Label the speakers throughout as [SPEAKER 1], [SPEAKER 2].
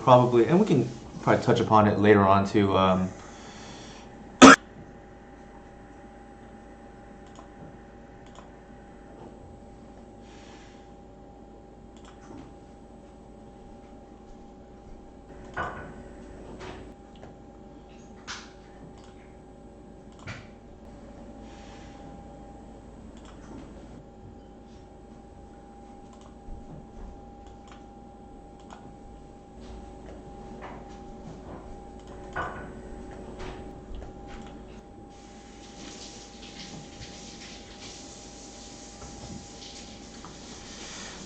[SPEAKER 1] Probably, and we can probably touch upon it later on too.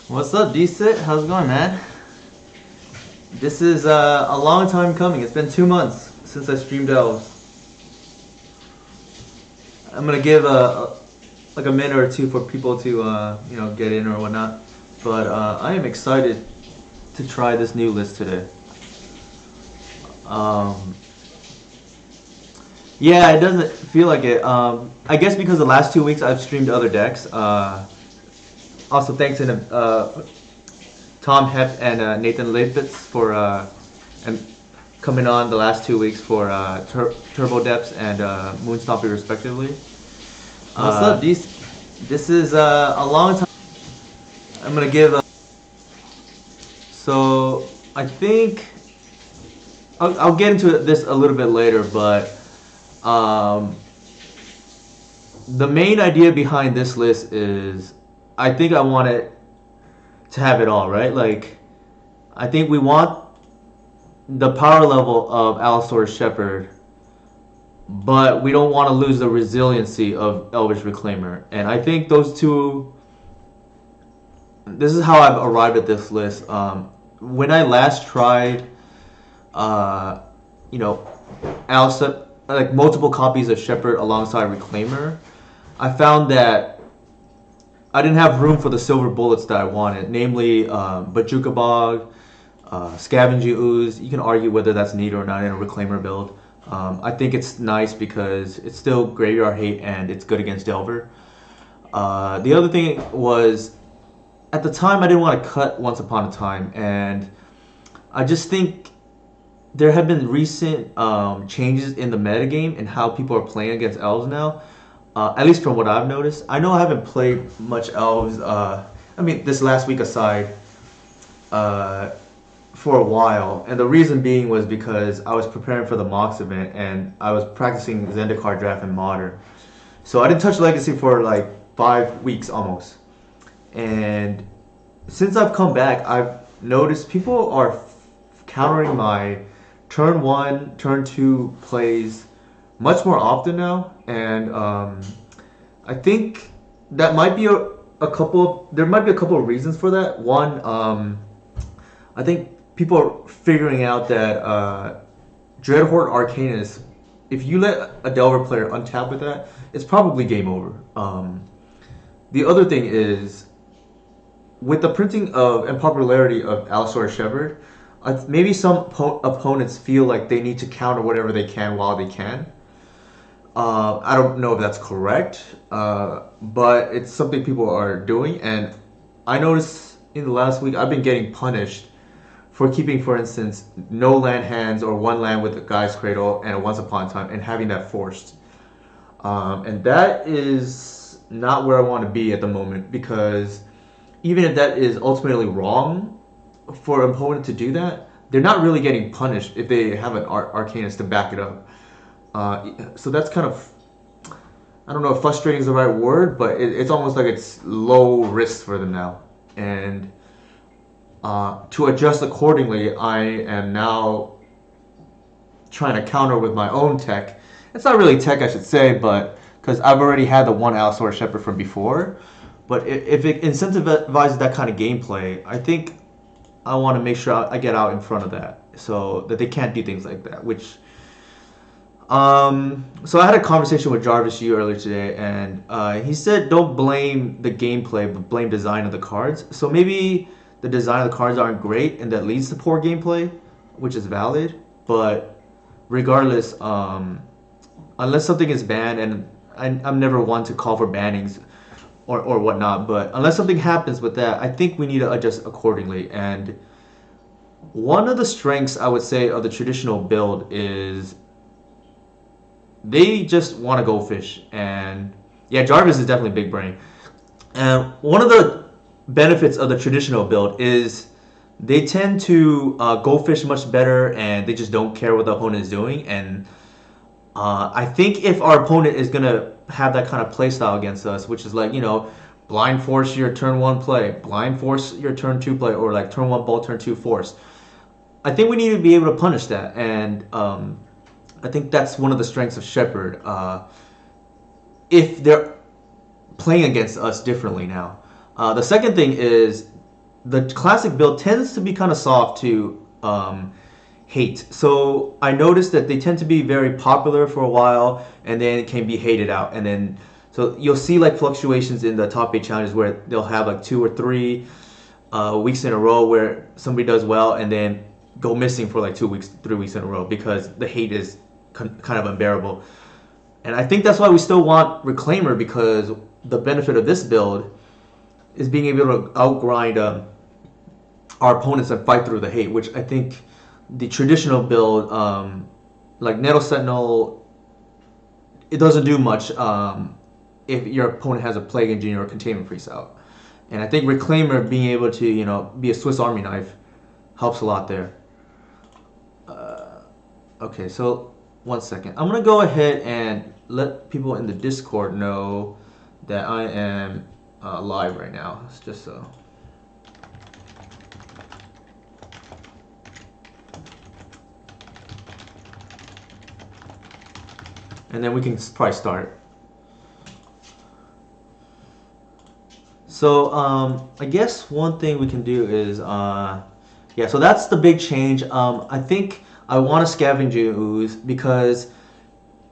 [SPEAKER 1] What's up, D-Sit? How's it going, man? This is a long time coming. It's been 2 months since I streamed Elves. I'm gonna give like a minute or two for people to get in or whatnot. But I am excited to try this new list today. Um, yeah, it doesn't feel like it. I guess because the last 2 weeks I've streamed other decks. Also, thanks to Tom Hep and Nathan Leibitz for and coming on the last 2 weeks for Turbo Depths and Moonstomper respectively. What's up, This is a long time. I'm gonna give. So I think I'll get into this a little bit later, but um, the main idea behind this list is I think I want it to have it all, right? Like, I think we want the power level of Allosaurus Shepherd, but we don't want to lose the resiliency of Elvish Reclaimer. And I think those two. This is how I've arrived at this list. When I last tried, uh, you know, like multiple copies of Shepherd alongside Reclaimer, I found that I didn't have room for the silver bullets that I wanted, namely Bajuka Bog, Scavenging Ooze. You can argue whether that's neat or not in a Reclaimer build. I think it's nice because it's still Graveyard Hate and it's good against Delver. The other thing was, at the time, I didn't want to cut Once Upon a Time, and I just think there have been recent changes in the metagame and how people are playing against elves now. At least from what I've noticed. I know I haven't played much elves. I mean, this last week aside, uh, for a while, and the reason being was because I was preparing for the Mox event and I was practicing Zendikar draft and Modern. So I didn't touch Legacy for like 5 weeks almost. And since I've come back, I've noticed people are countering my turn one, turn two plays much more often now, and I think that might be a couple. There might be a couple of reasons for that. One, I think people are figuring out that Dreadhorde Arcanist, if you let a Delver player untap with that, it's probably game over. The other thing is, with the printing of and popularity of Allosaurus Shepherd, maybe some opponents feel like they need to counter whatever they can while they can. I don't know if that's correct, but it's something people are doing, and I noticed in the last week I've been getting punished for keeping, for instance, no land hands or one land with a Guy's Cradle and a Once Upon a Time and having that forced. And that is not where I want to be at the moment, because even if that is ultimately wrong for an opponent to do that, they're not really getting punished if they have an Arcanist to back it up. So that's kind of, I don't know if frustrating is the right word, but it's almost like it's low risk for them now. And to adjust accordingly, I am now trying to counter with my own tech. It's not really tech, I should say, but because I've already had the one Allosaurus Shepherd from before. But if it incentivizes that kind of gameplay, I think I want to make sure I get out in front of that so that they can't do things like that. So I had a conversation with Jarvis Yu earlier today, and he said don't blame the gameplay, but blame design of the cards. So maybe the design of the cards aren't great, and that leads to poor gameplay, which is valid. But regardless, unless something is banned, and I'm never one to call for bannings or whatnot, but unless something happens with that, I think we need to adjust accordingly. And One of the strengths I would say of the traditional build is they just want to go fish, and yeah, Jarvis is definitely big brain. And one of the benefits of the traditional build is they tend to go fish much better, and they just don't care what the opponent is doing. And I think if our opponent is gonna have that kind of play style against us, which is like blind force your turn one play, blind force your turn two play, or like turn one ball, turn two force. I think we need to be able to punish that, and I think that's one of the strengths of Shepard. If they're playing against us differently now, the second thing is the classic build tends to be kind of soft to hate. So I noticed that they tend to be very popular for a while, and then it can be hated out, and then so you'll see like fluctuations in the top 8 challenges where they'll have like 2 or 3 weeks in a row where somebody does well, and then go missing for like 2 weeks, 3 weeks in a row because the hate is kind of unbearable. And I think that's why we still want Reclaimer, because the benefit of this build is being able to outgrind our opponents and fight through the hate, which I think the traditional build, like Nettle Sentinel, it doesn't do much if your opponent has a Plague Engineer or Containment Priest out. And I think Reclaimer being able to, be a Swiss Army knife helps a lot there. Okay, so 1 second. I'm going to go ahead and let people in the Discord know that I am live right now. It's just so. And then we can probably start. So I guess one thing we can do is, yeah, so that's the big change. I think I want to scavenge ooze because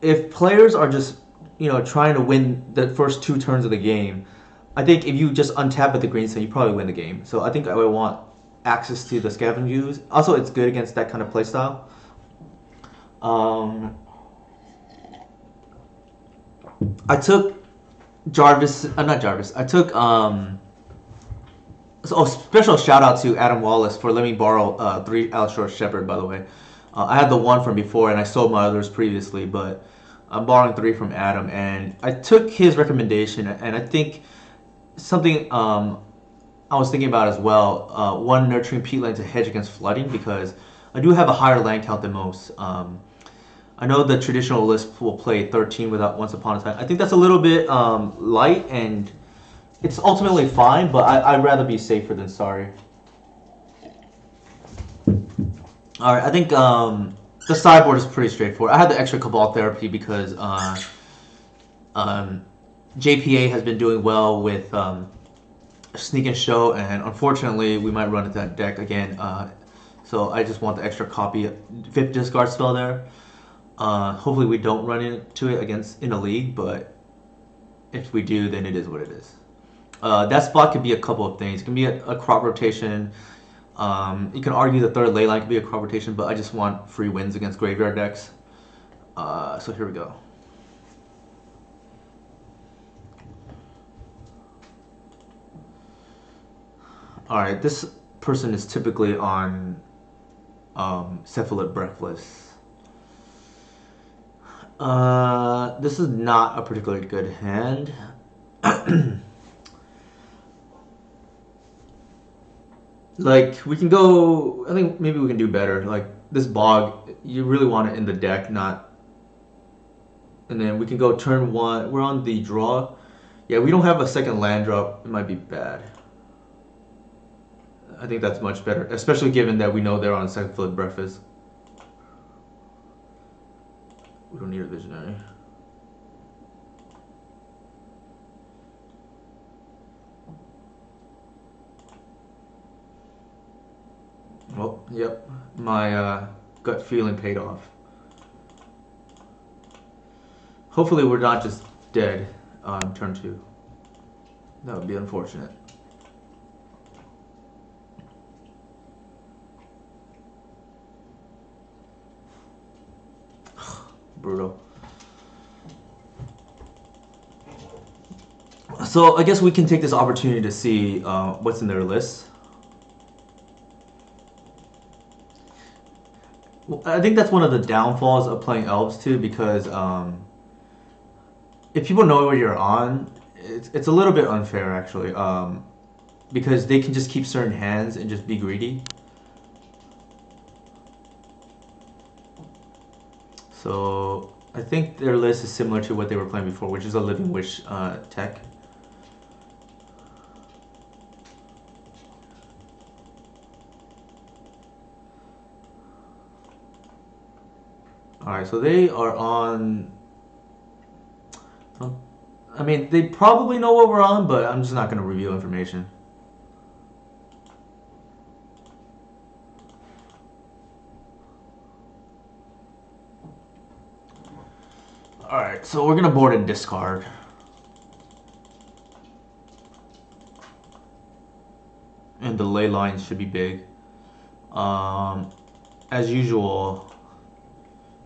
[SPEAKER 1] if players are just, trying to win the first 2 turns of the game, I think if you just untap at the green side, you probably win the game. So I think I would want access to the scavenge ooze. Also, it's good against that kind of playstyle. I took Jarvis, not Jarvis. I took so special shout out to Adam Wallace for letting me borrow 3 Alshore Shepherd. By the way, I had the one from before and I sold my others previously, but I'm borrowing 3 from Adam, and I took his recommendation, and I think something I was thinking about as well. One, nurturing peatland to hedge against flooding, because I do have a higher land count than most. I know the traditional list will play 13 without Once Upon a Time. I think that's a little bit light, and it's ultimately fine, but I'd rather be safer than sorry. Alright, I think the sideboard is pretty straightforward. I had the extra Cabal Therapy because JPA has been doing well with Sneak and Show, and unfortunately we might run into that deck again. So I just want the extra copy, 5th discard spell there. Hopefully we don't run into it in a league, but if we do, then it is what it is. That spot could be a couple of things. It can be a crop rotation. You can argue the 3rd ley line could be a crop rotation, but I just want free wins against graveyard decks. So here we go. Alright, this person is typically on Cephalid Breathless. This is not a particularly good hand. Like, we can go, I think maybe we can do better. Like, this Bog, you really want it in the deck, not... And then we can go turn 1, we're on the draw. Yeah, we don't have a second land drop, it might be bad. I think that's much better, especially given that we know they're on Cephalid Breakfast. We don't need a Visionary. Well, yep, my gut feeling paid off. Hopefully we're not just dead on turn 2. That would be unfortunate. Brutal. So I guess we can take this opportunity to see what's in their list. I think that's one of the downfalls of playing elves too, because if people know what you're on, it's a little bit unfair actually. Because they can just keep certain hands and just be greedy. So I think their list is similar to what they were playing before, which is a Living Wish tech. Alright, so they are on. I mean, they probably know what we're on, but I'm just not going to reveal information. Alright, so we're going to board and discard. And the ley lines should be big. As usual,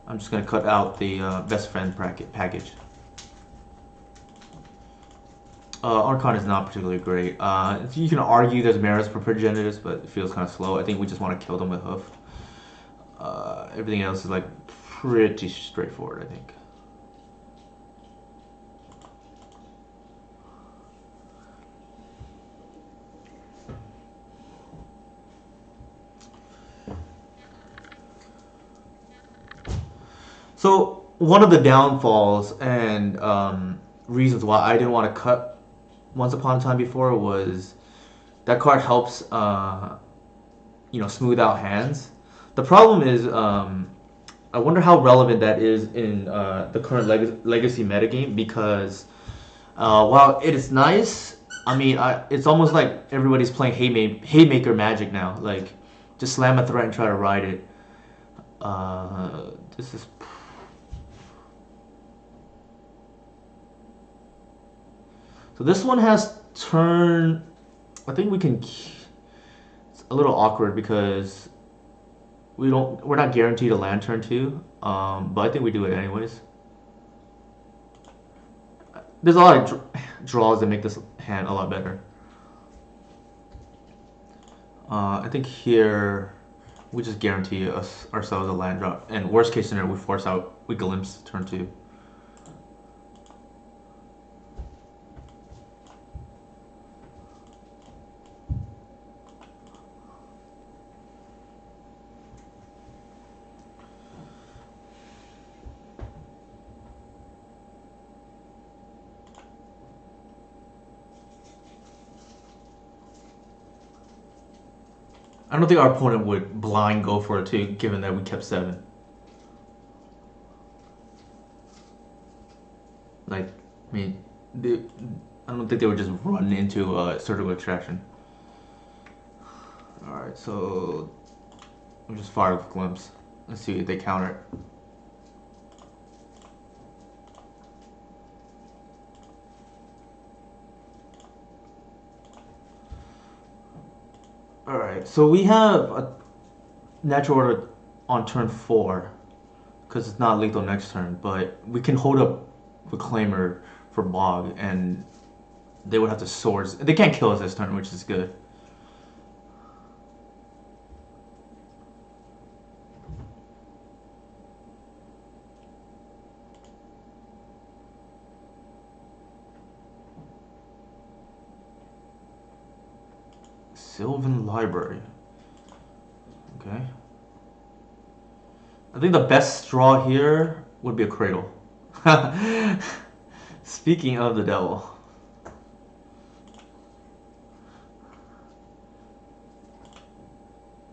[SPEAKER 1] I'm just going to cut out the best friend package. Archon is not particularly great. You can argue there's merits for Progenitus, but it feels kind of slow. I think we just want to kill them with Hoof. Everything else is like pretty straightforward, I think. So one of the downfalls and reasons why I didn't want to cut Once Upon a Time before was that card helps smooth out hands. The problem is I wonder how relevant that is in the current legacy metagame, because while it is nice, I mean it's almost like everybody's playing Haymaker Magic now. Like, just slam a threat and try to ride it. This is. So this one has turn. I think we can. It's a little awkward because we're not guaranteed a land turn 2. But I think we do it anyways. There's a lot of draws that make this hand a lot better. I think here we just guarantee ourselves a land drop, and worst case scenario we glimpse turn 2. I don't think our opponent would blind go for it too, given that we kept 7. Like, I mean, I don't think they would just run into surgical extraction. Alright, so we'll just fire with glimpse. Let's see if they counter it. Alright, so we have a natural order on turn 4, because it's not lethal next turn, but we can hold up Reclaimer for Bog, and they would have to swords. They can't kill us this turn, which is good. Sylvan Library. Okay. I think the best straw here would be a Cradle. Speaking of the devil.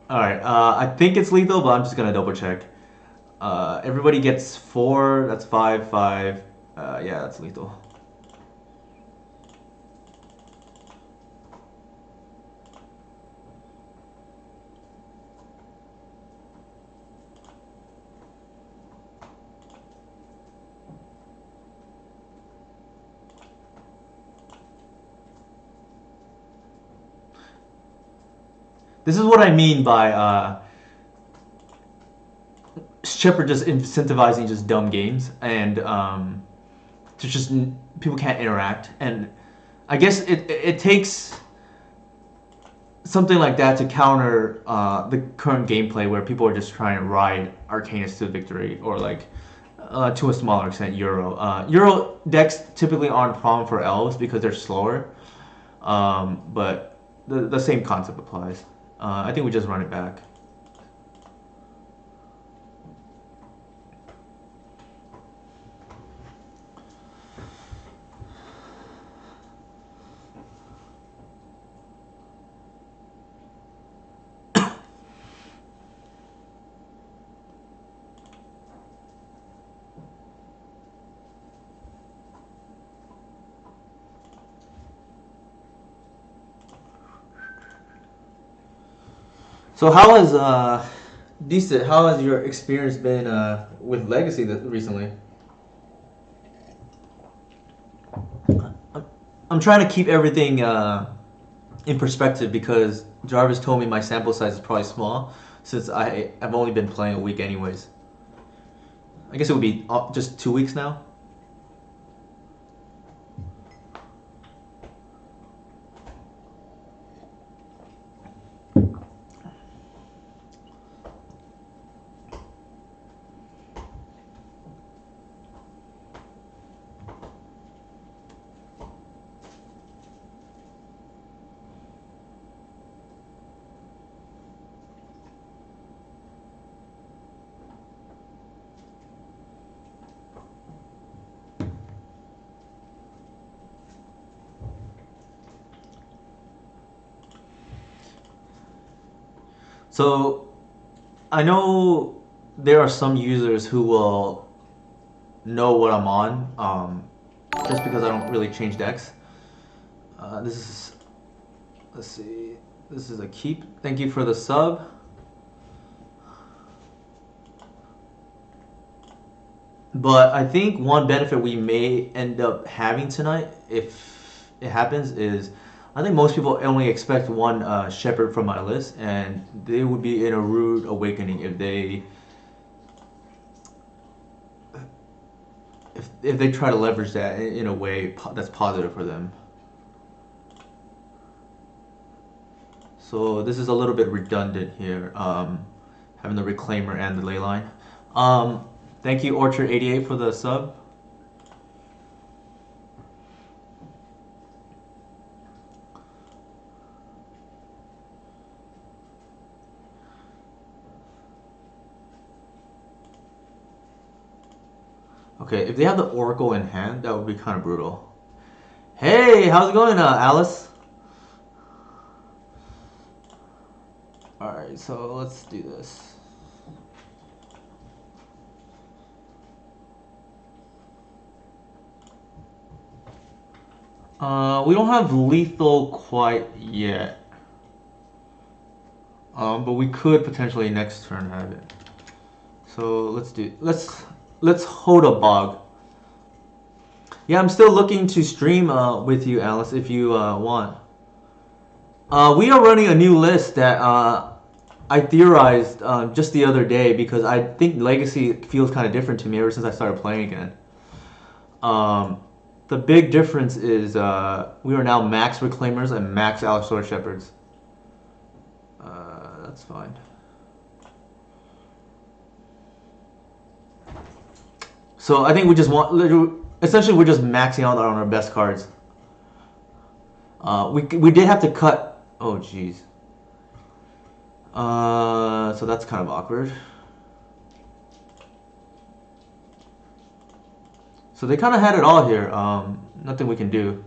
[SPEAKER 1] Alright, I think it's lethal, but I'm just gonna double check. Everybody gets 4, that's 5, 5. Yeah, that's lethal. This is what I mean by Shepard just incentivizing just dumb games, and people can't interact, and I guess it takes something like that to counter the current gameplay where people are just trying to ride Arcanus to victory, or like to a smaller extent Euro. Euro decks typically aren't a problem for elves because they're slower, but the same concept applies. I think we just run it back. So how has decent? How has your experience been with Legacy recently? I'm, I'm trying to keep everything in perspective because Jarvis told me my sample size is probably small since I've only been playing a week anyways. I guess it would be just 2 weeks now. So I know there are some users who will know what I'm on just because I don't really change decks. This is, let's see, this is a keep. Thank you for the sub. But I think one benefit we may end up having tonight, if it happens, is I think most people only expect one Shepherd from my list, and they would be in a rude awakening if they try to leverage that in a way that's positive for them. So this is a little bit redundant here, having the Reclaimer and the Leyline. Thank you, Orchard88, for the sub. Okay, if they have the Oracle in hand, that would be kind of brutal. Hey, how's it going, Alice? Alright, so let's do this. We don't have lethal quite yet. But we could potentially next turn have it. So let's hold a bog. Yeah, I'm still looking to stream with you, Alice, if you want. We are running a new list that I theorized just the other day because I think Legacy feels kind of different to me ever since I started playing again. The big difference is we are now max Reclaimers and max Allosaurus Shepherds. That's fine. So I think we just want, essentially we're just maxing out on our best cards. We did have to cut, oh jeez. So that's kind of awkward. So they kind of had it all here. Nothing we can do.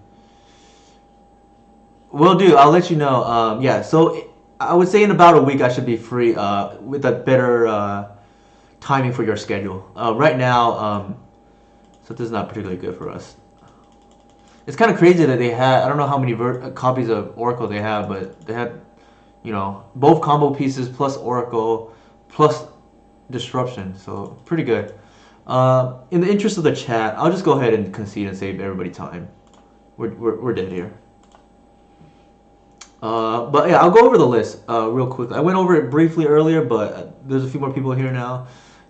[SPEAKER 1] Will do. I'll let you know. Yeah. So I would say in about a week I should be free. With a better timing for your schedule. Right now, so this is not particularly good for us. It's kind of crazy that they had. I don't know how many copies of Oracle they have, but they had, you know, both combo pieces plus Oracle plus Disruption. So pretty good. In the interest of the chat, I'll just go ahead and concede and save everybody time. We're dead here. But yeah, I'll go over the list real quick. I went over it briefly earlier, but there's a few more people here now.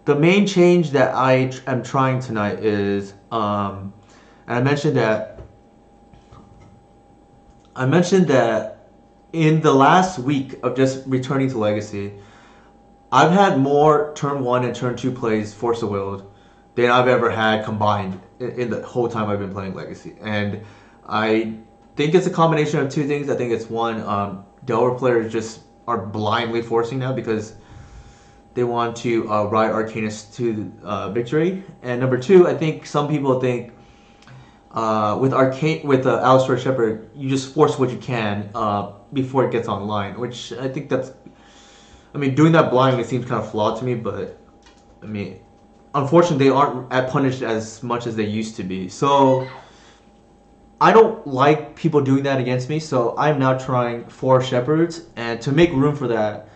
[SPEAKER 1] The main change that I am trying tonight is, and I mentioned that in the last week of just returning to Legacy, I've had more turn one and turn two plays Force of Will than I've ever had combined in the whole time I've been playing Legacy. And I think it's a combination of two things. I think it's one, Delver players just are blindly forcing now because they want to ride Arcanist to victory. And number two, I think some people think with Alistair Shepard, you just force what you can before it gets online, which I think that's. I mean, doing that blindly seems kind of flawed to me, but I mean, unfortunately, they aren't punished as much as they used to be. So I don't like people doing that against me. So I'm now trying 4 Shepards, and to make room for that,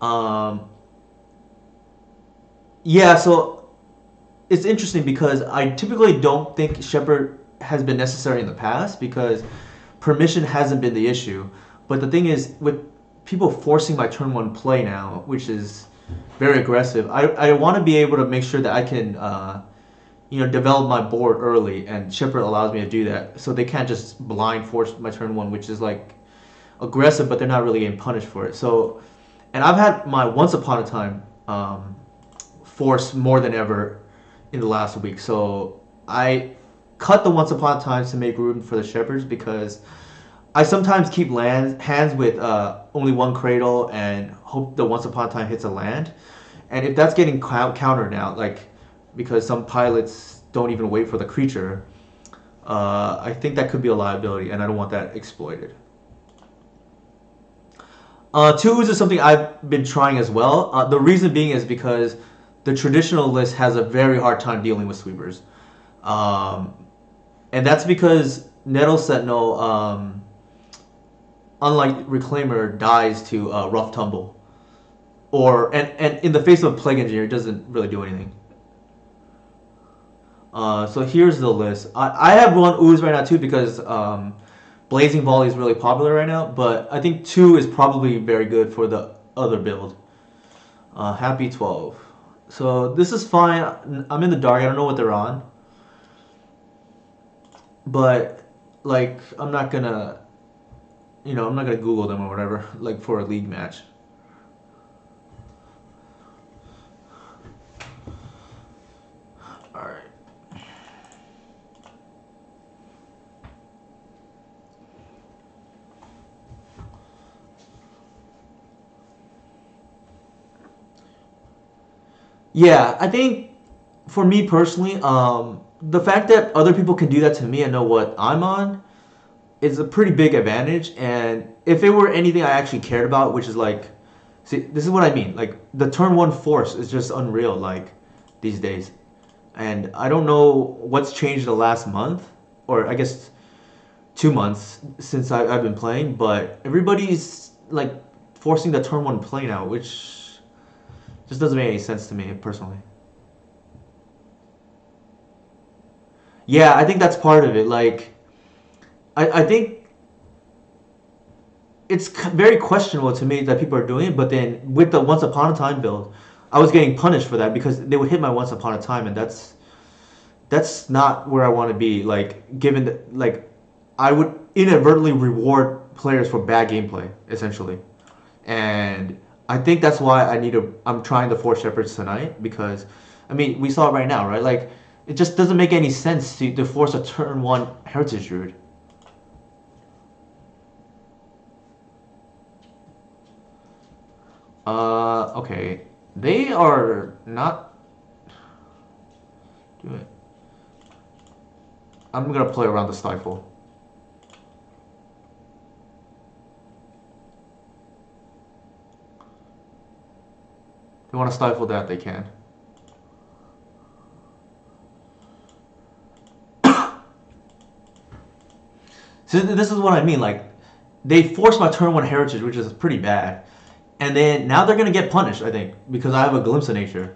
[SPEAKER 1] um, yeah. So it's interesting because I typically don't think Shepherd has been necessary in the past because permission hasn't been the issue. But the thing is, with people forcing my turn one play now, which is very aggressive, I want to be able to make sure that I can develop my board early, and Shepherd allows me to do that. So they can't just blind force my turn one, which is like aggressive, but they're not really getting punished for it. So, and I've had my Once Upon a Time force more than ever in the last week. So I cut the Once Upon a Time to make room for the Shepherds because I sometimes keep hands with only one cradle and hope the Once Upon a Time hits a land. And if that's getting countered now, like because some pilots don't even wait for the creature, I think that could be a liability, and I don't want that exploited. Twos is something I've been trying as well. The reason being is because the traditional list has a very hard time dealing with sweepers. Um, and that's because Nettle Sentinel, unlike Reclaimer, dies to Rough Tumble. And in the face of Plague Engineer, it doesn't really do anything. So here's the list. I have one ooze right now too because Blazing Volley is really popular right now, but I think 2 is probably very good for the other build. Happy 12. So this is fine. I'm in the dark. I don't know what they're on. But, like, I'm not gonna Google them or whatever, like, for a league match. Alright. Yeah, I think for me personally, the fact that other people can do that to me and know what I'm on is a pretty big advantage. And if it were anything I actually cared about, which is like, see, this is what I mean. Like the turn one force is just unreal. Like these days, and I don't know what's changed the last month, or I guess 2 months since I've been playing. But everybody's like forcing the turn one play now, which just doesn't make any sense to me personally. Yeah, I think that's part of it. Like, I think it's very questionable to me that people are doing it. But then with the Once Upon a Time build, I was getting punished for that because they would hit my Once Upon a Time, and that's not where I want to be. Like, given that, like, I would inadvertently reward players for bad gameplay, essentially, and I think that's why I'm trying the 4 Shepherds tonight because, I mean, we saw it right now, right? Like, it just doesn't make any sense to force a turn one Heritage Druid. Okay. They are not doing. I'm gonna play around the stifle. They want to stifle that, they can. So this is what I mean. Like, they forced my turn one Heritage, which is pretty bad, and then now they're gonna get punished. I think because I have a Glimpse of Nature.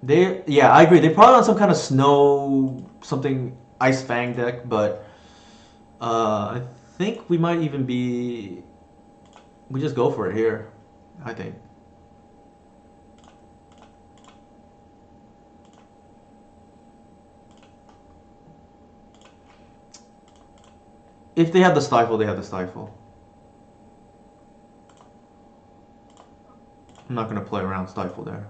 [SPEAKER 1] Yeah, I agree. They probably on some kind of snow, something Ice Fang deck, but I think we might even be. We just go for it here. I think. If they have the stifle, they have the stifle. I'm not gonna play around stifle there.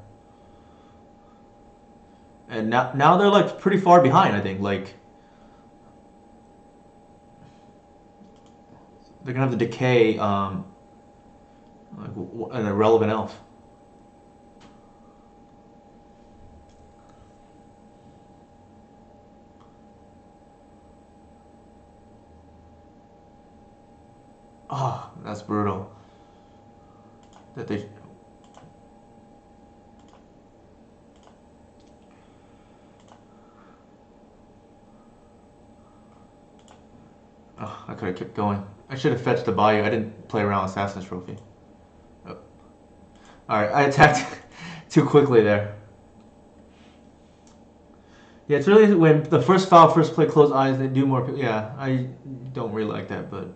[SPEAKER 1] And now they're like pretty far behind. I think like they're gonna have the decay, like an irrelevant elf. Oh, that's brutal. That they. Oh, I could have kept going. I should have fetched the Bayou. I didn't play around Assassin's Trophy. Oh. Alright, I attacked too quickly there. Yeah, it's really when the first foul, first play, close eyes, they do more. Yeah, I don't really like that, but.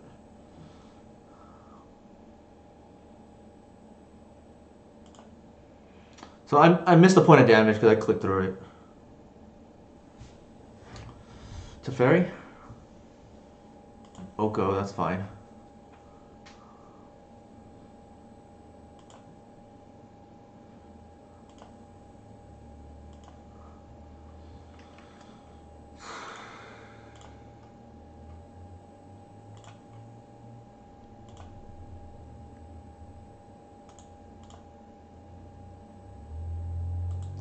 [SPEAKER 1] So I missed the point of damage because I clicked through it. Teferi? Oko, that's fine.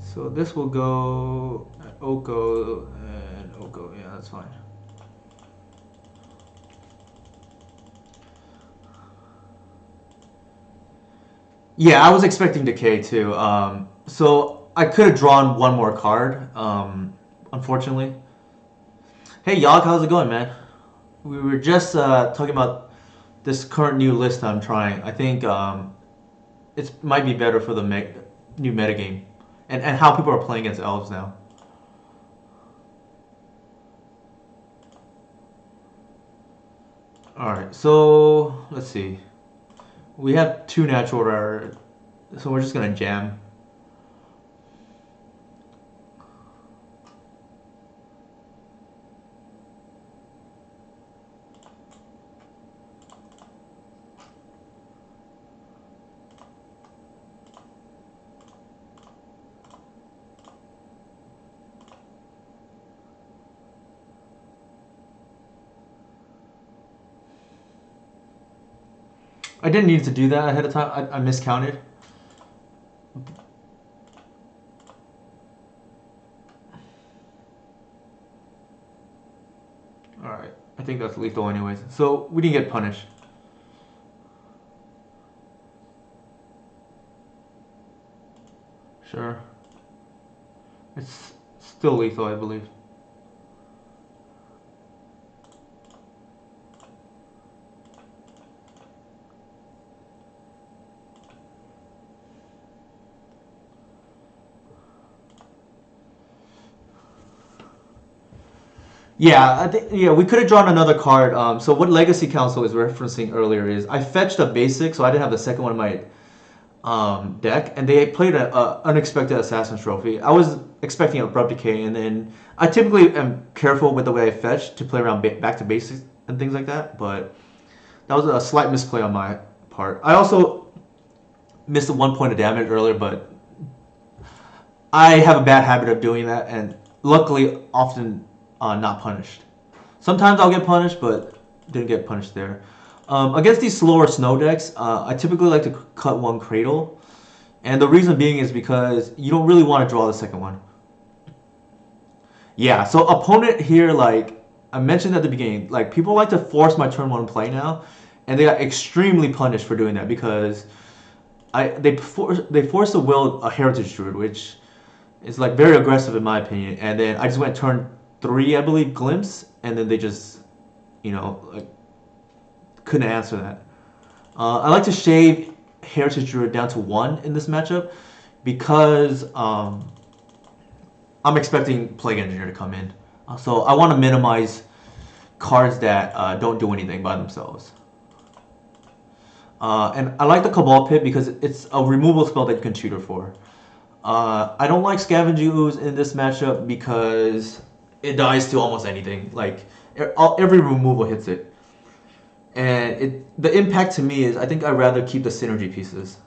[SPEAKER 1] So this will go Oko and Oko. Yeah, that's fine. Yeah, I was expecting decay too. So I could have drawn one more card. Unfortunately. Hey, Yog, how's it going, man? We were just talking about this current new list I'm trying. I think it might be better for the new metagame and how people are playing against elves now. Alright, so let's see. We have two natural rare, so we're just gonna jam. I didn't need to do that ahead of time. I miscounted. Alright, I think that's lethal anyways. So we didn't get punished. Sure. It's still lethal, I believe. Yeah, I think yeah we could have drawn another card. So what Legacy Council is referencing earlier is I fetched a basic, so I didn't have the second one in my deck, and they played a unexpected Assassin's Trophy. I was expecting Abrupt Decay, and then I typically am careful with the way I fetch to play around back to basics and things like that, but that was a slight misplay on my part. I also missed 1 point of damage earlier, but I have a bad habit of doing that, and luckily often not punished. Sometimes I'll get punished, but didn't get punished there. Against these slower snow decks, I typically like to cut one Cradle, and the reason being is because you don't really want to draw the second one. Yeah, so opponent here, like I mentioned at the beginning, like people like to force my turn one play now, and they got extremely punished for doing that because they forced to wield a Heritage Druid, which is like very aggressive in my opinion, and then I just went turn 3, I believe, Glimpse, and then they just, like couldn't answer that. I like to shave Heritage Druid down to 1 in this matchup because I'm expecting Plague Engineer to come in. So I want to minimize cards that don't do anything by themselves. And I like the Cabal Pit because it's a removal spell that you can tutor for. I don't like Scavenging Ooze in this matchup because it dies to almost anything. Like every removal hits it. And the impact to me is I think I'd rather keep the synergy pieces.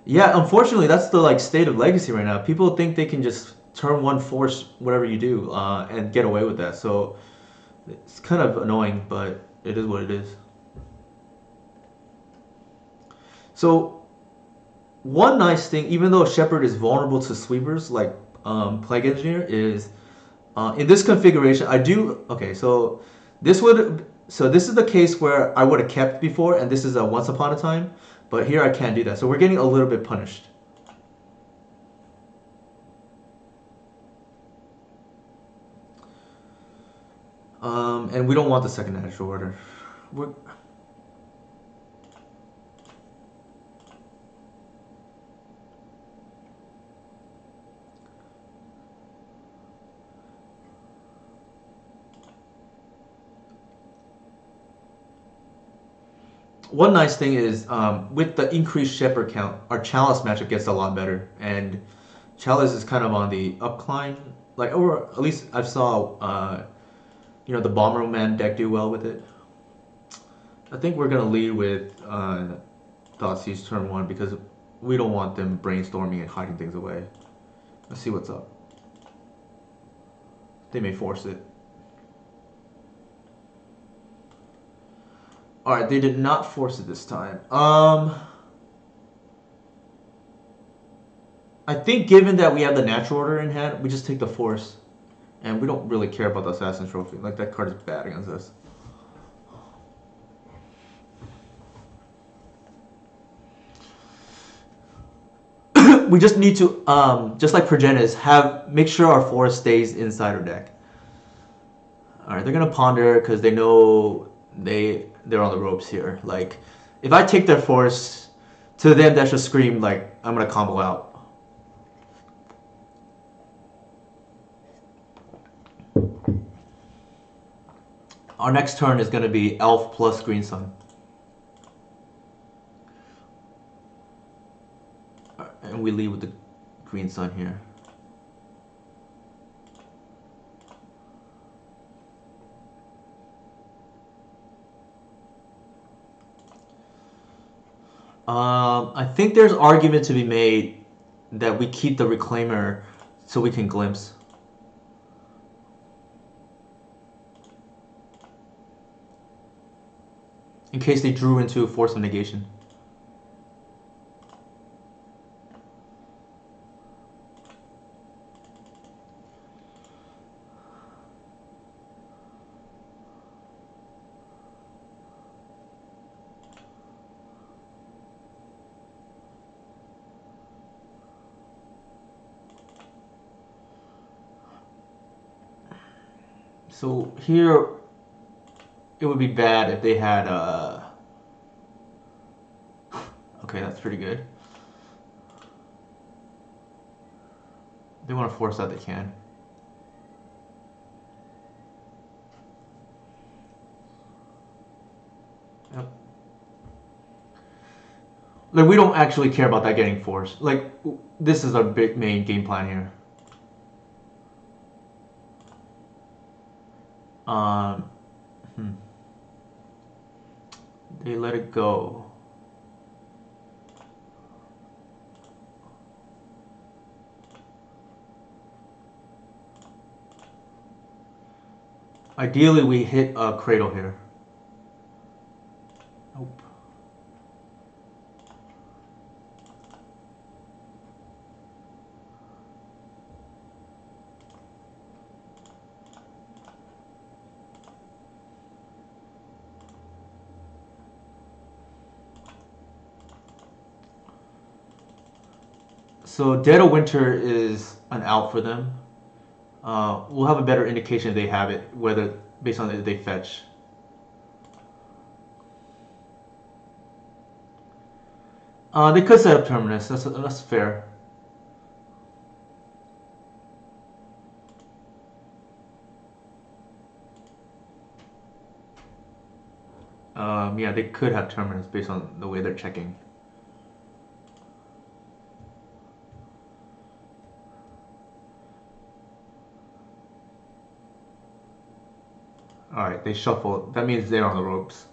[SPEAKER 1] Yeah, unfortunately, that's the like state of Legacy right now. People think they can just turn one force whatever you do and get away with that. So it's kind of annoying, but it is what it is. So one nice thing, even though Shepard is vulnerable to sweepers like Plague Engineer, is in this configuration I do okay. So this is the case where I would have kept before, and this is a once upon a time, but here I can't do that. So we're getting a little bit punished. And we don't want the second natural order. We're, one nice thing is with the increased Shepherd count, our Chalice matchup gets a lot better, and Chalice is kind of on the upcline. Like, or at least I saw, the Bomberman deck do well with it. I think we're gonna lead with Thoughtseize turn one because we don't want them brainstorming and hiding things away. Let's see what's up. They may force it. All right, they did not force it this time. I think given that we have the natural order in hand, we just take the force, and we don't really care about the assassin trophy. Like that card is bad against us. We just need to, just like Progenis, make sure our force stays inside our deck. All right, they're gonna ponder because they know they're on the ropes here. Like, if I take their force, to them that should scream like I'm gonna combo out. Our next turn is gonna be Elf plus Green Sun, and we lead with the Green Sun here. I think there's argument to be made that we keep the Reclaimer so we can glimpse. In case they drew into Force of Negation. So here, it would be bad if they had okay, that's pretty good. If they want to force that, they can. Yep. Like, we don't actually care about that getting forced. Like, this is our big main game plan here. Um, hmm. They let it go. Ideally, we hit a Cradle here. Nope. So Dead of Winter is an out for them. We'll have a better indication if they have it, whether based on if they fetch. They could set up Terminus. That's fair. Yeah, they could have Terminus based on the way they're checking. Alright, they shuffle. That means they're on the ropes.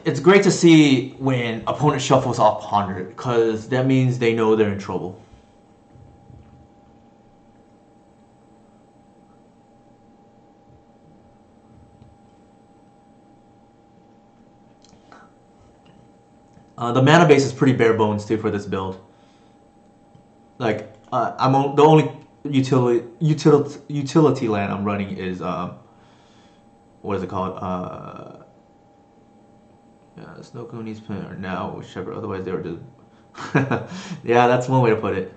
[SPEAKER 1] It's great to see when opponent shuffles off ponder, because that means they know they're in trouble. The mana base is pretty bare bones too for this build. Like the only utility land I'm running is what is it called? Yeah, Snow Coonies are now with Shepherd. Otherwise, they were just. Yeah, that's one way to put it.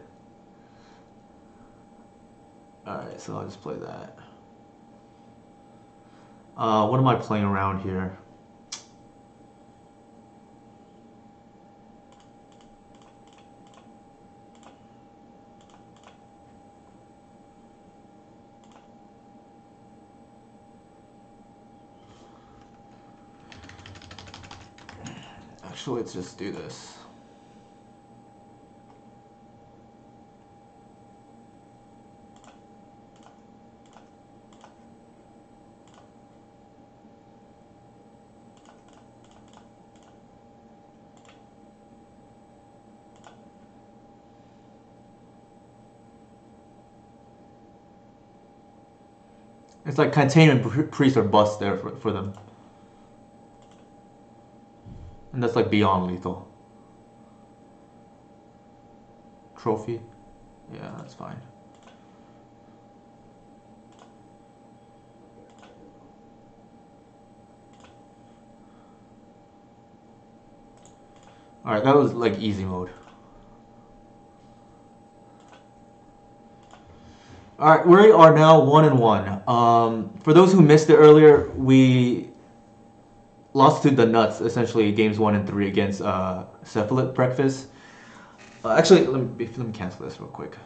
[SPEAKER 1] All right, so I'll just play that. What am I playing around here? Actually, let's just do this. It's like Containment Priest or Bust there for them. And that's like beyond lethal. Trophy? Yeah, that's fine. Alright, that was like easy mode. Alright, we are now 1-1. For those who missed it earlier, we lost to the Nuts, essentially, games 1 and 3 against Cephalid Breakfast. Actually, let me cancel this real quick.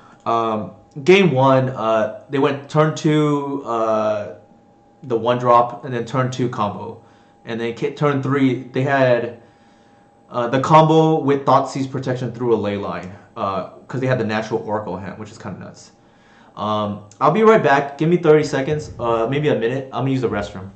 [SPEAKER 1] Game 1, they went turn 2, the 1-drop, and then turn 2 combo. And then turn 3, they had the combo with Thoughtseize Protection through a ley line, because they had the natural Oracle hand, which is kind of nuts. I'll be right back. Give me 30 seconds, maybe a minute. I'm going to use the restroom.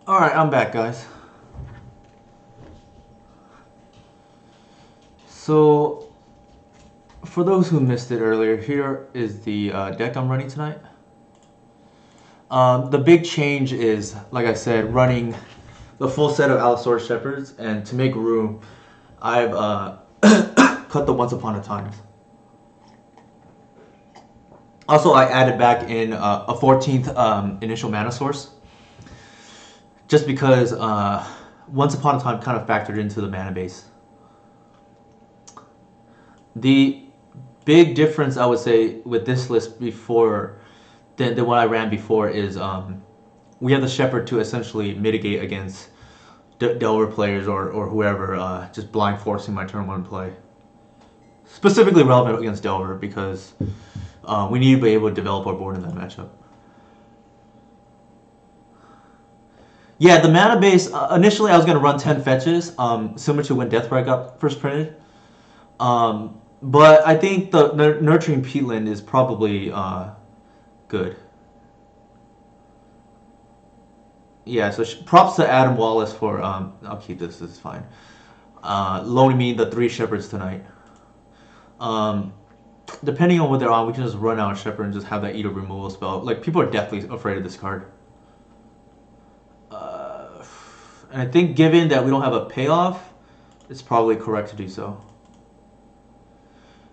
[SPEAKER 1] Alright, I'm back, guys. So, for those who missed it earlier, here is the deck I'm running tonight. The big change is, like I said, running the full set of Allosaurus Shepherds, and to make room, I've cut the Once Upon a Time. Also, I added back in a 14th initial mana source, just because Once Upon a Time kind of factored into the mana base. The big difference I would say with this list before than what I ran before is we have the Shepherd to essentially mitigate against Delver players or whoever just blind forcing my turn one play. Specifically relevant against Delver because we need to be able to develop our board in that matchup. Yeah, the mana base, initially I was going to run 10 fetches, similar to when Deathbright got first printed. But I think the Nurturing Peatland is probably good. Yeah, so props to Adam Wallace for, I'll keep this is fine. Loaning me the 3 Shepherds tonight. Depending on what they're on, we can just run out Shepherd and just have that Eater removal spell. Like, people are definitely afraid of this card. And I think given that we don't have a payoff, it's probably correct to do so.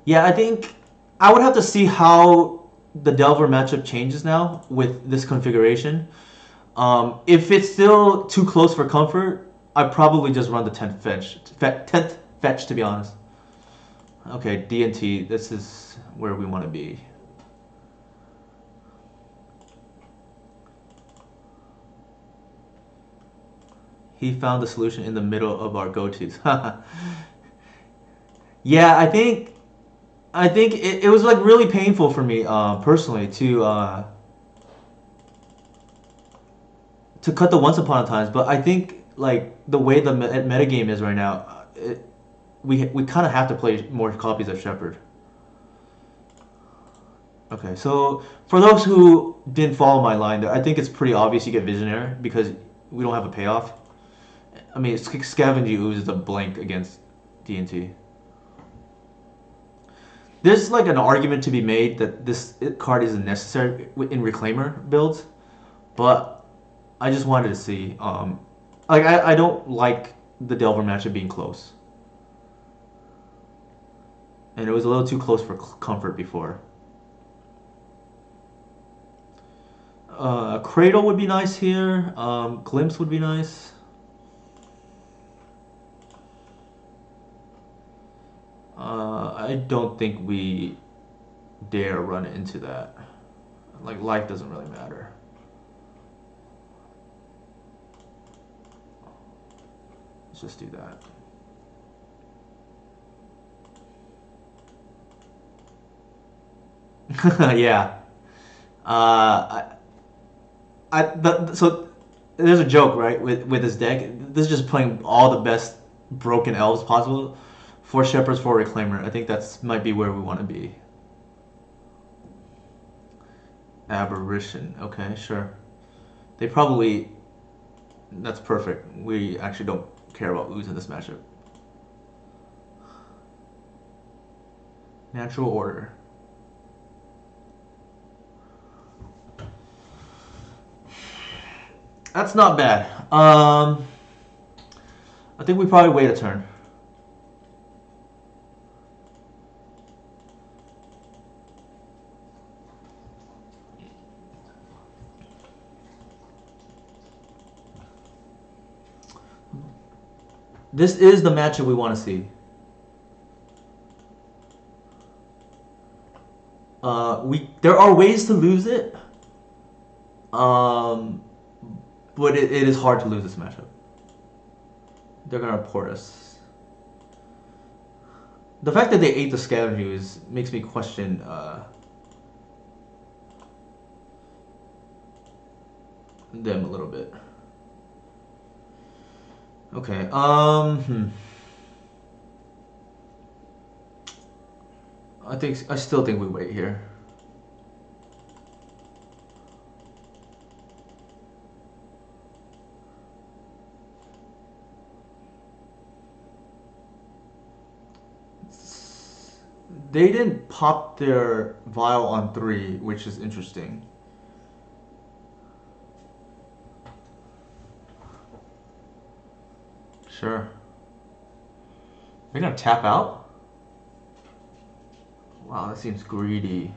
[SPEAKER 1] Yeah, I think I would have to see how the Delver matchup changes now with this configuration. If it's still too close for comfort, I'd probably just run the 10th fetch, to be honest. Okay, D&T, this is where we want to be. He found the solution in the middle of our go-tos. Yeah, I think it was like really painful for me personally to cut the Once Upon a Times, but I think like the way the metagame is right now, we kind of have to play more copies of Shepherd. Okay, so for those who didn't follow my line, I think it's pretty obvious you get Visionary because we don't have a payoff. I mean, Scavenging Ooze is a blank against D&T. There's like an argument to be made that this card isn't necessary in Reclaimer builds, but I just wanted to see. Like I don't like the Delver matchup being close, and it was a little too close for comfort before. Cradle would be nice here. Glimpse would be nice. I don't think we dare run into that. Like, life doesn't really matter. Let's just do that. Yeah. So there's a joke, right, with this deck. This is just playing all the best broken elves possible. 4 Shepherds, 4 Reclaimer. I think that's might be where we want to be. Aberration. Okay, sure. They probably... That's perfect. We actually don't care about Ooze in this matchup. Natural Order. That's not bad. I think we probably wait a turn. This is the matchup we want to see. There are ways to lose it, but it is hard to lose this matchup. They're gonna port us. The fact that they ate the Scavenging makes me question them a little bit. Okay. I still think we wait here. They didn't pop their vial on 3, which is interesting. Sure. They're gonna tap out? Wow, that seems greedy.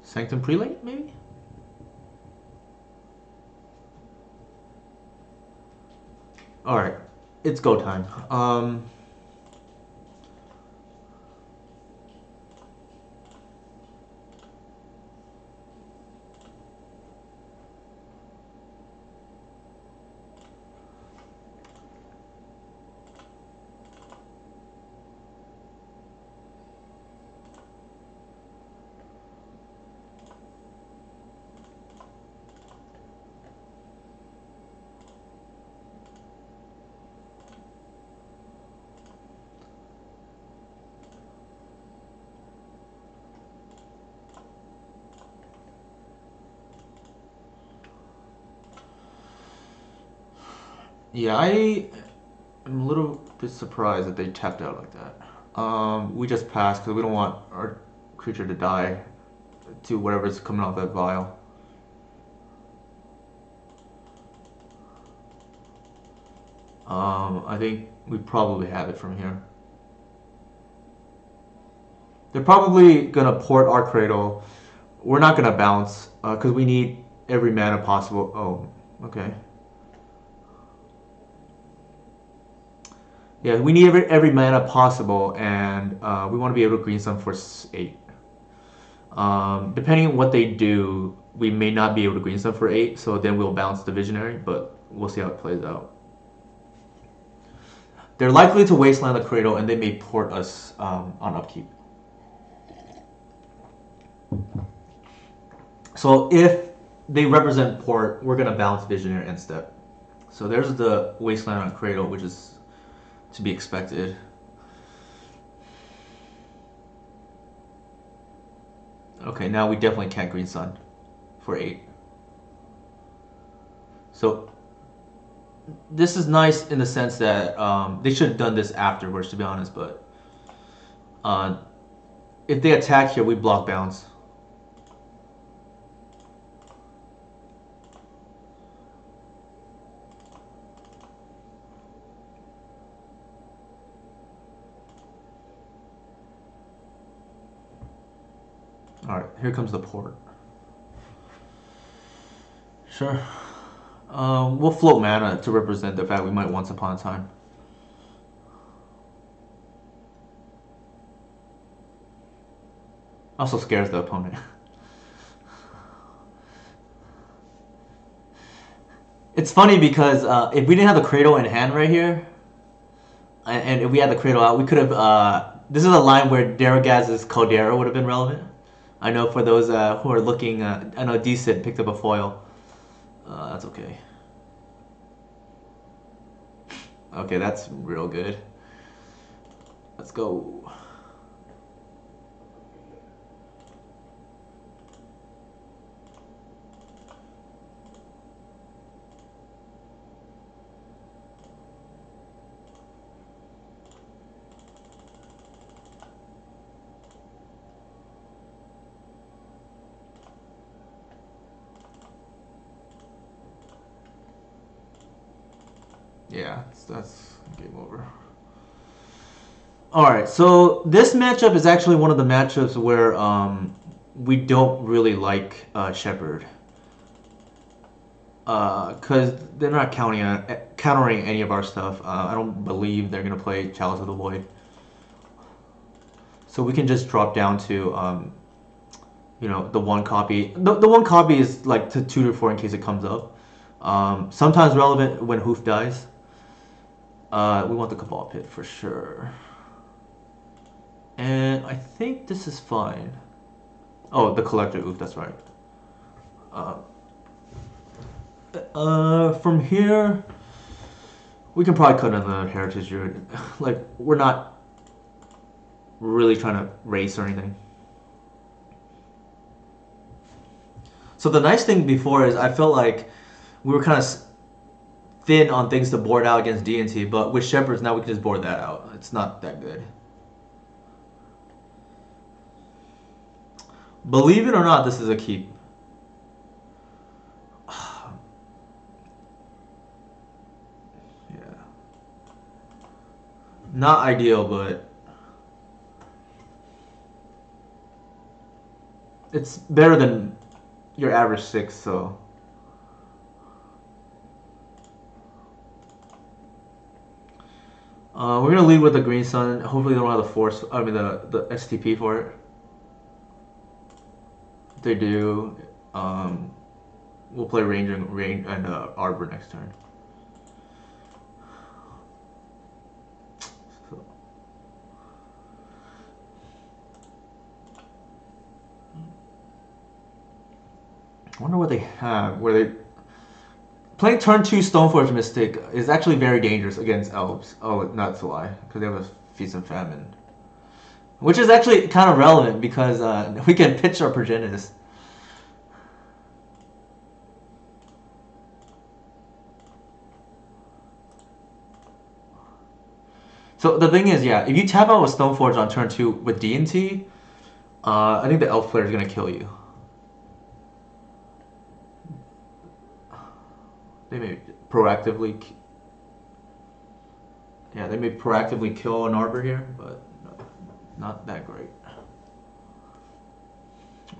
[SPEAKER 1] Sanctum Prelate, maybe? Alright, it's go time. Yeah, I am a little bit surprised that they tapped out like that. We just passed because we don't want our creature to die to whatever's coming off that vial. I think we probably have it from here. They're probably gonna port our Cradle. We're not gonna bounce because we need every mana possible. Oh, okay. Yeah, we need every mana possible, and we want to be able to green some for 8. Depending on what they do, we may not be able to green some for 8, so then we'll bounce the Visionary, but we'll see how it plays out. They're likely to wasteland the Cradle, and they may port us on upkeep. So if they represent port, we're going to bounce Visionary and step. So there's the wasteland on Cradle, which is to be expected. Okay, now we definitely can't green sun for 8. So this is nice in the sense that they should have done this afterwards, to be honest, but if they attack here, we block bounce. Alright, here comes the port. Sure. We'll float mana to represent the fact we might once upon a time. Also scares the opponent. It's funny because if we didn't have the Cradle in hand right here, and if we had the Cradle out, we could have... this is a line where Daragaz's Caldera would have been relevant. I know for those who are looking... I know Decent picked up a foil. That's okay. Okay, that's real good. Let's go. Yeah, that's game over. Alright, so this matchup is actually one of the matchups where we don't really like Shepherd. Because they're not countering any of our stuff. I don't believe they're going to play Chalice of the Void. So we can just drop down to, you know, the one copy. The one copy is like to 2 to 4 in case it comes up. Sometimes relevant when Hoof dies. We want the Cabal Pit for sure. And I think this is fine. Oh, the Collector Oof, that's right. From here, we can probably cut another Heritage Druid. Like, we're not really trying to race or anything. So the nice thing before is I felt like we were kind of thin on things to board out against D&T, but with Shepherds now we can just board that out. It's not that good. Believe it or not, this is a keep. Yeah. Not ideal, but it's better than your average 6. So we're gonna lead with the Green Sun. Hopefully they don't have the force. I mean the STP for it. If they do, we'll play Ranger and Arbor next turn. So. I wonder what they have. Where they playing turn 2 Stoneforge Mystic is actually very dangerous against elves. Oh, not to lie, because they have a Feast and Famine, which is actually kind of relevant because we can pitch our Progenitus. So the thing is, yeah, if you tap out with Stoneforge on turn 2 with D&T, I think the elf player is gonna kill you. They may proactively, yeah, they may proactively kill an Arbor here, but not that great.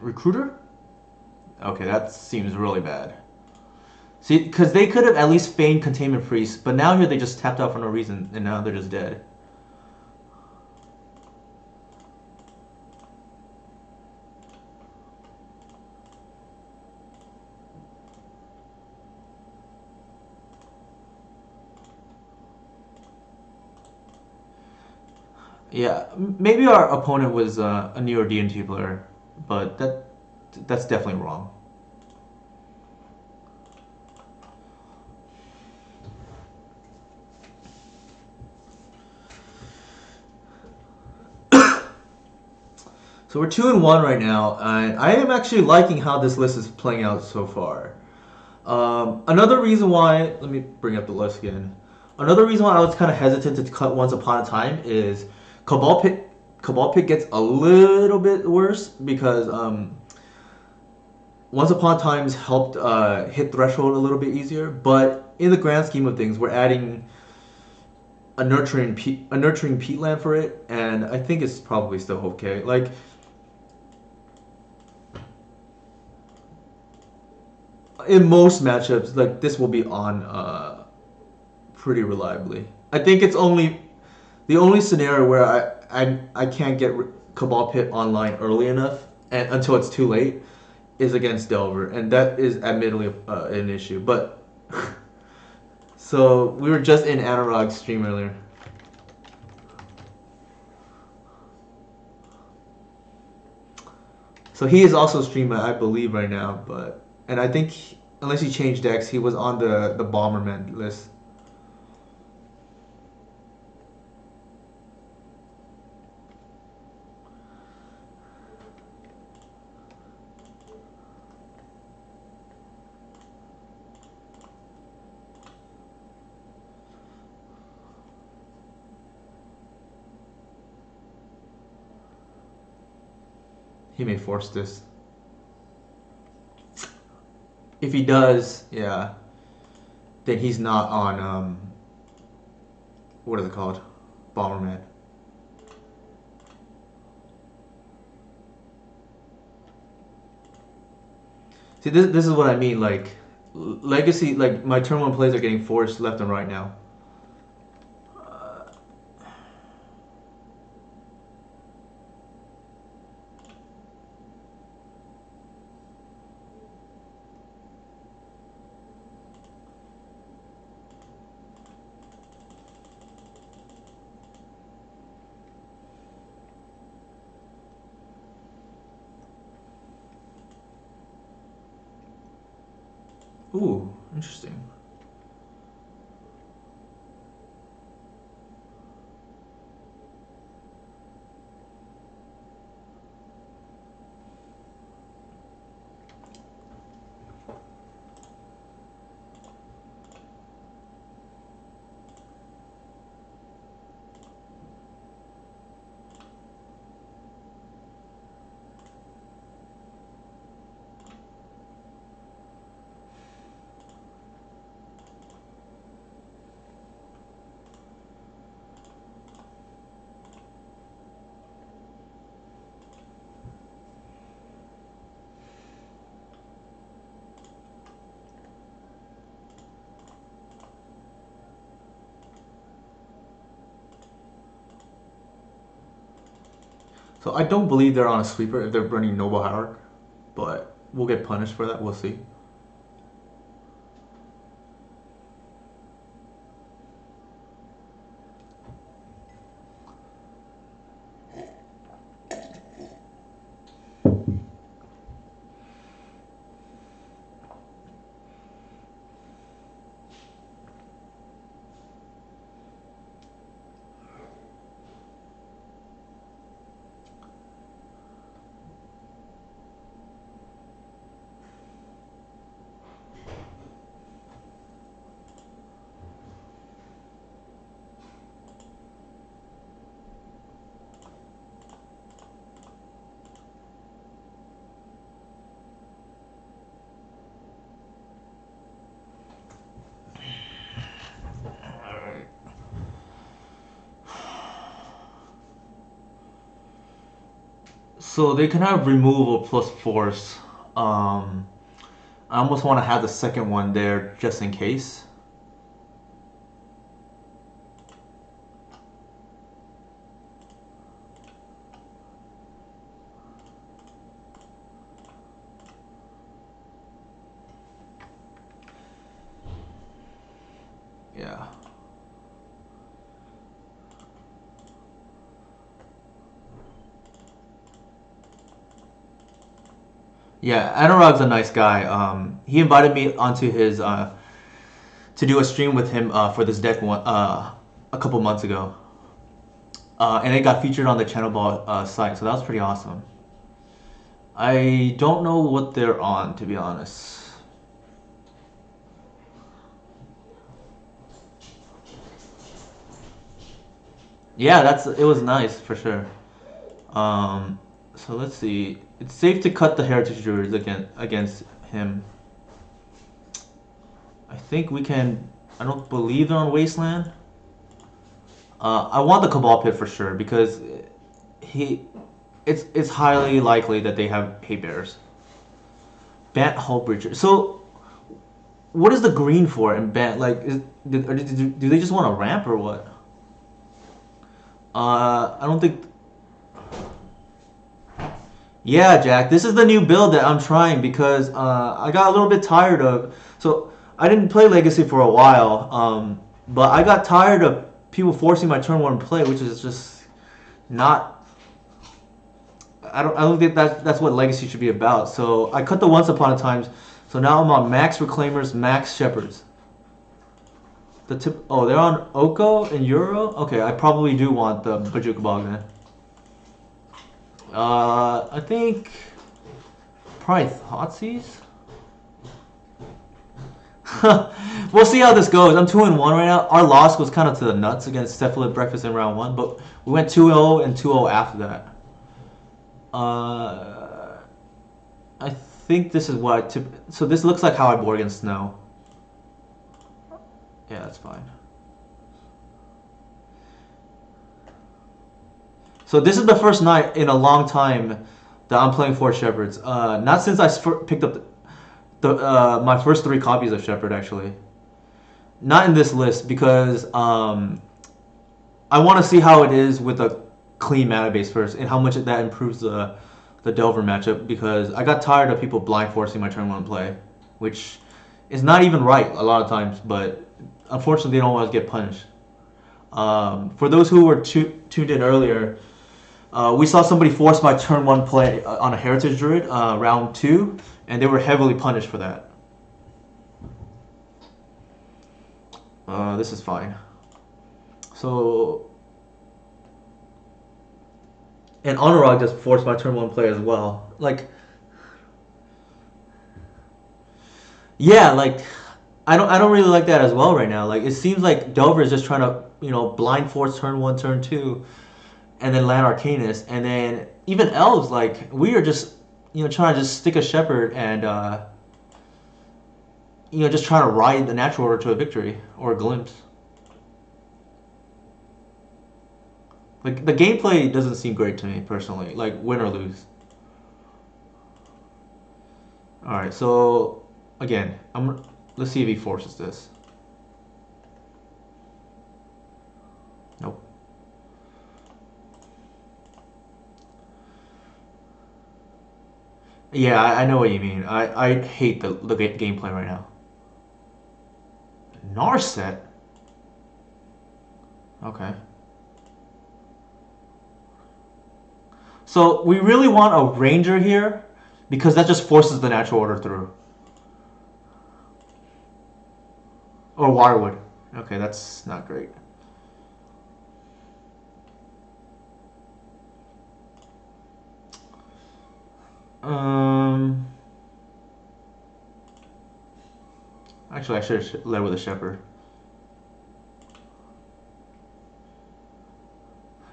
[SPEAKER 1] Recruiter? Okay, that seems really bad. See, because they could have at least feigned Containment Priest, but now here they just tapped out for no reason, and now they're just dead. Yeah, maybe our opponent was a newer D&T player, but that's definitely wrong. So we're 2-1 right now, and I am actually liking how this list is playing out so far. Another reason why, let me bring up the list again. Another reason why I was kind of hesitant to cut Once Upon a Time is Cabal Pit gets a little bit worse because Once Upon a Time's helped hit threshold a little bit easier, but in the grand scheme of things, we're adding a nurturing peatland for it, and I think it's probably still okay. Like, in most matchups, like this will be on pretty reliably. I think it's only the only scenario where I can't get Cabal Pit online early enough and until it's too late is against Delver, and that is admittedly an issue. But so we were just in Anurag's stream earlier. So he is also streaming, I believe, right now. But and I think unless he changed decks, he was on the Bomberman list. He may force this. If he does, yeah, then he's not on what is it called? Bomberman. See, this is what I mean. Like, Legacy, like my turn 1 plays are getting forced left and right now. Ooh, interesting. So I don't believe they're on a sweeper if they're running Noble Howard, but we'll get punished for that. We'll see. So they can have removal plus force. Um, I almost want to have the second one there just in case. Yeah. Yeah, Anurag's a nice guy. He invited me onto his to do a stream with him for this deck one a couple months ago, and it got featured on the Channel Ball site, so that was pretty awesome. I don't know what they're on, to be honest. Yeah, it was nice for sure. Um, so let's see. It's safe to cut the Heritage Druids against him. I think we can. I don't believe they're on Wasteland. I want the Cabal Pit for sure because he. It's highly likely that they have Hate Bears. Bant Hull Breacher. So, what is the green for in Bant? Like, do they just want a ramp or what? I don't think. Yeah, Jack. This is the new build that I'm trying because I got a little bit tired of. So I didn't play Legacy for a while, but I got tired of people forcing my turn one play, which is just not. I don't think that's what Legacy should be about. So I cut the Once Upon a Times. So now I'm on Max Reclaimers, Max Shepherds. Oh, they're on Oko and Euro. Okay, I probably do want the Bojuka Bog then. I think probably Thoughtseize. We'll see how this goes. I'm 2-1 right now. Our loss was kind of to the nuts against Cephalid Breakfast in round one, but we went 2-0 and 2-0 after that. I think this is what so this looks like how I board against Snow. Yeah, that's fine. So this is the first night in a long time that I'm playing 4 Shepherds. Not since I picked up my first 3 copies of Shepherd, actually. Not in this list because I want to see how it is with a clean mana base first and how much that improves the Delver matchup, because I got tired of people blind forcing my turn 1 play, which is not even right a lot of times, but unfortunately they don't always get punished. For those who were tuned in earlier, we saw somebody force my turn 1 play on a Heritage Druid round 2, and they were heavily punished for that. This is fine. So, and Anurag just forced my turn 1 play as well. Like, yeah, like I don't really like that as well right now. Like, it seems like Delver is just trying to blind force turn 1, turn 2, and then land Arcanist, and then even Elves, like, we are just trying to just stick a Shepherd and just trying to ride the natural order to a victory or a glimpse. Like, the gameplay doesn't seem great to me personally, like win or lose. All right, so again, let's see if he forces this. Nope. Yeah, I know what you mean. I hate the gameplay right now. Narset? Okay. So we really want a ranger here because that just forces the natural order through. Or Waterwood. Okay, that's not great. Um, Actually, I should have led with a shepherd.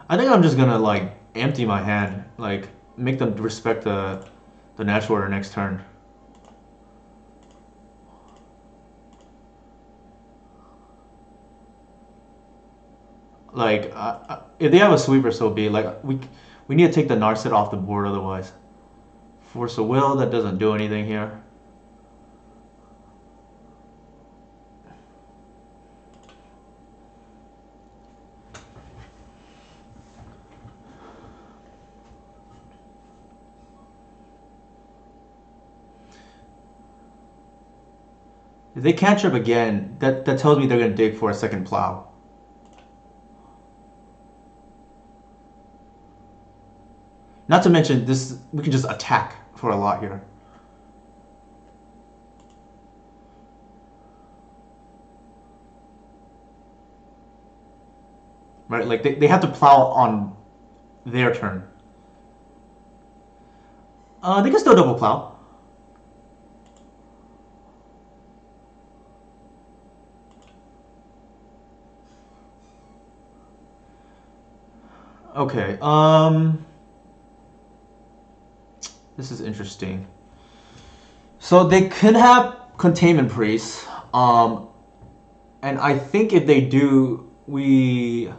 [SPEAKER 1] I think I'm just gonna like empty my hand, like make them respect the natural order next turn. Like if they have a sweeper, so be it. Like we need to take the Narset off the board otherwise. Force of will that doesn't do anything here. If they can't trip again, that tells me they're gonna dig for a second plow. Not to mention this, we can just attack for a lot here. Right? Like they have to plow on their turn. They can still double plow. Okay. This is interesting. So they could have containment priests. And I think if they do, we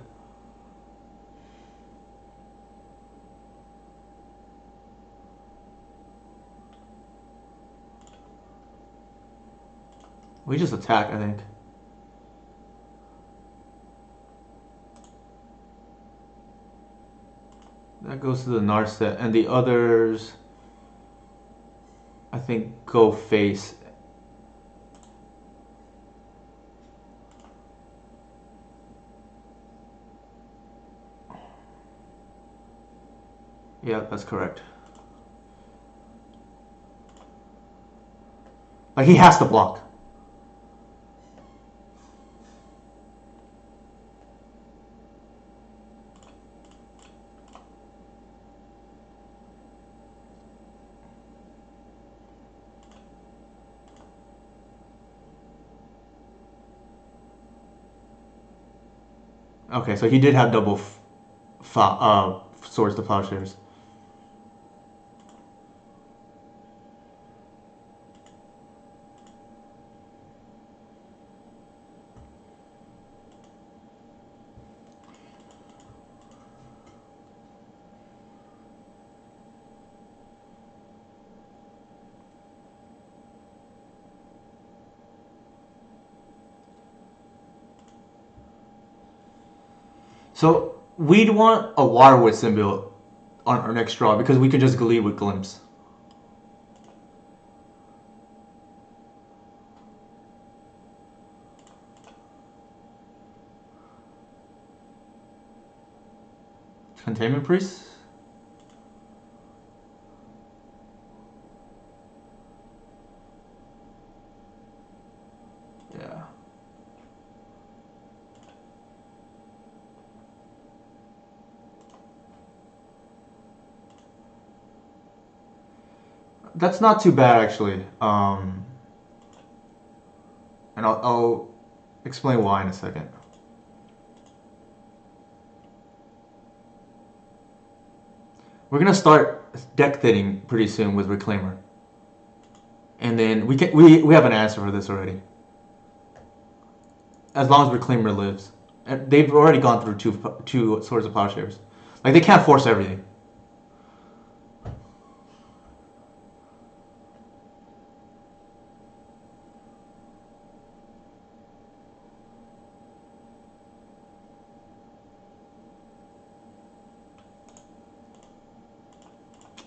[SPEAKER 1] just attack. I think. That goes to the Narset, and the others, I think, go face. Yeah, that's correct. Like he has to block. Okay, so he did have double swords to plowshares. So we'd want a Waterwood symbiote on our next draw because we can just glee with Glimpse. Containment Priest? Yeah. That's not too bad actually. And I'll explain why in a second. We're gonna start deck thinning pretty soon with Reclaimer, and then we have an answer for this already. As long as Reclaimer lives, and they've already gone through two Swords of Plowshares. Like they can't force everything.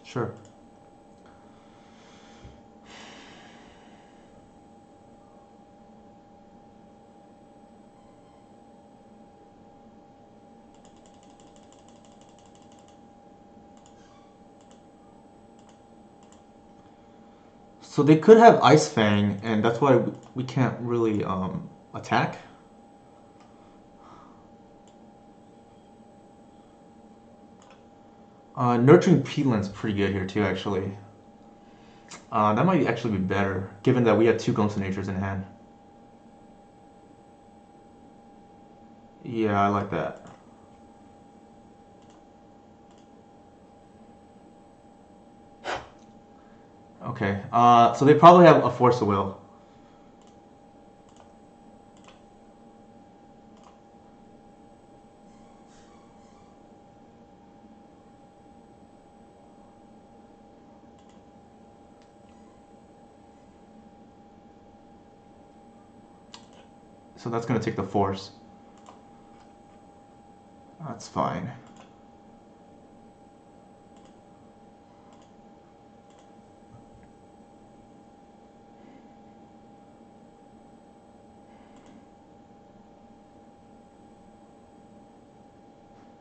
[SPEAKER 1] Sure. So they could have Ice Fang, and that's why we can't really attack. Nurturing Peatland's pretty good here too, actually. That might actually be better, given that we have two Gunst Natures in hand. Yeah, I like that. Okay, so they probably have a Force of Will. So that's going to take the Force. That's fine.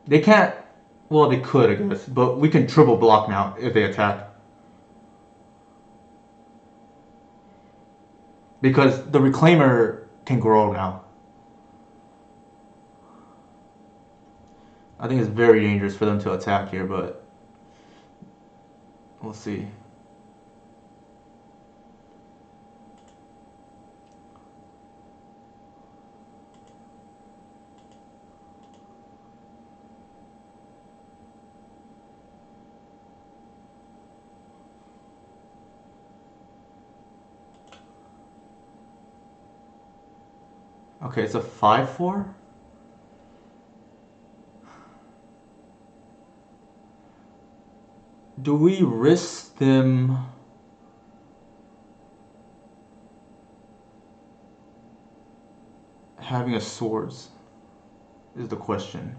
[SPEAKER 1] They can't. Well, they could, I guess, but we can triple block now if they attack. Because the Reclaimer can grow now. I think it's very dangerous for them to attack here, but we'll see. Okay, it's a 5/4. Do we risk them having a swords? Is the question.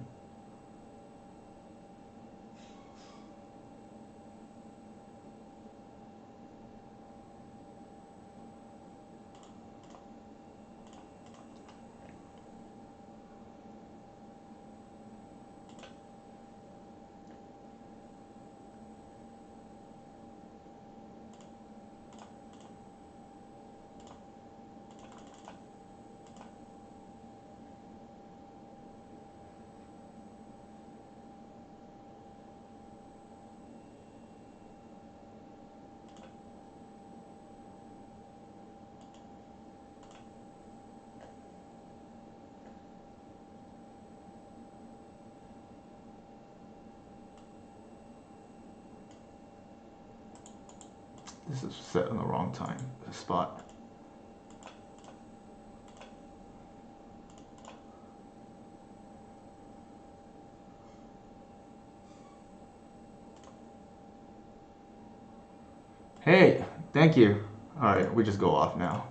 [SPEAKER 1] This is set in the wrong time, spot. Hey, thank you. Alright, we just go off now.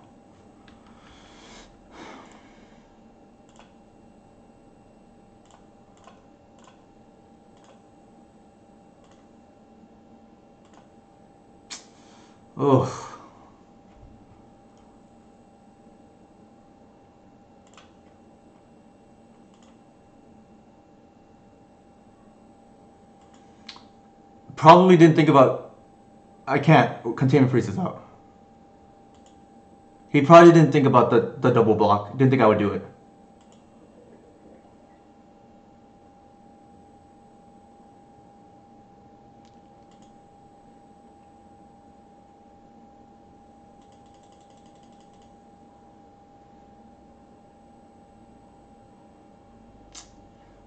[SPEAKER 1] Oh. Probably didn't think about. I can't. Containment Priest is out. He probably didn't think about the double block. Didn't think I would do it.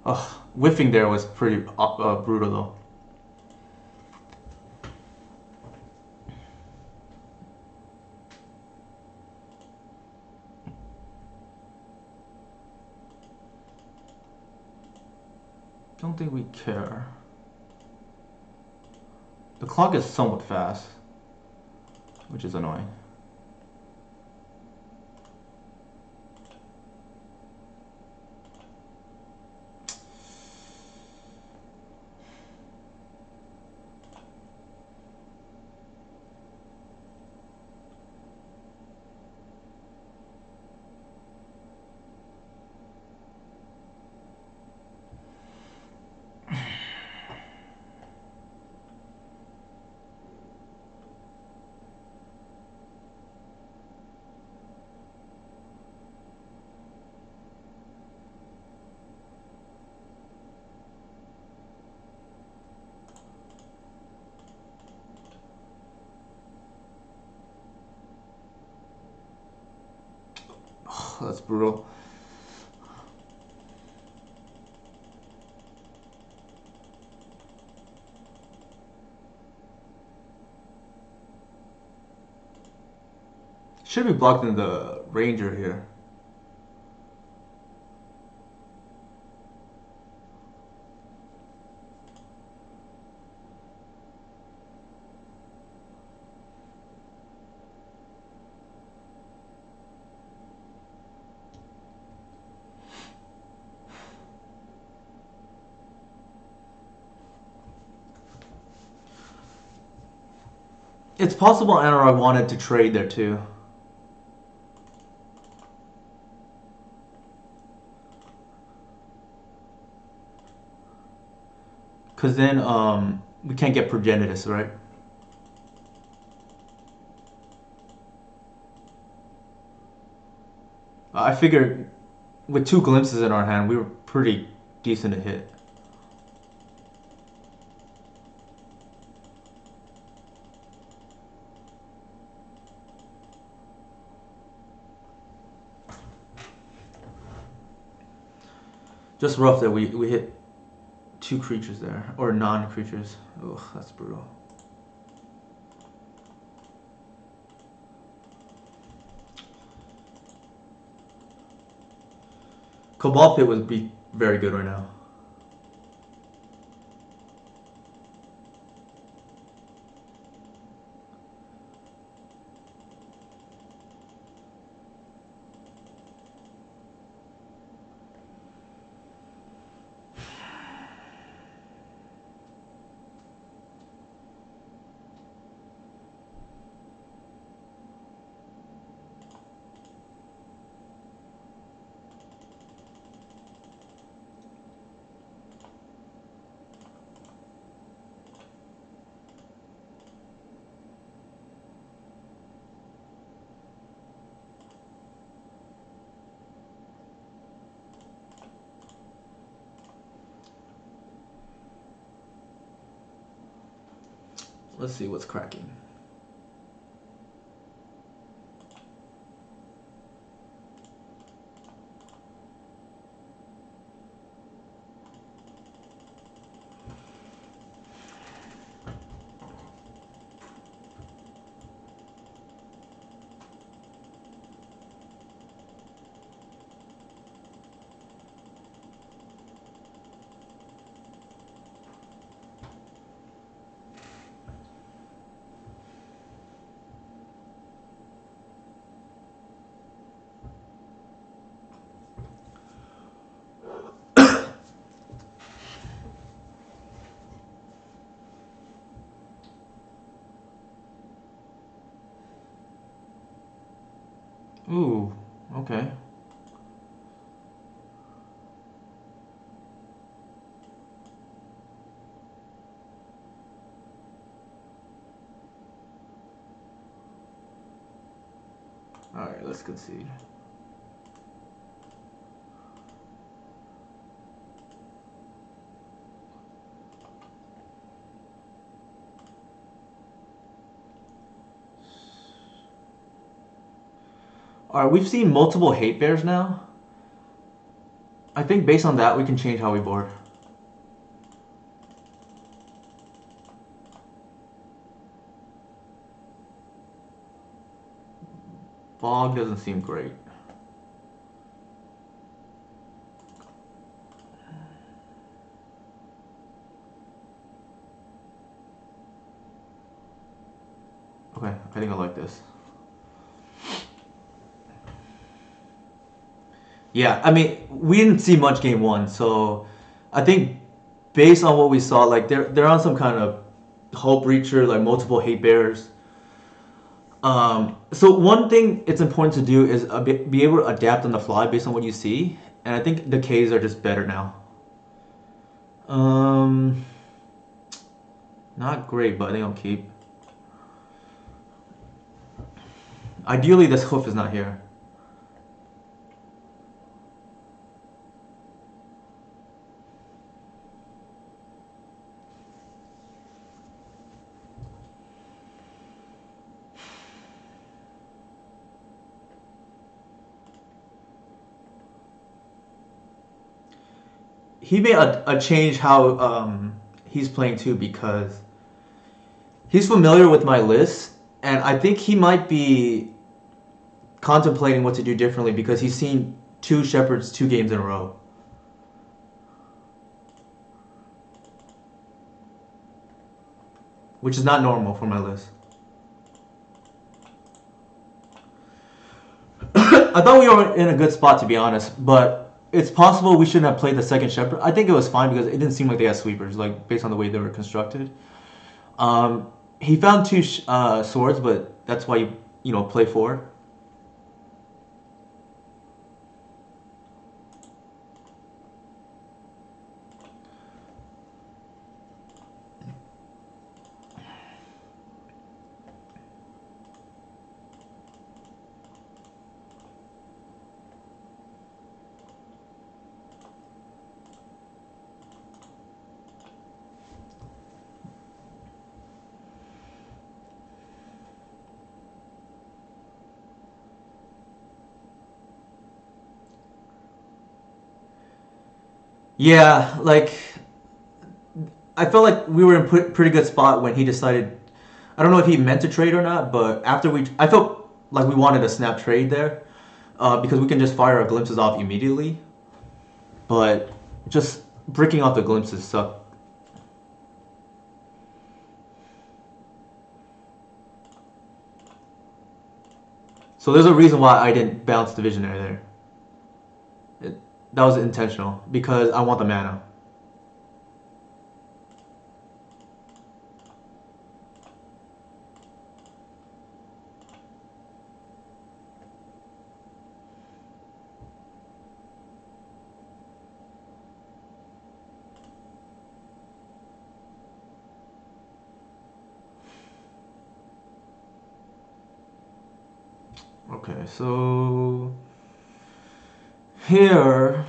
[SPEAKER 1] Ugh, whiffing there was pretty brutal though. Don't think we care. The clock is somewhat fast, which is annoying. That's brutal. Should be blocked in the Ranger here. It's possible Anurag wanted to trade there too. Cause then we can't get Progenitus, right? I figured with two glimpses in our hand, we were pretty decent to hit. Just rough that we hit two creatures there, or non-creatures. Ugh, that's brutal. Cobalt Pit would be very good right now. Let's see what's cracking. Ooh, okay. Alright, let's concede. Alright, we've seen multiple hate bears now. I think based on that, we can change how we board. Bog doesn't seem great. Okay, I think I like this. Yeah, I mean, we didn't see much game one, so I think based on what we saw, like they're on some kind of hull breacher, like multiple hate bears. So one thing it's important to do is be able to adapt on the fly based on what you see, and I think the Ks are just better now. Not great, but I think I'll keep. Ideally, this hoof is not here. he made a change how he's playing too, because he's familiar with my list, and I think he might be contemplating what to do differently because he's seen two Shepherds 2 games in a row. Which is not normal for my list. I thought we were in a good spot, to be honest, but it's possible we shouldn't have played the second Shepherd. I think it was fine because it didn't seem like they had sweepers, like based on the way they were constructed. He found two swords, but that's why you play four. Yeah, like I felt like we were in pretty good spot when he decided. I don't know if he meant to trade or not, but I felt like we wanted a snap trade there, because we can just fire our glimpses off immediately. But just breaking off the glimpses suck. So there's a reason why I didn't bounce the Visionary there. That was intentional because I want the mana. Okay, so here.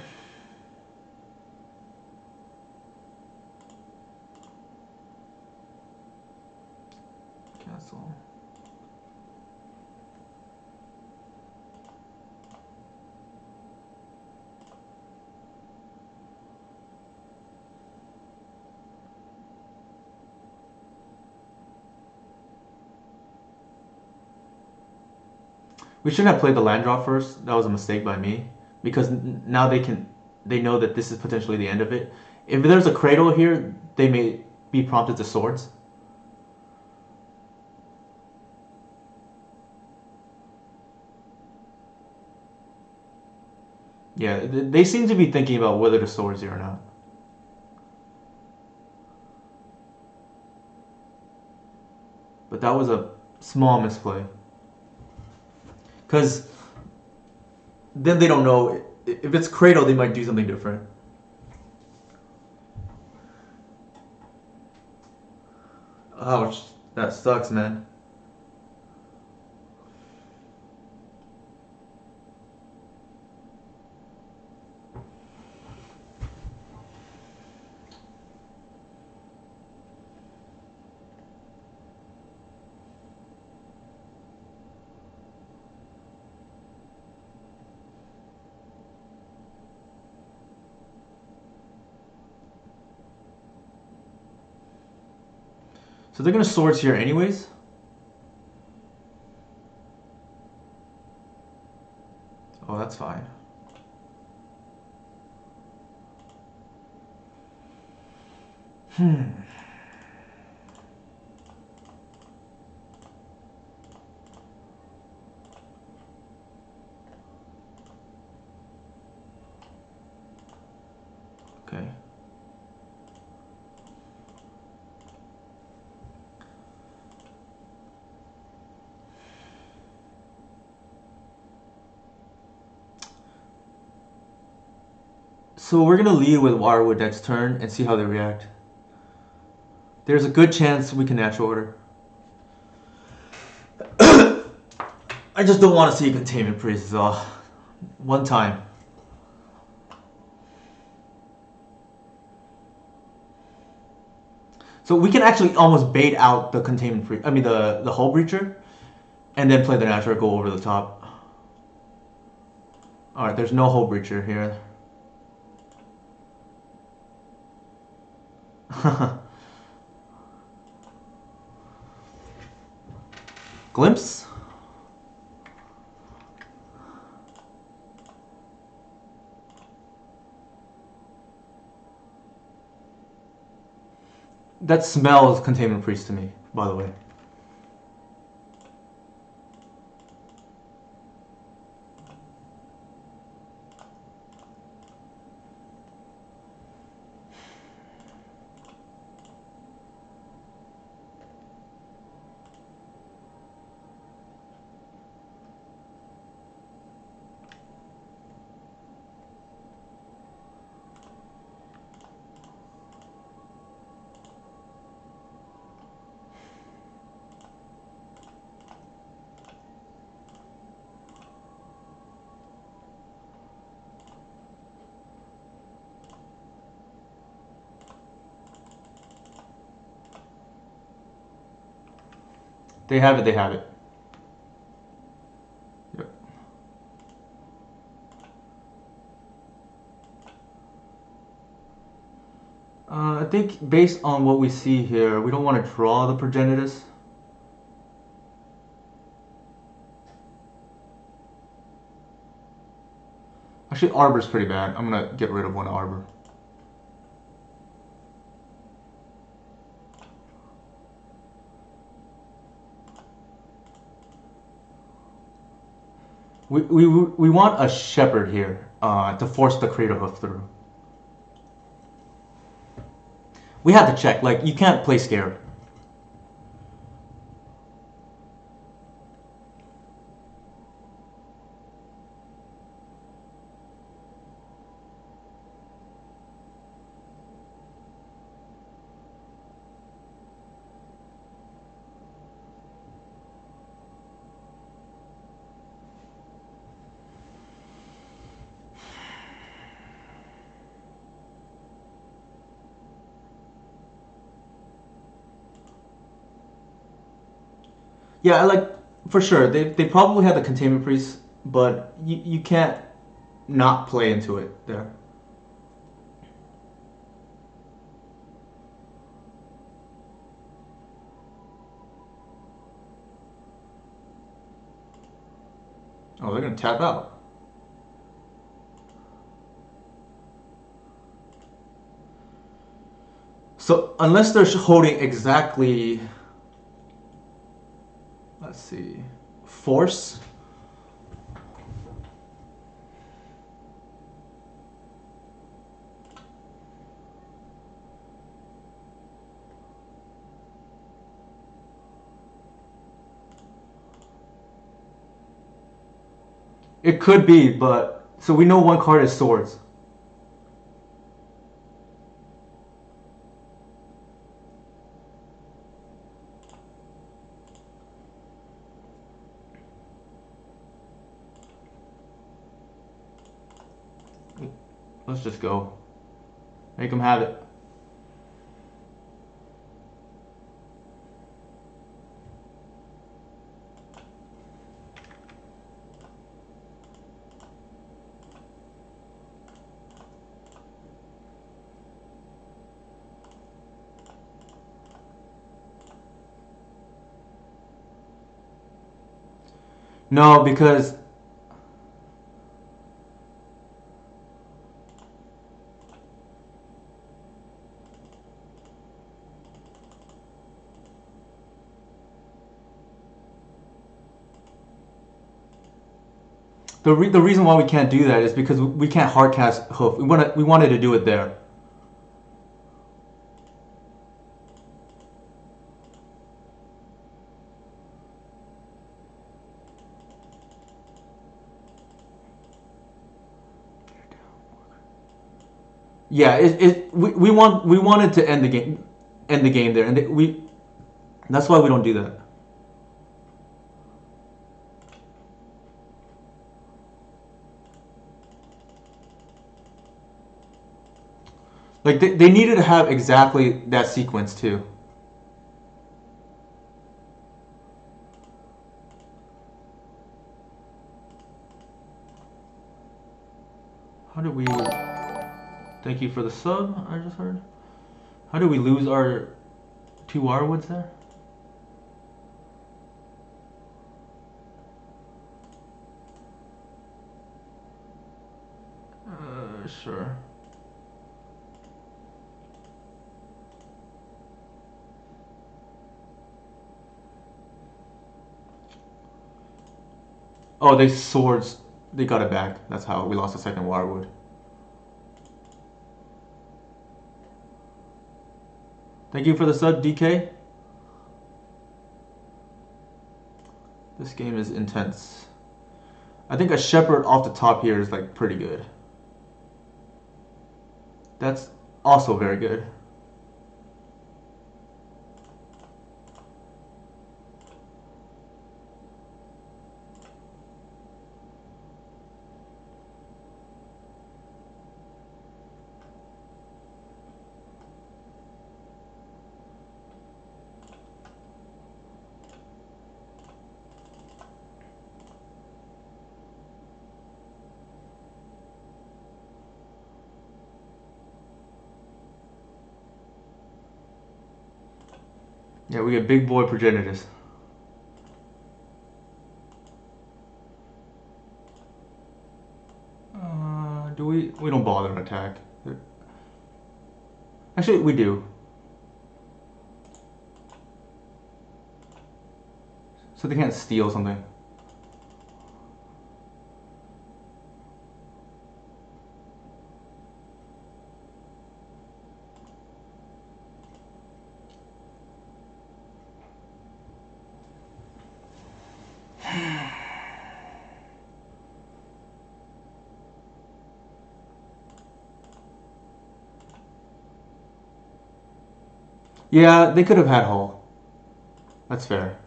[SPEAKER 1] Cancel. We shouldn't have played the land draw first. That was a mistake by me because now they know that this is potentially the end of it. If there's a cradle here, they may be prompted to swords. Yeah, they seem to be thinking about whether to swords here or not. But that was a small misplay. Because then they don't know. If it's cradle, they might do something different. Ouch. That sucks, man. So they're going to swords here anyways. Oh, that's fine. Okay. So we're going to lead with Wirewood next turn and see how they react. There's a good chance we can natural order. I just don't want to see a containment priest as well. One time. So we can actually almost bait out the containment priest. I mean the hull breacher, and then play the natural go over the top. All right, there's no hull breacher here. Glimpse? That smells Containment Priest to me, by the way. They have it, they have it. Yep. I think based on what we see here, we don't want to draw the Progenitus. Actually, Arbor's pretty bad. I'm gonna get rid of one Arbor. We want a Shepherd here to force the Crater Hoof through. We have to check. Like, you can't play scared. Yeah, like, for sure. They probably had the Containment Priest, but you can't not play into it there. Oh, they're gonna tap out. So unless they're holding exactly, let's see, force. It could be, but so we know one card is swords. Let's just go. Make them have it. No, because the reason why we can't do that is because we can't hardcast hoof. We wanted to do it there. Yeah, we wanted to end the game there, and that's why we don't do that. Like they needed to have exactly that sequence too. How did we? Thank you for the sub. I just heard. How do we lose our 2 Wirewoods there? Sure. Oh, they swords. They got it back. That's how we lost the second Wirewood. Thank you for the sub, DK. This game is intense. I think a Shepherd off the top here is like pretty good. That's also very good. Yeah, we get big boy progenitors. Do we? We don't bother to attack. Actually, we do. So they can't steal something. Yeah, they could have had Hull. That's fair.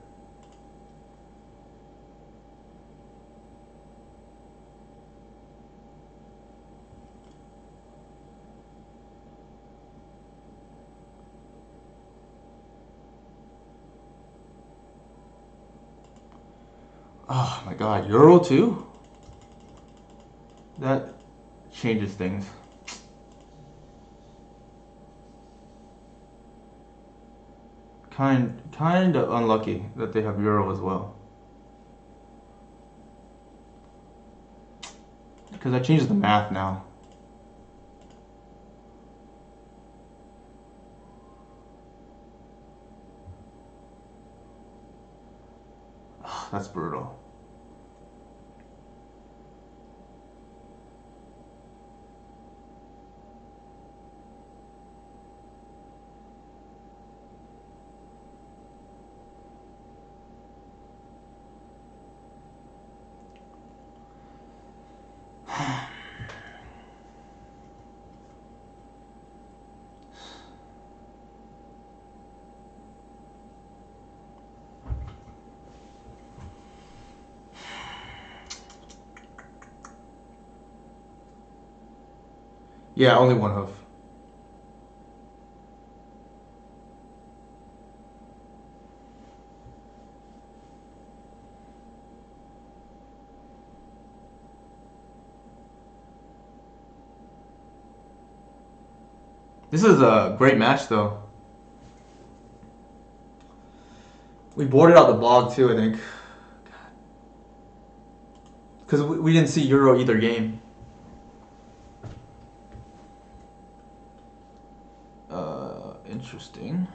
[SPEAKER 1] Oh my god, Euro too? That changes things. Kind of unlucky that they have Euro as well. Because that changes the math now. That's brutal. Yeah, only one hoof. This is a great match, though. We boarded out the bog, too, I think. Because we didn't see Euro either game. Interesting.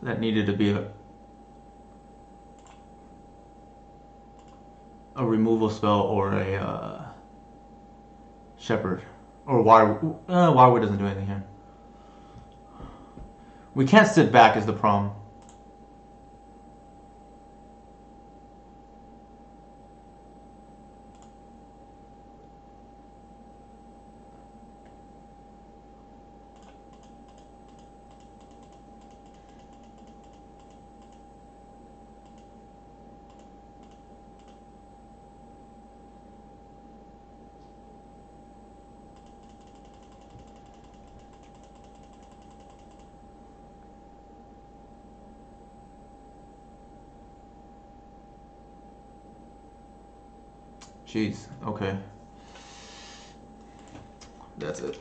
[SPEAKER 1] That needed to be a removal spell or a Shepherd. Or Wirewood doesn't do anything here. We can't sit back is the problem. Jeez. Okay. That's it.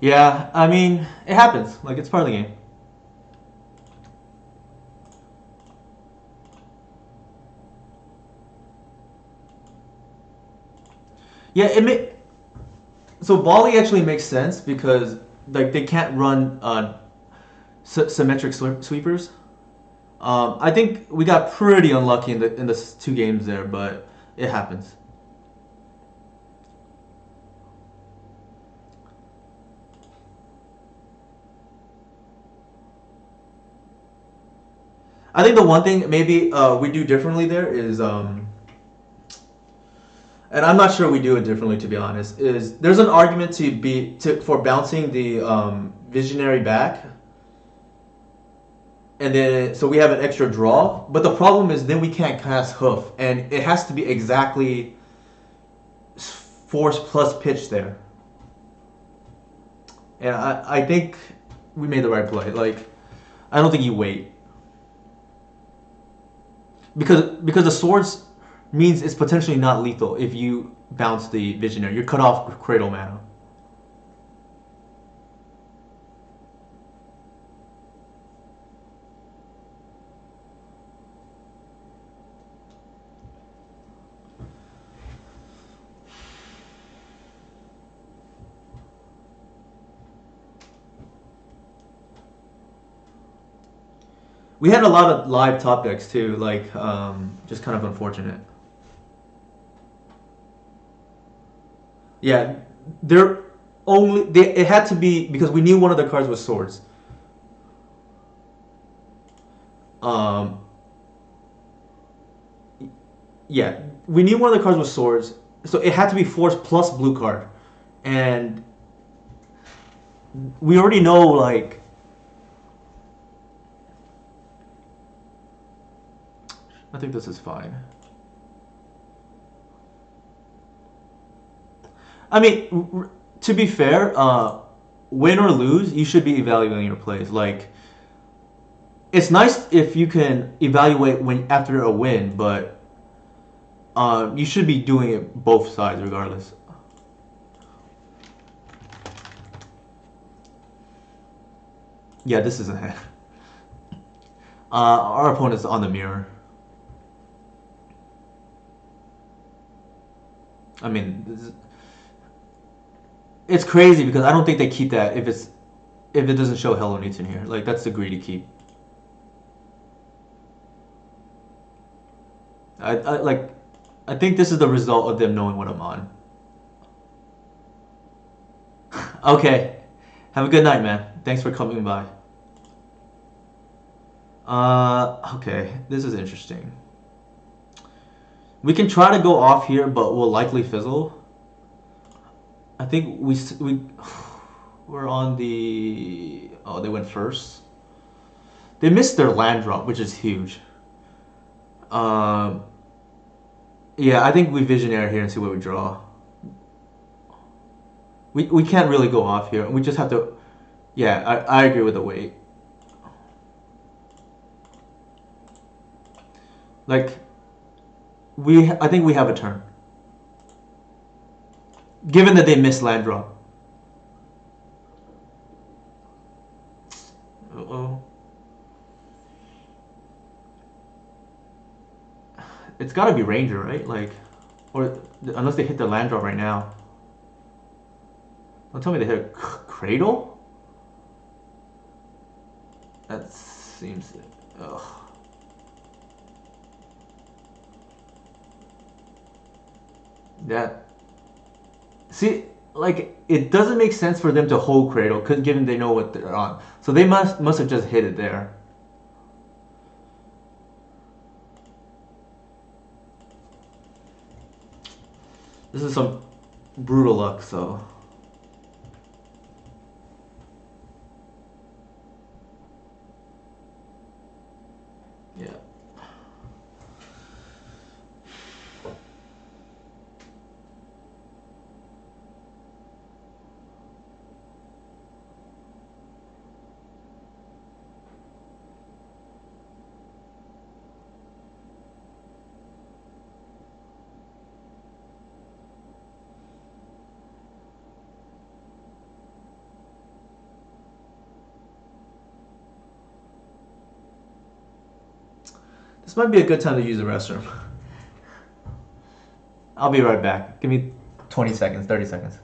[SPEAKER 1] Yeah, I mean, it happens. Like, it's part of the game. Yeah, it may. So volley actually makes sense because like they can't run symmetric sweepers. I think we got pretty unlucky in the two games there, but it happens. I think the one thing maybe we do differently there is, and I'm not sure we do it differently to be honest. Is there's an argument for bouncing the visionary back, and then so we have an extra draw. But the problem is then we can't cast hoof, and it has to be exactly force plus pitch there. And I think we made the right play. Like I don't think you wait because the swords means it's potentially not lethal if you bounce the visionary. You're cut off cradle mana. We had a lot of live top decks too, like just kind of unfortunate. Yeah, they're it had to be because we knew one of the cards was swords. Um, yeah, we knew one of the cards was swords, so it had to be force plus blue card, and we already know like I think this is fine. I mean, to be fair, win or lose, you should be evaluating your plays. Like, it's nice if you can evaluate when after a win, but you should be doing it both sides regardless. Yeah, this is a hand. Our opponent's on the mirror. I mean, it's crazy because I don't think they keep that if it doesn't show Hello Newton here. Like that's the greedy keep. I like. I think this is the result of them knowing what I'm on. Okay, have a good night, man. Thanks for coming by. Okay, this is interesting. We can try to go off here, but we'll likely fizzle. I think we're on the. Oh, they went first. They missed their land drop, which is huge. Um, yeah, I think we visionary here and see what we draw. We can't really go off here. We just have to. Yeah, I agree with the weight. Like I think we have a turn. Given that they missed land drop. Uh oh. It's got to be Ranger, right? Like, or unless they hit the land drop right now. Don't tell me they hit a Cradle. That seems. Ugh. That. See, like it doesn't make sense for them to hold Cradle, cause given they know what they're on. So they must have just hit it there. This is some brutal luck, so. Yeah. This might be a good time to use the restroom. I'll be right back. Give me 20 seconds, 30 seconds.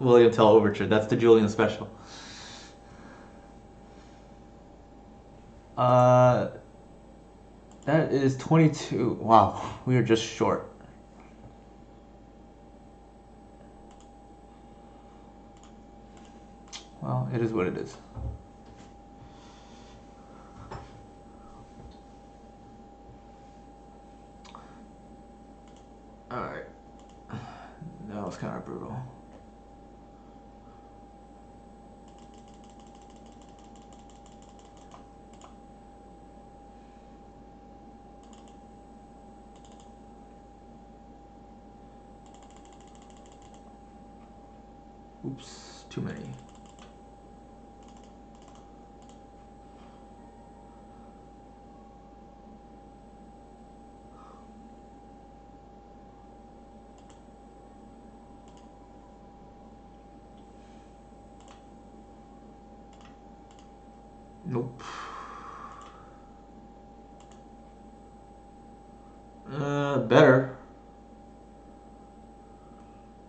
[SPEAKER 1] William Tell Overture. That's the Julian special. Uh, that is 22. Wow, we are just short. Well, it is what it is. Alright. That was kind of brutal. Oops, too many. Nope. Better.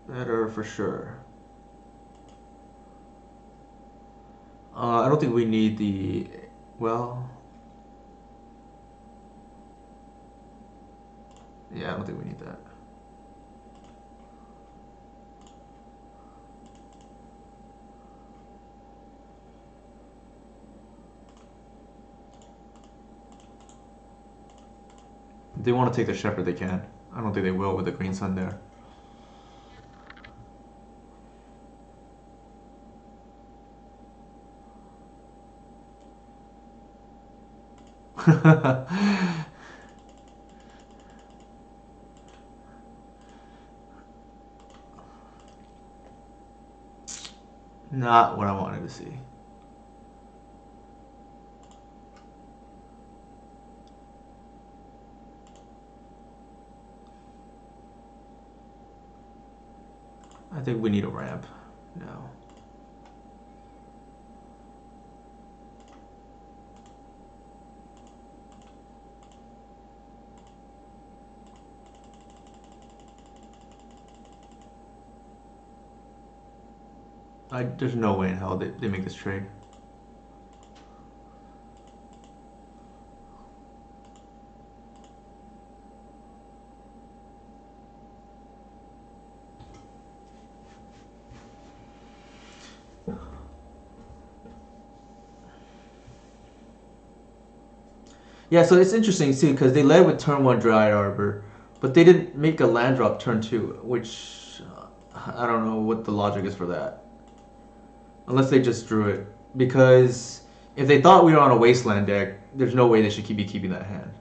[SPEAKER 1] Better for sure. I don't think we need the... Well... Yeah, I don't think we need that. If they want to take the shepherd, they can. I don't think they will with the green sun there. Not what I wanted to see. I think we need a ramp now. There's no way in hell they make this trade. Yeah, so it's interesting too because they led with turn one Dryad Arbor, but they didn't make a land drop turn two, which I don't know what the logic is for that. Unless they just drew it. Because if they thought we were on a wasteland deck, there's no way they should be keeping that hand.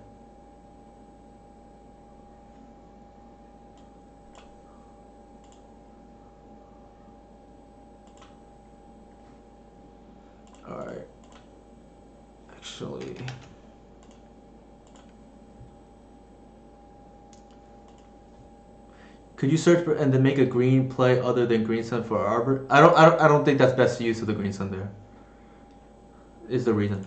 [SPEAKER 1] Alright. Actually... Could you search for and then make a green play other than green sun for arbor? I don't think that's best use of the green sun there. Is the reason.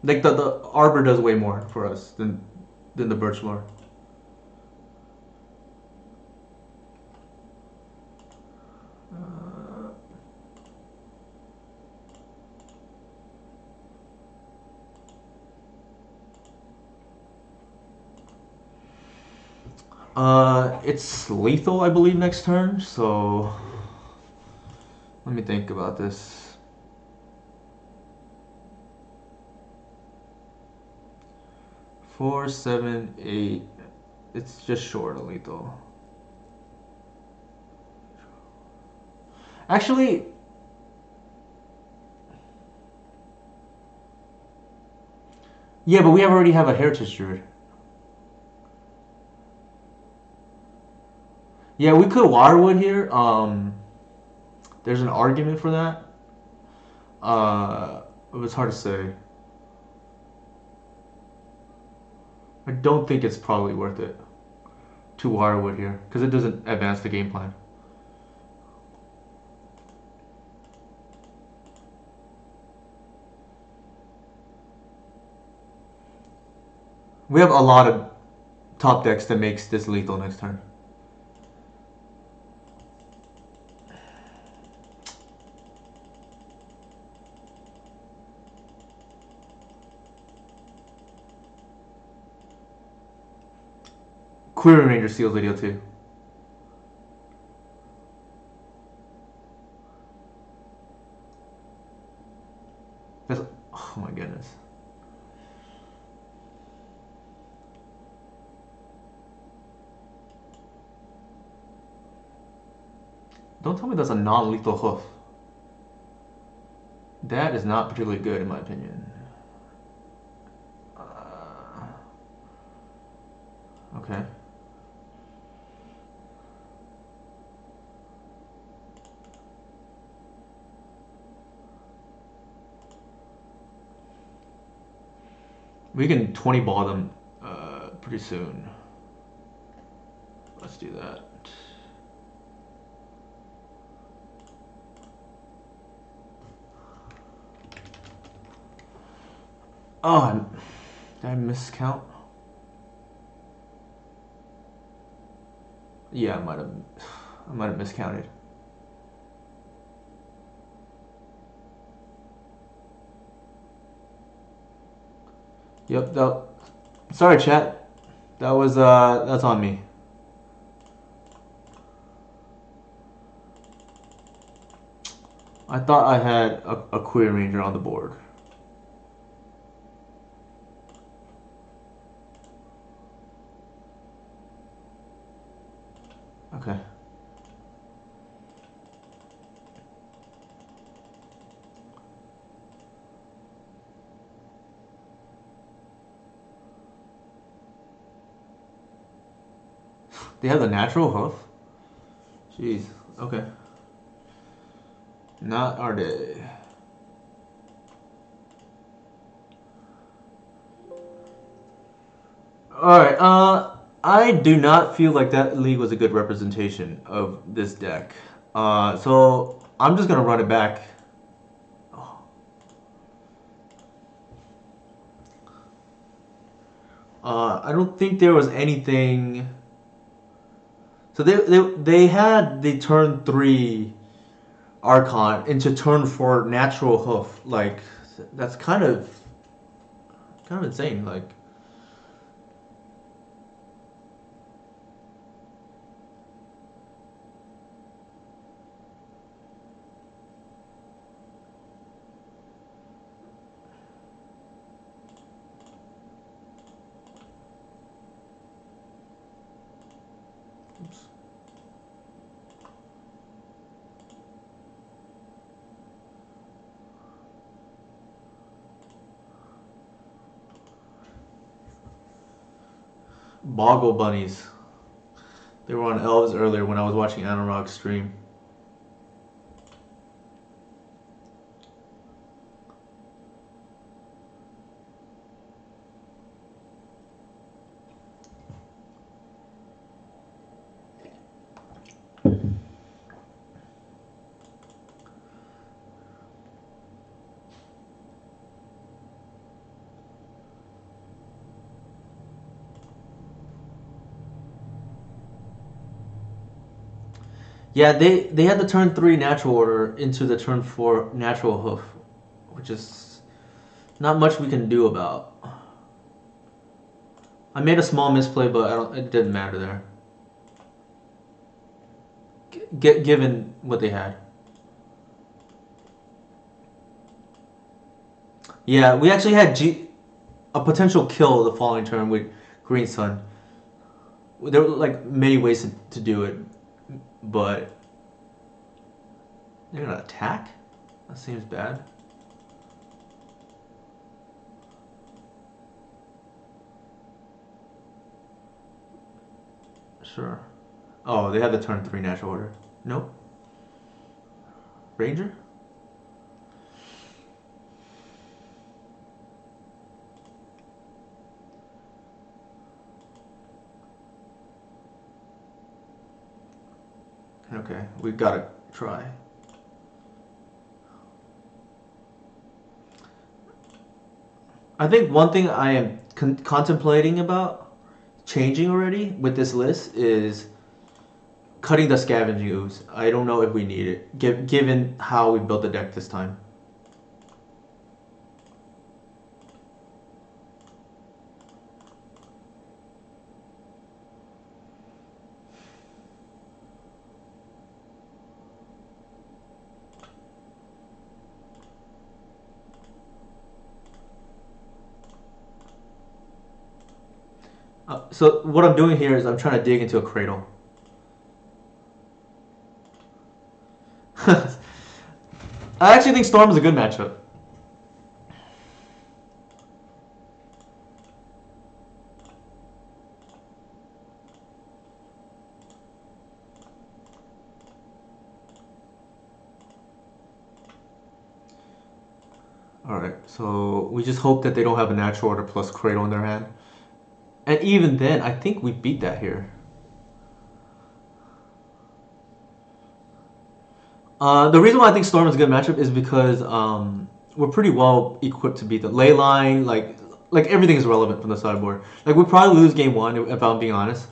[SPEAKER 1] Like the arbor does way more for us than the birch lore. It's lethal, I believe, next turn. So let me think about this. 4, 7, 8. It's just short of lethal. Actually, yeah, but we already have a heritage druid. Yeah, we could Wirewood here. There's an argument for that. It was hard to say. I don't think it's probably worth it to Wirewood here because it doesn't advance the game plan. We have a lot of top decks that makes this lethal next turn. Query Ranger seals video too. That's, oh my goodness. Don't tell me that's a non-lethal hoof. That is not particularly good in my opinion. Okay. We can 20 ball them pretty soon. Let's do that. Oh, did I miscount? Yeah, I might have miscounted. Yep. Sorry, chat. That's on me. I thought I had a Query Ranger on the board. Okay. They have the natural hoof? Jeez. Okay. Not our day. Alright, I do not feel like that league was a good representation of this deck. So I'm just gonna run it back. I don't think there was anything. So they had the turn 3 Archon into turn 4 natural hoof. Like that's kind of insane. Like. Oops. Boggle bunnies. They were on elves earlier when I was watching Anorog's stream. Yeah, they had the turn 3 natural order into the turn 4 natural hoof, which is not much we can do about. I made a small misplay, but it didn't matter there. Given what they had. Yeah, we actually had a potential kill the following turn with Green Sun. There were like many ways to do it, but they're gonna attack? That seems bad. Sure. Oh, they have the turn 3 natural order. Nope. Ranger? Okay, we gotta try. I think one thing I am contemplating about changing already with this list is cutting the scavenging ooze. I don't know if we need it, given how we built the deck this time. So what I'm doing here is I'm trying to dig into a cradle. I actually think Storm is a good matchup. Alright, so we just hope that they don't have a natural order plus cradle in their hand. And even then, I think we beat that here. The reason why I think Storm is a good matchup is because we're pretty well equipped to beat the ley line. Like everything is relevant from the sideboard. Like we probably lose game 1 if I'm being honest,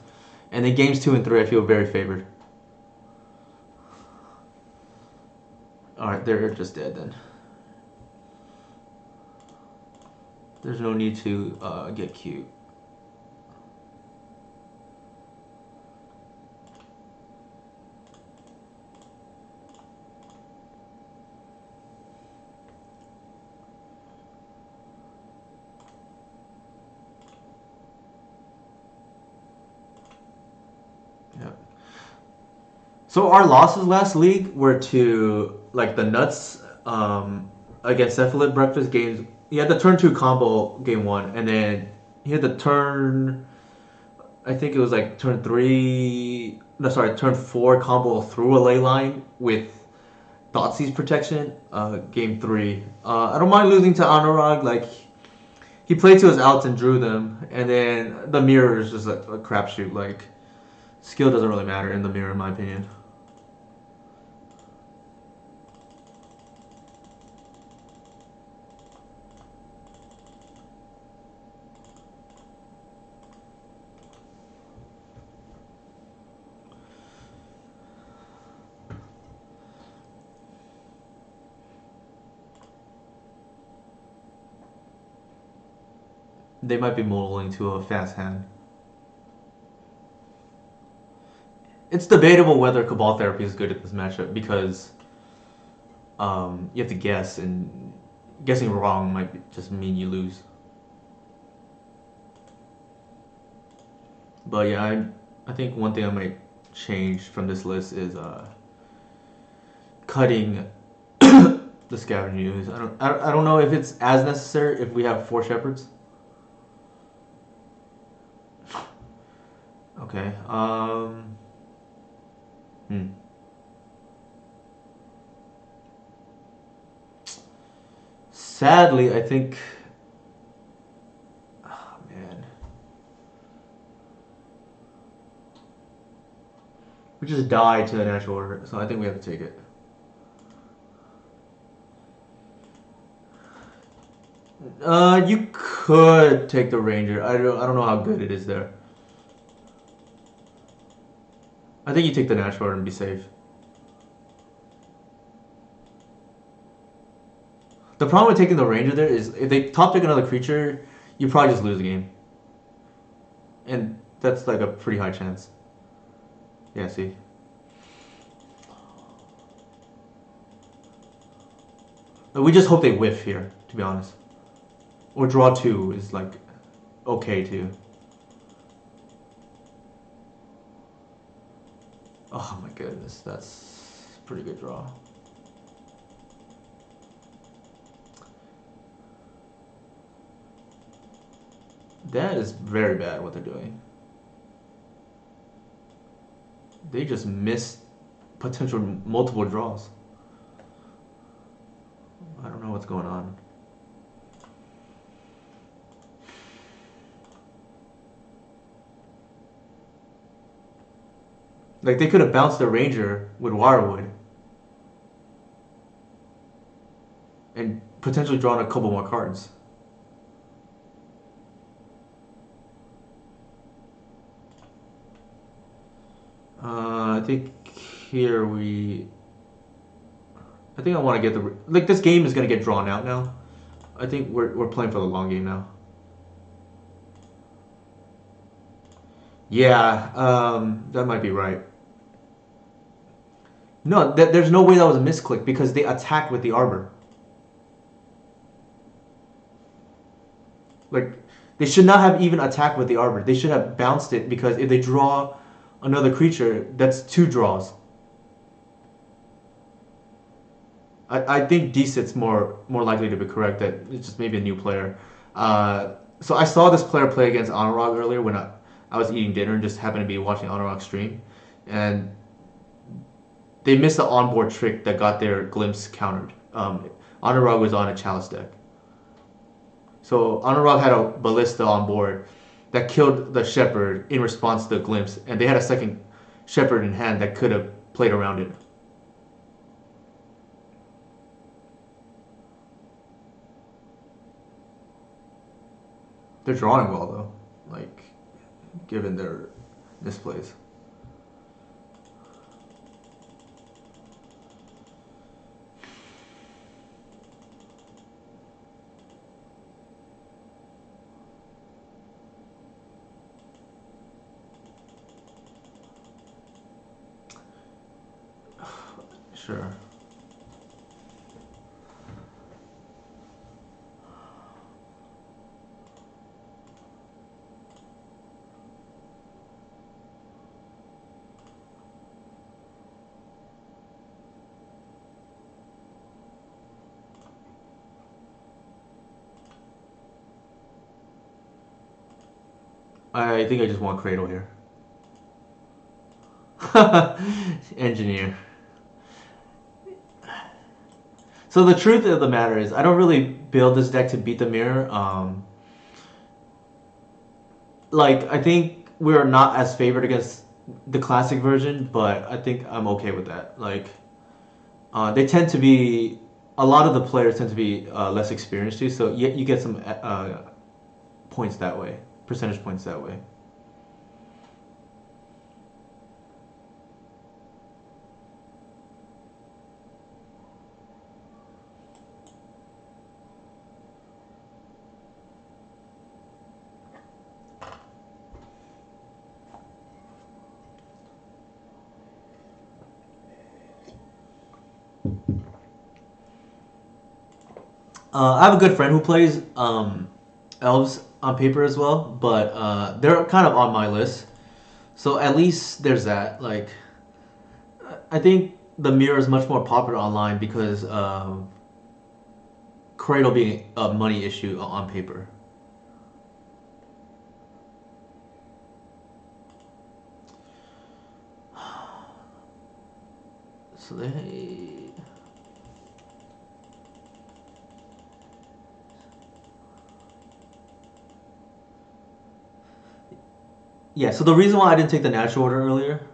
[SPEAKER 1] and then games 2 and 3 I feel very favored. All right, they're just dead then. There's no need to get cute. Yeah. So our losses last league were to like the Nuts against Cephalid Breakfast games. He had the turn 2 combo game 1, and then he had the turn. I think it was like turn 3. No, sorry, turn 4 combo through a ley line with Thoughtseize protection. Game 3. I don't mind losing to Anurag. Like he played to his outs and drew them, and then the mirror is just a crapshoot. Like skill doesn't really matter in the mirror, in my opinion. They might be molding to a fast hand. It's debatable whether Cabal Therapy is good at this matchup because you have to guess, and guessing wrong might just mean you lose. But yeah, I think one thing I might change from this list is cutting the scavenging ooze. I don't know if it's as necessary if we have 4 shepherds. Okay. Sadly, I think. Oh, man. We just died to the natural order, so I think we have to take it. You could take the ranger. I don't know how good it is there. I think you take the natural order and be safe. The problem with taking the Ranger there is if they top deck another creature, you probably just lose the game. And that's like a pretty high chance. Yeah, see. We just hope they whiff here, to be honest. Or draw 2 is like okay too. Oh my goodness, that's a pretty good draw. That is very bad what they're doing. They just missed potential multiple draws. I don't know what's going on. Like they could have bounced the Ranger with Wirewood and potentially drawn a couple more cards. I think here I think I want to get the like this game is gonna get drawn out now. I think we're playing for the long game now. Yeah, that might be right. No, there's no way that was a misclick because they attacked with the Arbor. Like, they should not have even attacked with the Arbor. They should have bounced it because if they draw another creature, that's 2 draws. I think DCIT's more likely to be correct that it's just maybe a new player. So I saw this player play against Anurag earlier when I was eating dinner and just happened to be watching Anurag stream. And they missed the onboard trick that got their glimpse countered. Anurag was on a Chalice deck. So Anurag had a Ballista on board that killed the Shepherd in response to the glimpse, and they had a second Shepherd in hand that could have played around it. They're drawing well though, like given their misplays. Sure. I think I just want Cradle here. Engineer. So the truth of the matter is, I don't really build this deck to beat the mirror. Like I think we're not as favored against the classic version, but I think I'm okay with that. Like, they tend to be a lot of the players tend to be less experienced too, so you get some points that way, percentage points that way. I have a good friend who plays elves on paper as well, but they're kind of on my list. So at least there's that. Like, I think the mirror is much more popular online because of Cradle being a money issue on paper. So they. Yeah, so the reason why I didn't take the natural order earlier,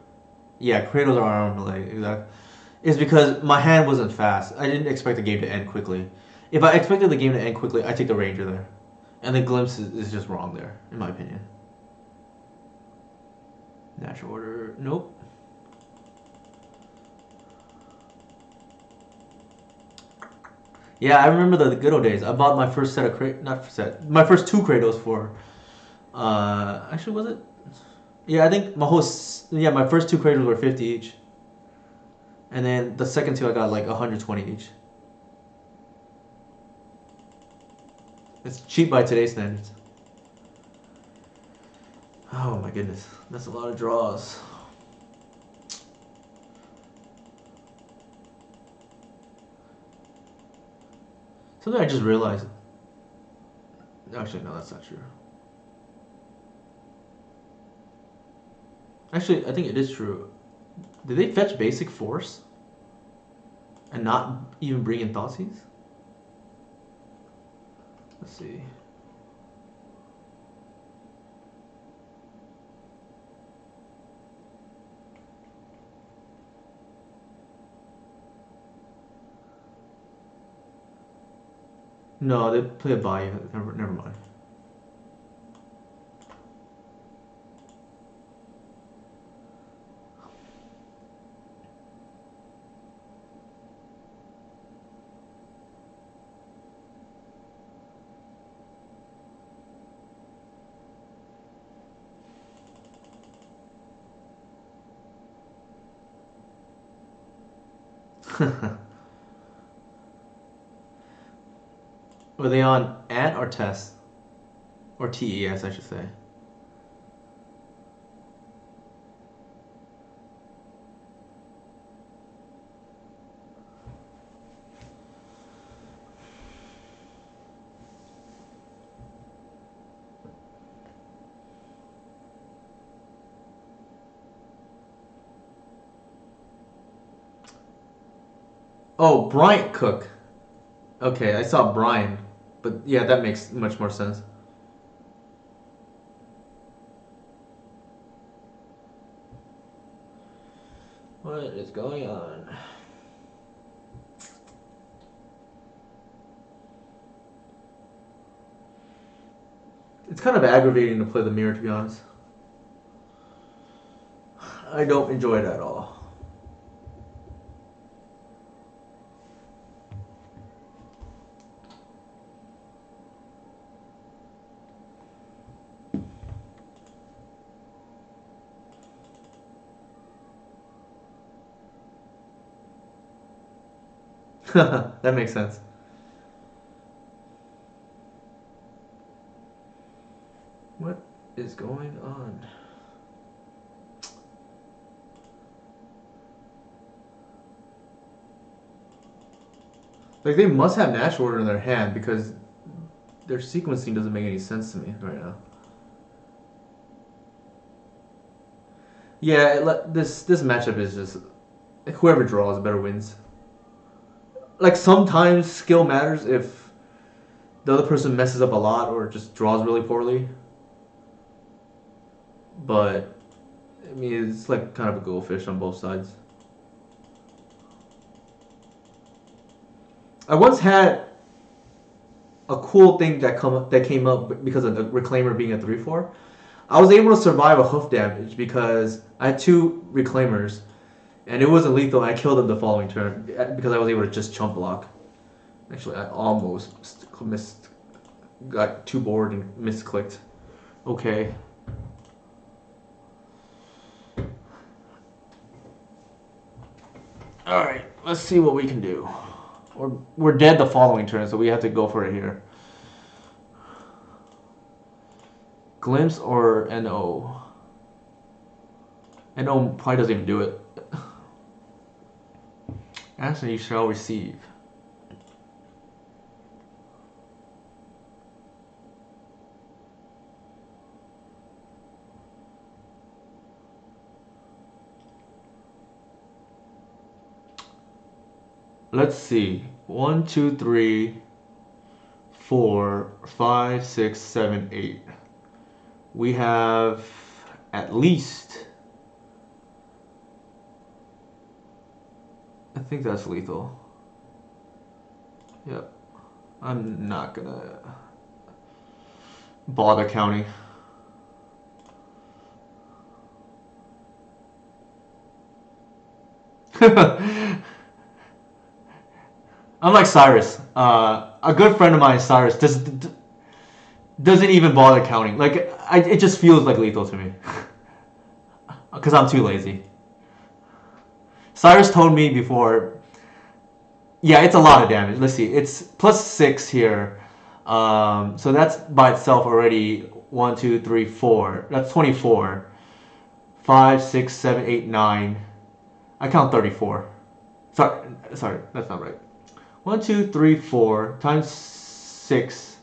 [SPEAKER 1] yeah, Cradles are armed, like, exactly, is because my hand wasn't fast. I didn't expect the game to end quickly. If I expected the game to end quickly, I take the Ranger there. And the Glimpse is just wrong there, in my opinion. Natural order, nope. Yeah, I remember the good old days. I bought my first set of not set, my first two Kratos for. Actually, was it? Yeah, I think yeah, my first two Kratos were 50 each, and then the second two I got like 120 each. It's cheap by today's standards. Oh my goodness, that's a lot of draws. Something I just realized. Actually, no, that's not true. Actually, I think it is true. Did they fetch basic force and not even bring in Thoughtseize? Let's see. No, they play a buy. Never mind. Were they on Ant or Test? Or TES, I should say. Oh, Bryant Cook. Okay, I saw Brian, but yeah, that makes much more sense. What is going on? It's kind of aggravating to play the mirror, to be honest. I don't enjoy it at all. That makes sense. What is going on? Like, they must have Nash Order in their hand because their sequencing doesn't make any sense to me right now. Yeah, this matchup is just whoever draws better wins. Like, sometimes skill matters if the other person messes up a lot or just draws really poorly. But I mean, it's like kind of a goldfish on both sides. I once had a cool thing that came up because of the Reclaimer being a 3/4. I was able to survive a hoof damage because I had two Reclaimers, and it wasn't lethal. And I killed them the following turn because I was able to just chump block. Actually, I almost missed, got too bored and misclicked. Okay. All right, let's see what we can do. We're dead the following turn, so we have to go for it here. Glimpse or NO? NO probably doesn't even do it. Answer you shall receive. Let's see. 1, 2, 3, 4, 5, 6, 7, 8. We have at least. I think that's lethal. Yep. I'm not gonna bother counting. Unlike Cyrus, a good friend of mine, Cyrus, doesn't even bother counting. Like, it just feels like lethal to me. Because I'm too lazy. Cyrus told me before, yeah, it's a lot of damage. Let's see, it's plus 6 here. So that's by itself already 1, 2, 3, 4. That's 24. 5, 6, 7, 8, 9. I count 34. Sorry, that's not right. 1, 2, 3, 4 times 6.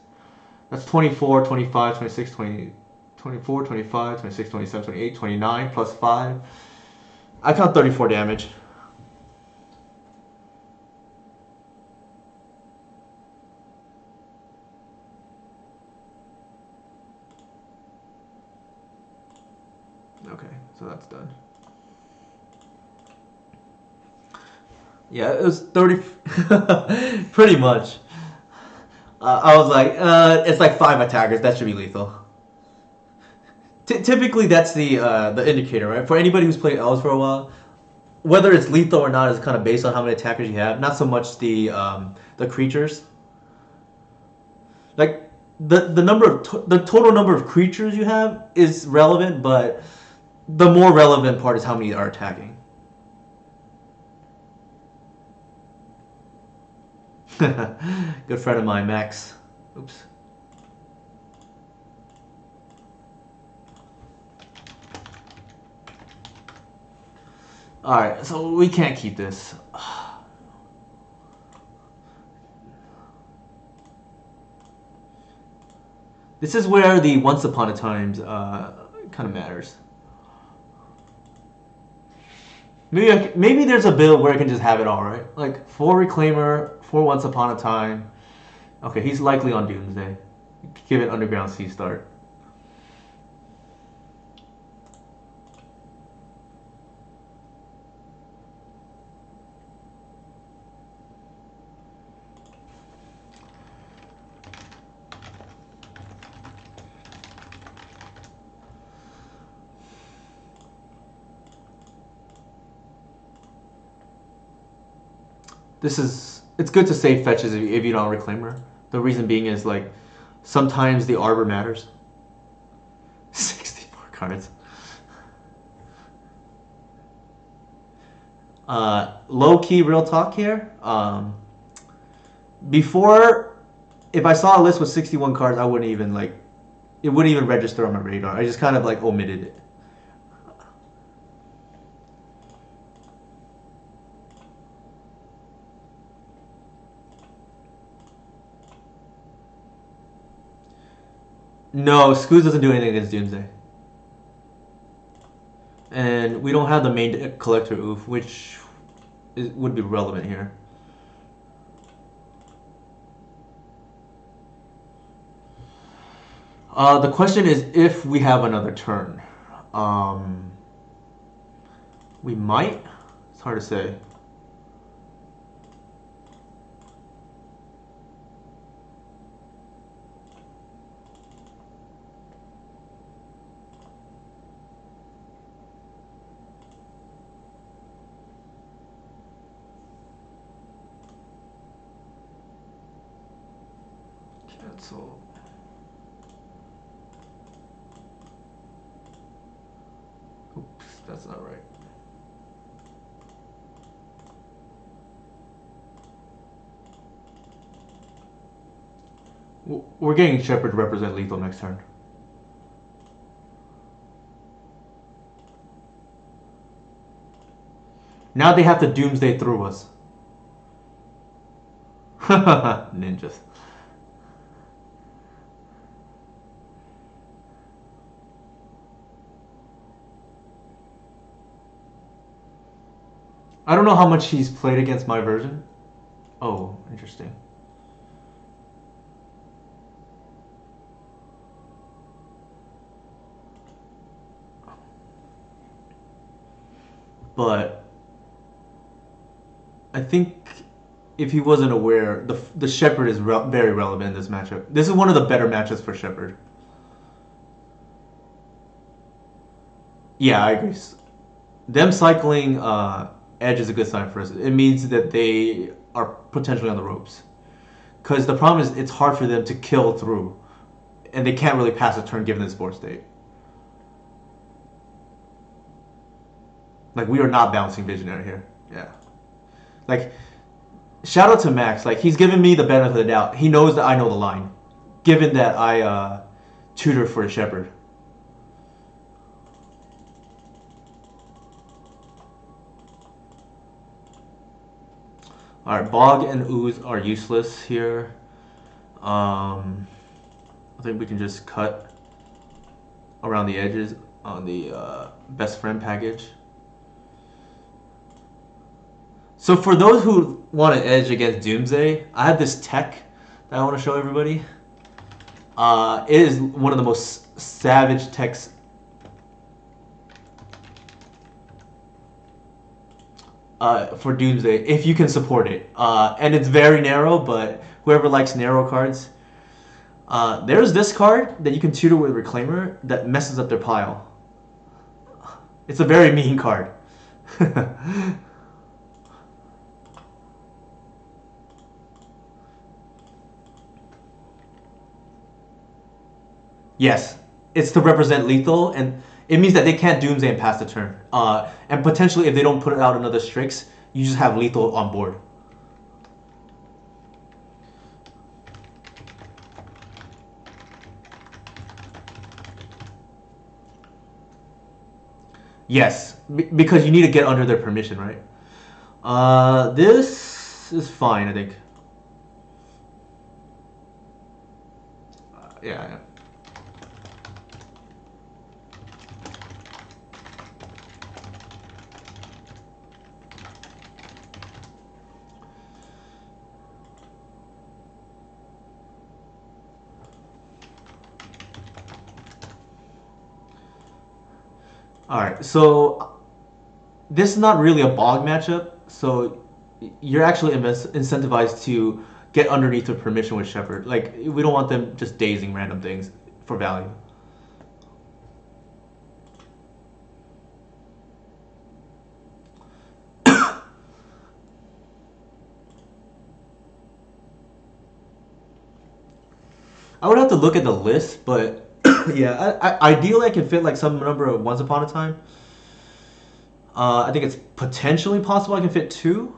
[SPEAKER 1] That's 24, 25, 26, 20, 24, 25, 26, 27, 28, 29 plus 5. I count 34 damage. Okay, so that's done. Yeah, it was 30. Pretty much. I was like, it's like 5 attackers. That should be lethal. Typically, that's the indicator, right? For anybody who's played Elves for a while, whether it's lethal or not is kind of based on how many attackers you have. Not so much the creatures. Like the number of the total number of creatures you have is relevant, but the more relevant part is how many are attacking. Good friend of mine, Max. Oops. Alright, so we can't keep this. This is where the once upon a times kind of matters. Maybe there's a build where I can just have it all, right? Like 4 Reclaimer, 4 Once Upon a Time. Okay, he's likely on Doomsday. Give it Underground Sea Start. It's good to save fetches if you don't Reclaimer. The reason being is like sometimes the Arbor matters. 64 cards. Low key real talk here. Before, if I saw a list with 61 cards, I wouldn't even like it wouldn't even register on my radar. I just kind of like omitted it. No, Scooz doesn't do anything against Doomsday. And we don't have the main collector oof, which would be relevant here. The question is if we have another turn. We might. It's hard to say. Cancel. Oops, that's not right. We're getting Shepherd to represent lethal next turn. Now they have to Doomsday through us. Ninjas. I don't know how much he's played against my version. Oh, interesting. But I think if he wasn't aware, the Shepherd is very relevant in this matchup. This is one of the better matchups for Shepherd. Yeah, I agree. Them cycling Edge is a good sign for us. It means that they are potentially on the ropes. Because the problem is it's hard for them to kill through. And they can't really pass a turn given the sports state. Like, we are not balancing Visionary here. Yeah. Like, shout out to Max. Like, he's giving me the benefit of the doubt. He knows that I know the line. Given that I tutor for a Shepherd. Alright, Bog and Ooze are useless here. I think we can just cut around the edges on the best friend package. So for those who want to edge against Doomsday, I have this tech that I want to show everybody. It is one of the most savage techs for Doomsday, if you can support it. And it's very narrow, but whoever likes narrow cards. There's this card that you can tutor with Reclaimer that messes up their pile. It's a very mean card. Yes, it's to represent lethal, and it means that they can't Doomsday and pass the turn. And potentially, if they don't put out another Strix, you just have lethal on board. Yes, because you need to get under their permission, right? This is fine, I think. Yeah. Alright, so this is not really a Bog matchup, so you're actually incentivized to get underneath the permission with Shepherd. Like, we don't want them just dazing random things for value. I would have to look at the list, but yeah, ideally I can fit like some number of Once Upon a Time. I think it's potentially possible I can fit 2,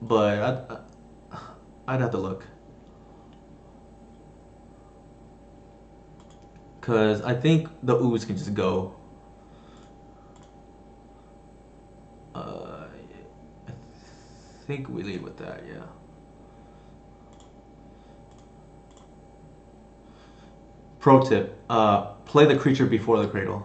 [SPEAKER 1] but I'd have to look. Because I think the Ooze can just go. I think we lead with that, yeah. Pro tip, play the creature before the cradle.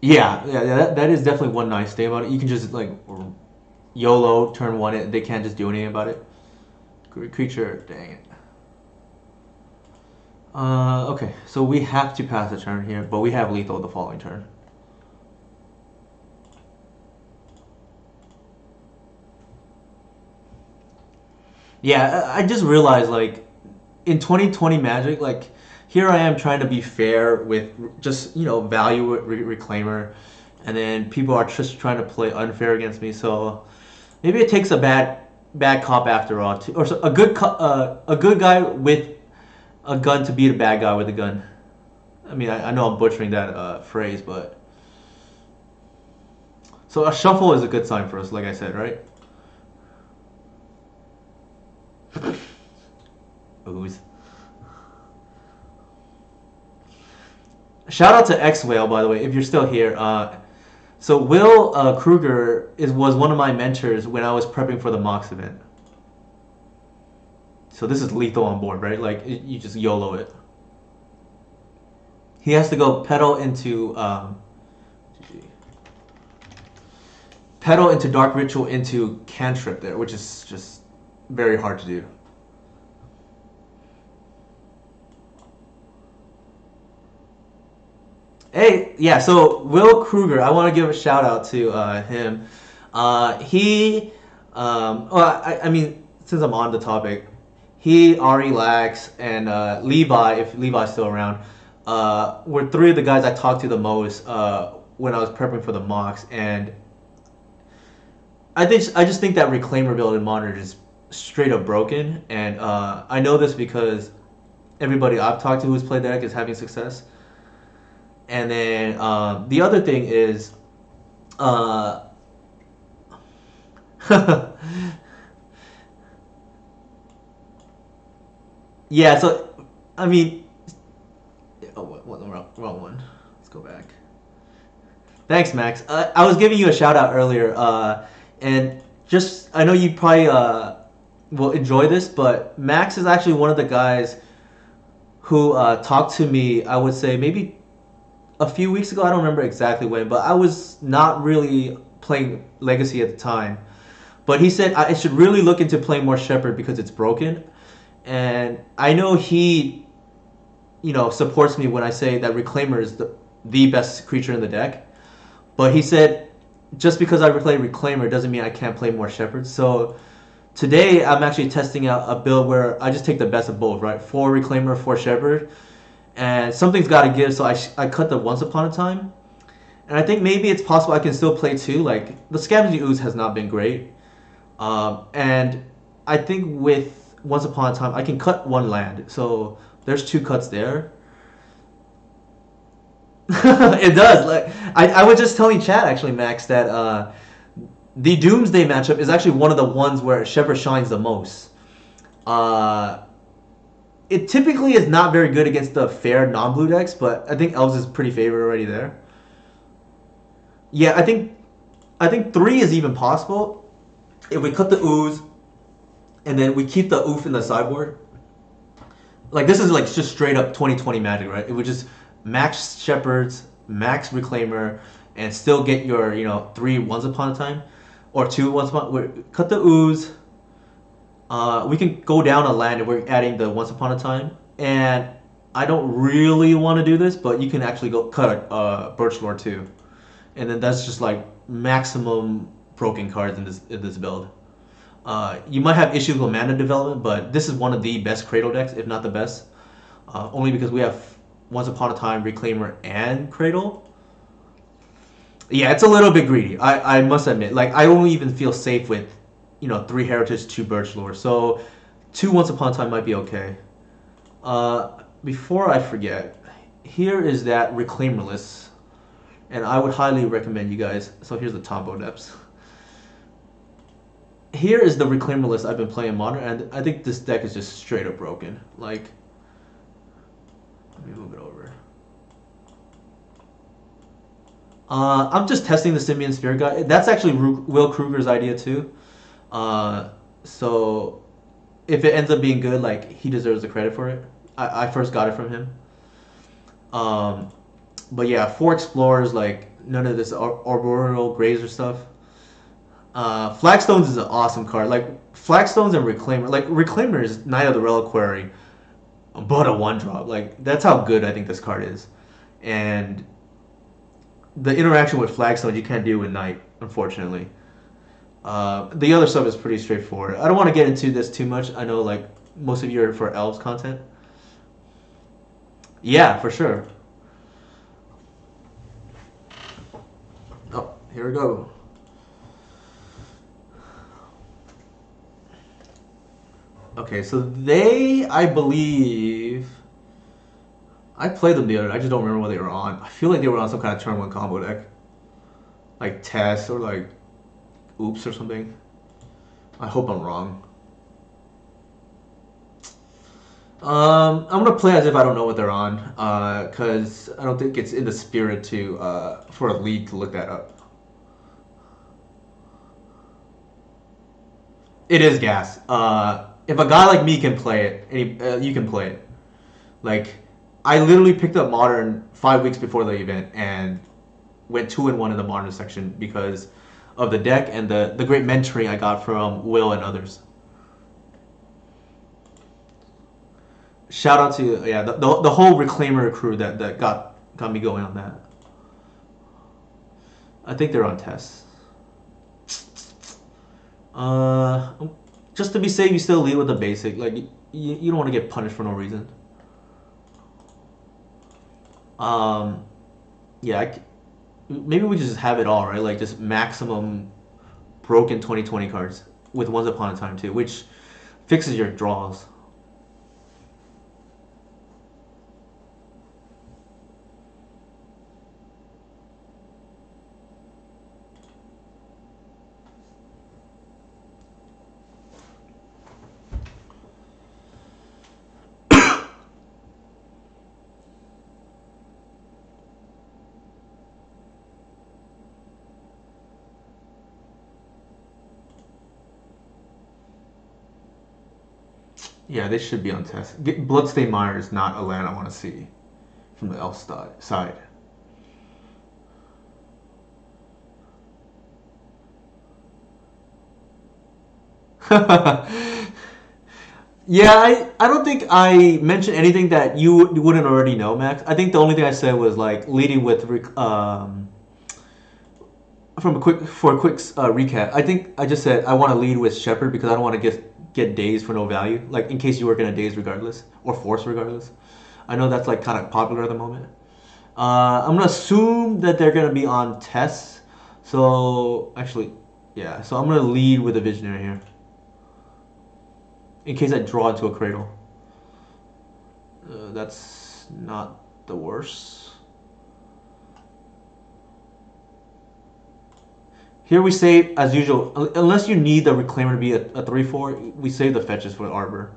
[SPEAKER 1] Yeah, that is definitely one nice thing about it. You can just like YOLO, turn 1 it, they can't just do anything about it. Creature, dang it. Okay, so we have to pass a turn here, but we have lethal the following turn. Yeah, I just realized, like, in 2020 Magic, like, here I am trying to be fair with just, value Reclaimer, and then people are just trying to play unfair against me, so maybe it takes a bad cop after all, or a good guy with a gun to beat a bad guy with a gun. I mean, I know I'm butchering that phrase, but so a shuffle is a good sign for us, like I said, right? Ooze. Shout out to X Whale, by the way, if you're still here. So Will Kruger was one of my mentors when I was prepping for the Mox event. So this is lethal on board, right? Like, you just YOLO it. He has to go pedal into Dark Ritual into Cantrip there, which is just very hard to do. Hey, yeah, so Will Kruger, I want to give a shout out to him. He, well, I mean, since I'm on the topic, he, Ari Lax, and Levi, if Levi's still around, were three of the guys I talked to the most when I was prepping for the mocks. And I just think that Reclaimer build in Modern is straight up broken. And I know this because everybody I've talked to who's played the deck is having success. And then the other thing is, uh, yeah. So I mean, oh, what wrong one? Let's go back. Thanks, Max. I was giving you a shout out earlier, and just I know you probably will enjoy this, but Max is actually one of the guys who talked to me. I would say maybe a few weeks ago. I don't remember exactly when, but I was not really playing Legacy at the time. But he said I should really look into playing more Shepherd because it's broken, and I know he, supports me when I say that Reclaimer is the best creature in the deck. But he said just because I play Reclaimer doesn't mean I can't play more Shepherds. So today I'm actually testing out a build where I just take the best of both, right? 4 Reclaimer, 4 Shepherd, and something's got to give. So I cut the Once Upon a Time, and I think maybe it's possible I can still play 2. Like the Scavenging Ooze has not been great, and I think with Once Upon a Time I can cut 1 land. So there's 2 cuts there. It does. Like I was just telling Chad actually, Max, that the Doomsday matchup is actually one of the ones where Shepherd shines the most. Uh, it typically is not very good against the fair non-blue decks, but I think Elves is pretty favored already there. Yeah, I think 3 is even possible if we cut the Ooze and then we keep the Oof in the sideboard. Like this is like just straight up 2020 Magic, right? It would just max Shepherds, max Reclaimer, and still get your 3 Once Upon a Time, or 2 Once Upon. Cut the Ooze. We can go down a land and we're adding the Once Upon a Time. And I don't really want to do this, but you can actually go cut a Birch Lord too, and then that's just like maximum broken cards in this build. You might have issues with mana development, but this is one of the best Cradle decks, if not the best. Only because we have Once Upon a Time, Reclaimer, and Cradle. Yeah, it's a little bit greedy. I must admit. Like I only even feel safe with, 3 Heritage, 2 Birch Lore. So 2 Once Upon a Time might be okay. Before I forget, here is that Reclaimer list, and I would highly recommend you guys. So here's the Tombow Depths. Here is the Reclaimer list I've been playing Modern, and I think this deck is just straight up broken. Like, let me move it over. I'm just testing the Simian Sphere guy. That's actually Will Kruger's idea too. So if it ends up being good, like he deserves the credit for it. I first got it from him. But yeah, 4 Explorers, like none of this Arboreal Grazer stuff. Flagstones is an awesome card. Like Flagstones and Reclaimer. Like Reclaimer is Knight of the Reliquary, but a 1-drop. Like that's how good I think this card is. And the interaction with Flagstone you can't do with Knight, unfortunately. The other stuff is pretty straightforward. I don't want to get into this too much. I know like most of you are for Elves content. Yeah, for sure. Oh, here we go. Okay, so I believe, I played them the other. I just don't remember what they were on. I feel like they were on some kind of turn 1 combo deck, like Test or like Oops or something. I hope I'm wrong. I'm gonna play as if I don't know what they're on, cause I don't think it's in the spirit to for a league to look that up. It is gas. If a guy like me can play it, you can play it. Like, I literally picked up Modern 5 weeks before the event and went 2-1 in the Modern section because of the deck and the great mentoring I got from Will and others. Shout out to the whole Reclaimer crew that got me going on that. I think they're on tests. Uh, just to be safe, you still lead with the basic. Like you don't want to get punished for no reason. Um, yeah, maybe we just have it all, right? Like just maximum broken 2020 cards with Once Upon a Time too, which fixes your draws. Yeah, they should be on test. Bloodstained Mire is not a land I want to see from the elf side. Yeah, I don't think I mentioned anything that you wouldn't already know, Max. I think the only thing I said was like leading with from a quick recap. I think I just said I want to lead with Shepherd because I don't want to get dazed for no value. Like in case you were gonna daze regardless or force regardless. I know that's like kind of popular at the moment. I'm gonna assume that they're gonna be on tests. So actually, yeah. So I'm gonna lead with a Visionary here in case I draw into a Cradle. That's not the worst. Here we save, as usual, unless you need the Reclaimer to be a 3/4, we save the fetches for Arbor.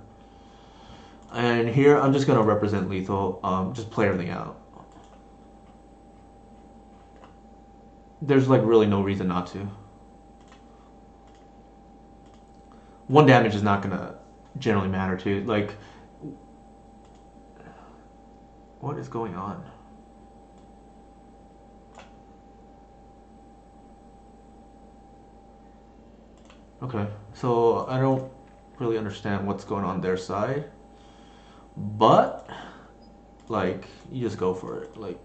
[SPEAKER 1] And here I'm just going to represent lethal, just play everything out. There's like really no reason not to. One damage is not going to generally matter too. Like, what is going on? Okay, so I don't really understand what's going on their side, but like you just go for it. Like,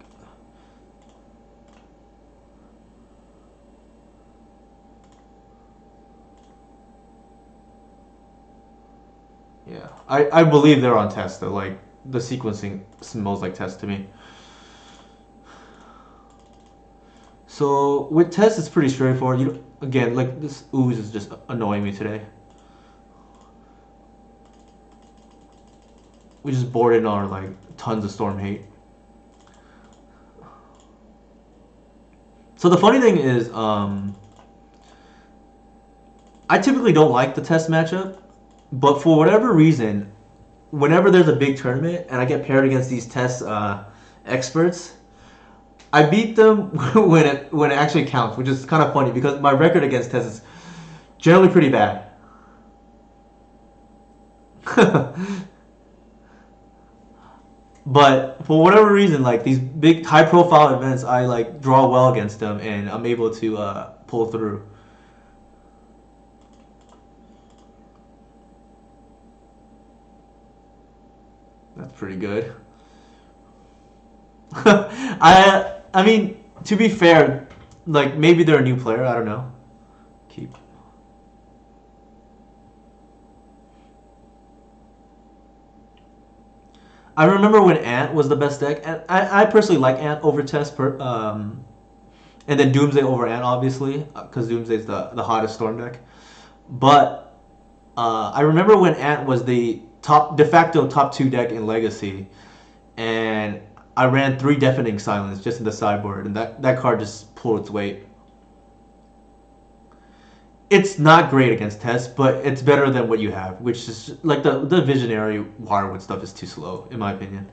[SPEAKER 1] yeah, I believe they're on test though. Like the sequencing smells like test to me. So with test, it's pretty straightforward. You again, like this ooze is just annoying me today. We just boarded our like tons of storm hate. So the funny thing is, I typically don't like the test matchup, but for whatever reason, whenever there's a big tournament and I get paired against these test experts, I beat them when it actually counts, which is kind of funny because my record against test is generally pretty bad. But for whatever reason, like these big high profile events, I like draw well against them and I'm able to pull through. That's pretty good. I mean, to be fair, like maybe they're a new player. I don't know. Keep. I remember when Ant was the best deck, and I personally like Ant over Test, and then Doomsday over Ant, obviously, because Doomsday's the hottest Storm deck. But I remember when Ant was the top de facto top two deck in Legacy, and I ran three Deafening Silence just in the sideboard, and that card just pulled its weight. It's not great against Test, but it's better than what you have, which is like the Visionary Wirewood stuff is too slow, in my opinion.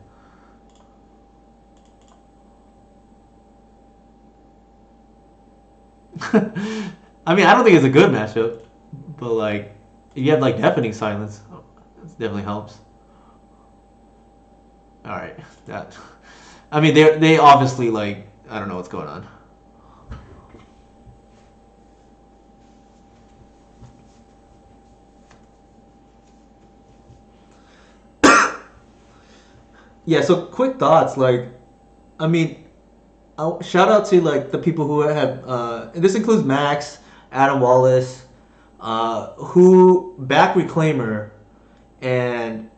[SPEAKER 1] I mean, I don't think it's a good matchup, but like, if you have like Deafening Silence, it definitely helps. All right, that. I mean, they obviously like I don't know what's going on. Yeah. So quick thoughts. Like, I mean, shout out to like the people who have. And this includes Max, Adam Wallace. who back Reclaimer and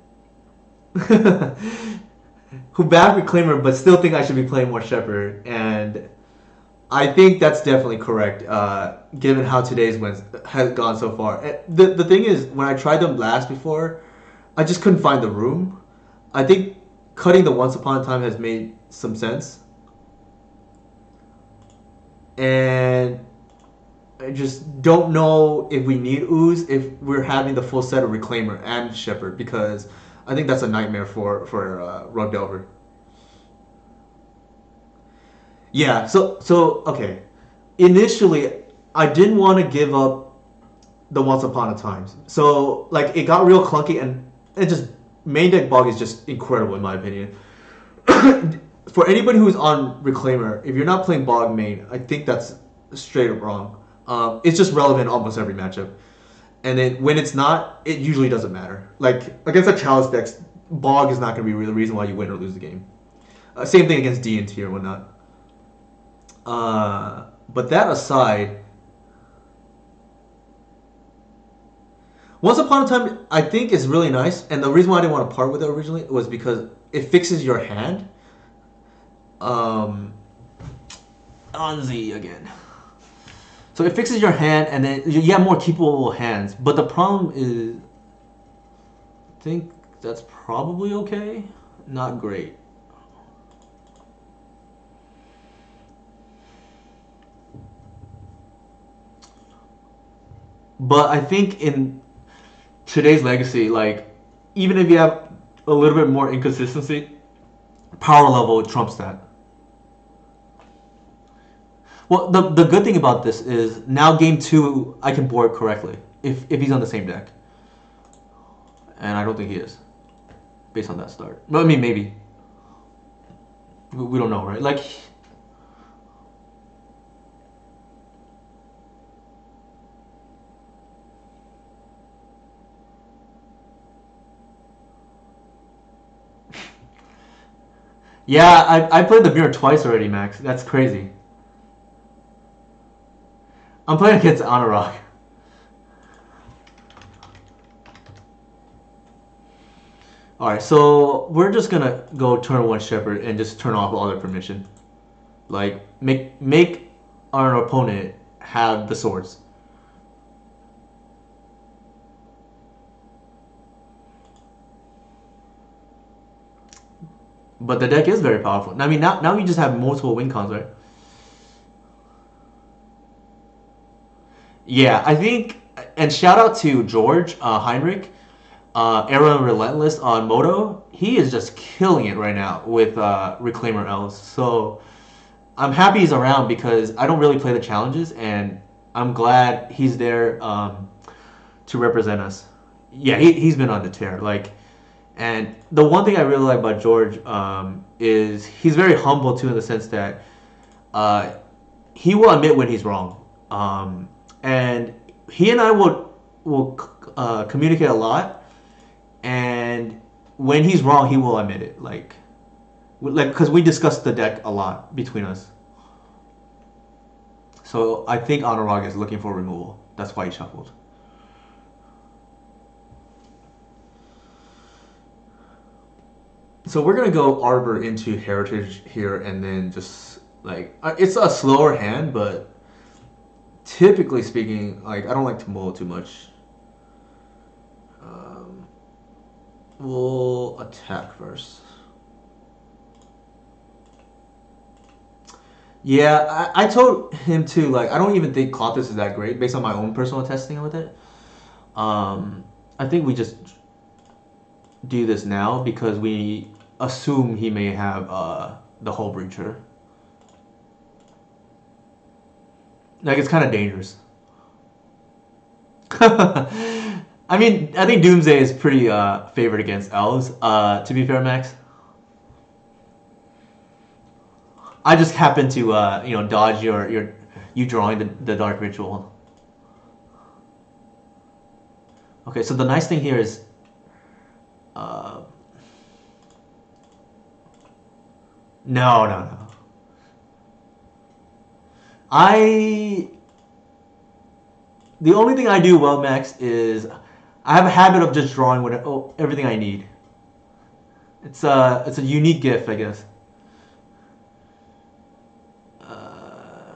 [SPEAKER 1] who back Reclaimer but still think I should be playing more Shepherd, and I think that's definitely correct, given how today's wins has gone so far. The thing is, when I tried them last before, I just couldn't find the room. I think cutting the Once Upon a Time has made some sense, and I just don't know if we need Ooze if we're having the full set of Reclaimer and Shepherd, because I think that's a nightmare for Rug Delver. Yeah. So okay. Initially, I didn't want to give up the Once Upon a Times. So like it got real clunky, and it just main deck bog is just incredible in my opinion. For anybody who's on Reclaimer, if you're not playing bog main, I think that's straight up wrong. It's just relevant almost every matchup, and then when it's not, it usually doesn't matter. Like against a chalice decks, bog is not going to be the reason why you win or lose the game. Same thing against D&T or whatnot. But that aside, Once Upon a Time I think is really nice, and the reason why I didn't want to part with it originally was because it fixes your hand. Um, on Z again. So it fixes your hand, and then you have more keepable hands. But the problem is, I think that's probably okay. Not great. But I think in today's legacy, like even if you have a little bit more inconsistency, power level trumps that. Well, the good thing about this is now game two I can board correctly if he's on the same deck, and I don't think he is based on that start. But I mean maybe we don't know, right? Like yeah, I played the mirror twice already, Max. That's crazy. I'm playing against Anurag. All right, so we're just gonna go turn one Shepherd and just turn off all their permission. Like make our opponent have the swords. But the deck is very powerful. I mean, now you just have multiple win cons, right? Yeah, I think, and shout out to George Heinrich, Era Relentless on Moto. He is just killing it right now with Reclaimer Elves. So I'm happy he's around because I don't really play the challenges, and I'm glad he's there to represent us. Yeah, he's been on the tear. Like, and the one thing I really like about George is he's very humble too, in the sense that uh, he will admit when he's wrong, and he and I will communicate a lot. And when he's wrong, he will admit it. Like because we discussed the deck a lot between us. So I think Anurag is looking for removal. That's why he shuffled. So we're gonna go Arbor into Heritage here, and then just like it's a slower hand, but typically speaking, like I don't like to mull too much. Um, we'll attack first. Yeah, I told him too. Like I don't even think Clothis is that great based on my own personal testing with it. Um, I think we just do this now because we assume he may have the Hull Breacher. Like it's kind of dangerous. I mean, I think Doomsday is pretty favored against elves. To be fair, Max, I just happen to dodge your you drawing the Dark Ritual. Okay, so the nice thing here is uh, no. I The only thing I do well, Max, is I have a habit of just drawing everything I need. It's a unique gift, I guess. Uh,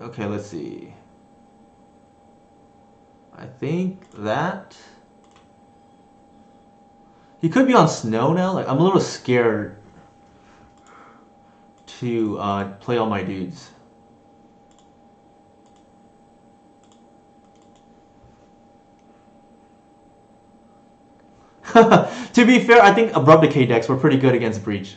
[SPEAKER 1] okay, let's see. I think that he could be on snow now. Like I'm a little scared to play all my dudes. To be fair, I think Abrupt Decay decks were pretty good against Breach.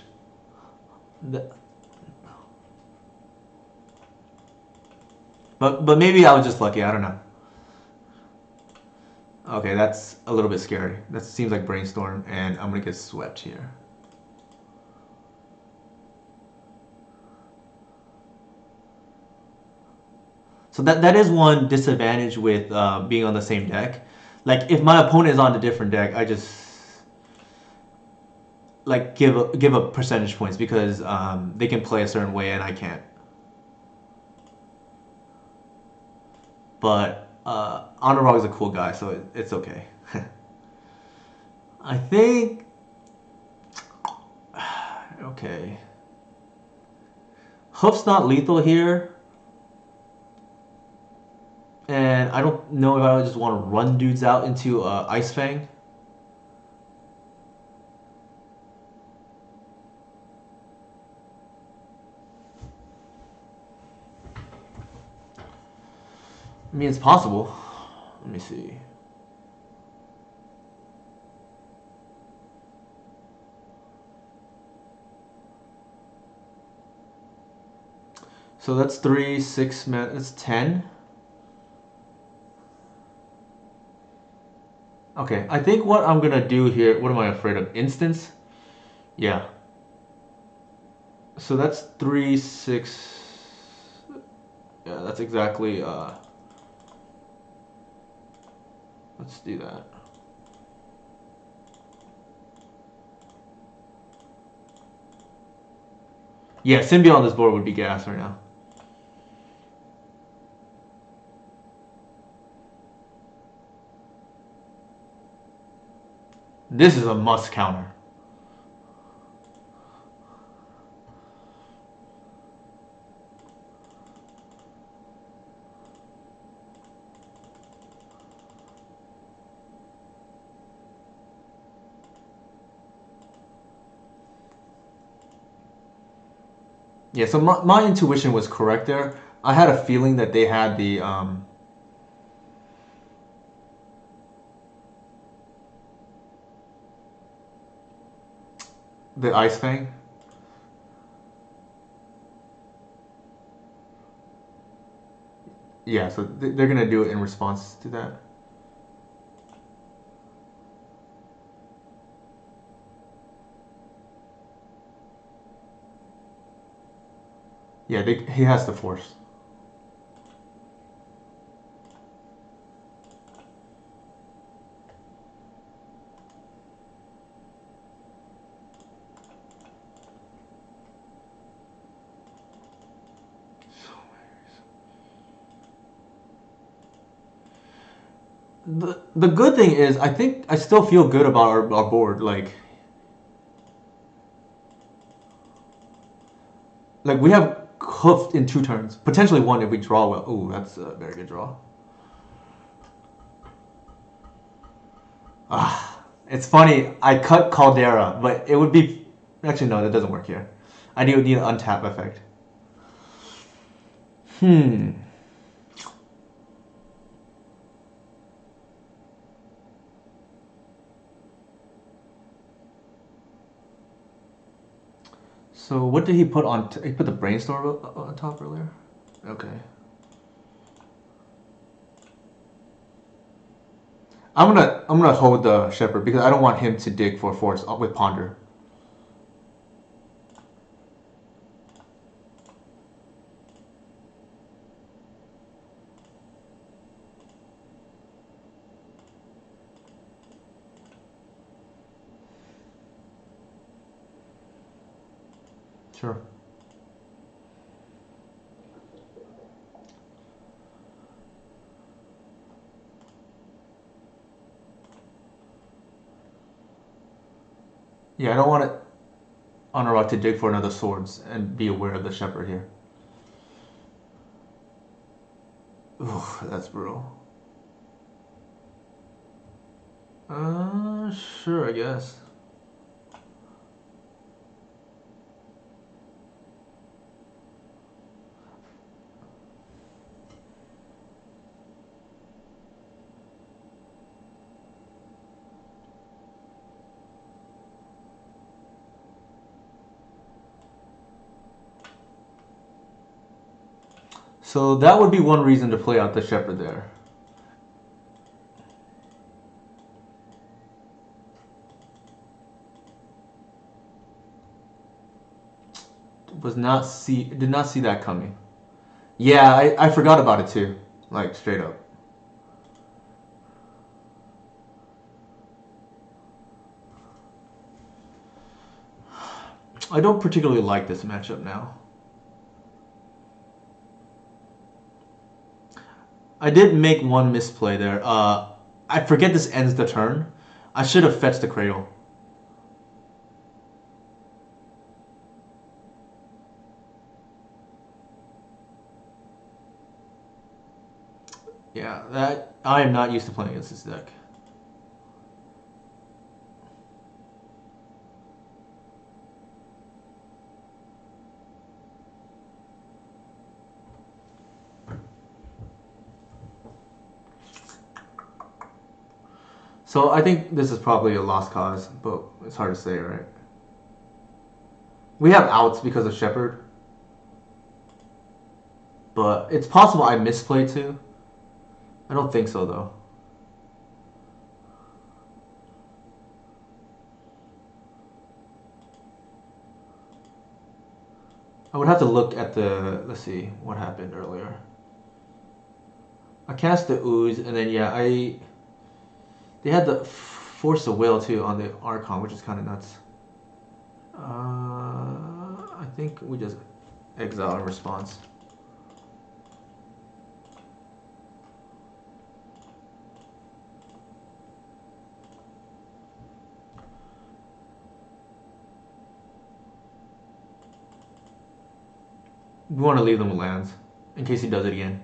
[SPEAKER 1] But maybe I was just lucky. I don't know. Okay, that's a little bit scary. That seems like Brainstorm, and I'm gonna get swept here. So that is one disadvantage with being on the same deck. Like if my opponent is on a different deck, I just like give up percentage points because they can play a certain way and I can't. But Honorog is a cool guy, so it's okay. I think okay. Hoof's not lethal here, and I don't know if I would just want to run dudes out into Ice Fang. I mean, it's possible. Let me see. So that's 3, 6, man. That's 10. Okay, I think what I'm gonna do here. What am I afraid of? Instance? Yeah. So that's 3, 6. Yeah, that's exactly. Let's do that. Yeah, Symbiote on this board would be gas right now. This is a must counter. Yeah, so my intuition was correct there. I had a feeling that they had the Ice Fang. Yeah, so they're gonna do it in response to that. Yeah, he has the force. The good thing is, I think I still feel good about our board. Like we have hoofed in 2 turns, potentially one if we draw well. Ooh, that's a very good draw. Ah, it's funny. I cut Caldera, but it would be actually no, that doesn't work here. I need an untap effect. Hmm. So what did he put on? He put the brainstorm on top earlier. Okay. I'm gonna hold the shepherd because I don't want him to dig for force with ponder. Sure. Yeah, I don't want it on a rock to dig for another swords and be aware of the shepherd here. Ooh, that's brutal. Sure, I guess. So that would be one reason to play out the shepherd there. Did not see that coming. Yeah, I forgot about it too. Like straight up. I don't particularly like this matchup now. I did make one misplay there. I forget this ends the turn. I should have fetched the cradle. Yeah, that I am not used to playing against this deck. So I think this is probably a lost cause, but it's hard to say, right? We have outs because of Shepherd, but it's possible I misplay too. I don't think so though. I would have to look at the. Let's see what happened earlier. I cast the ooze, and then yeah, they had the force of will too on the Archon, which is kind of nuts. I think we just exile in response. We want to leave them with lands in case he does it again.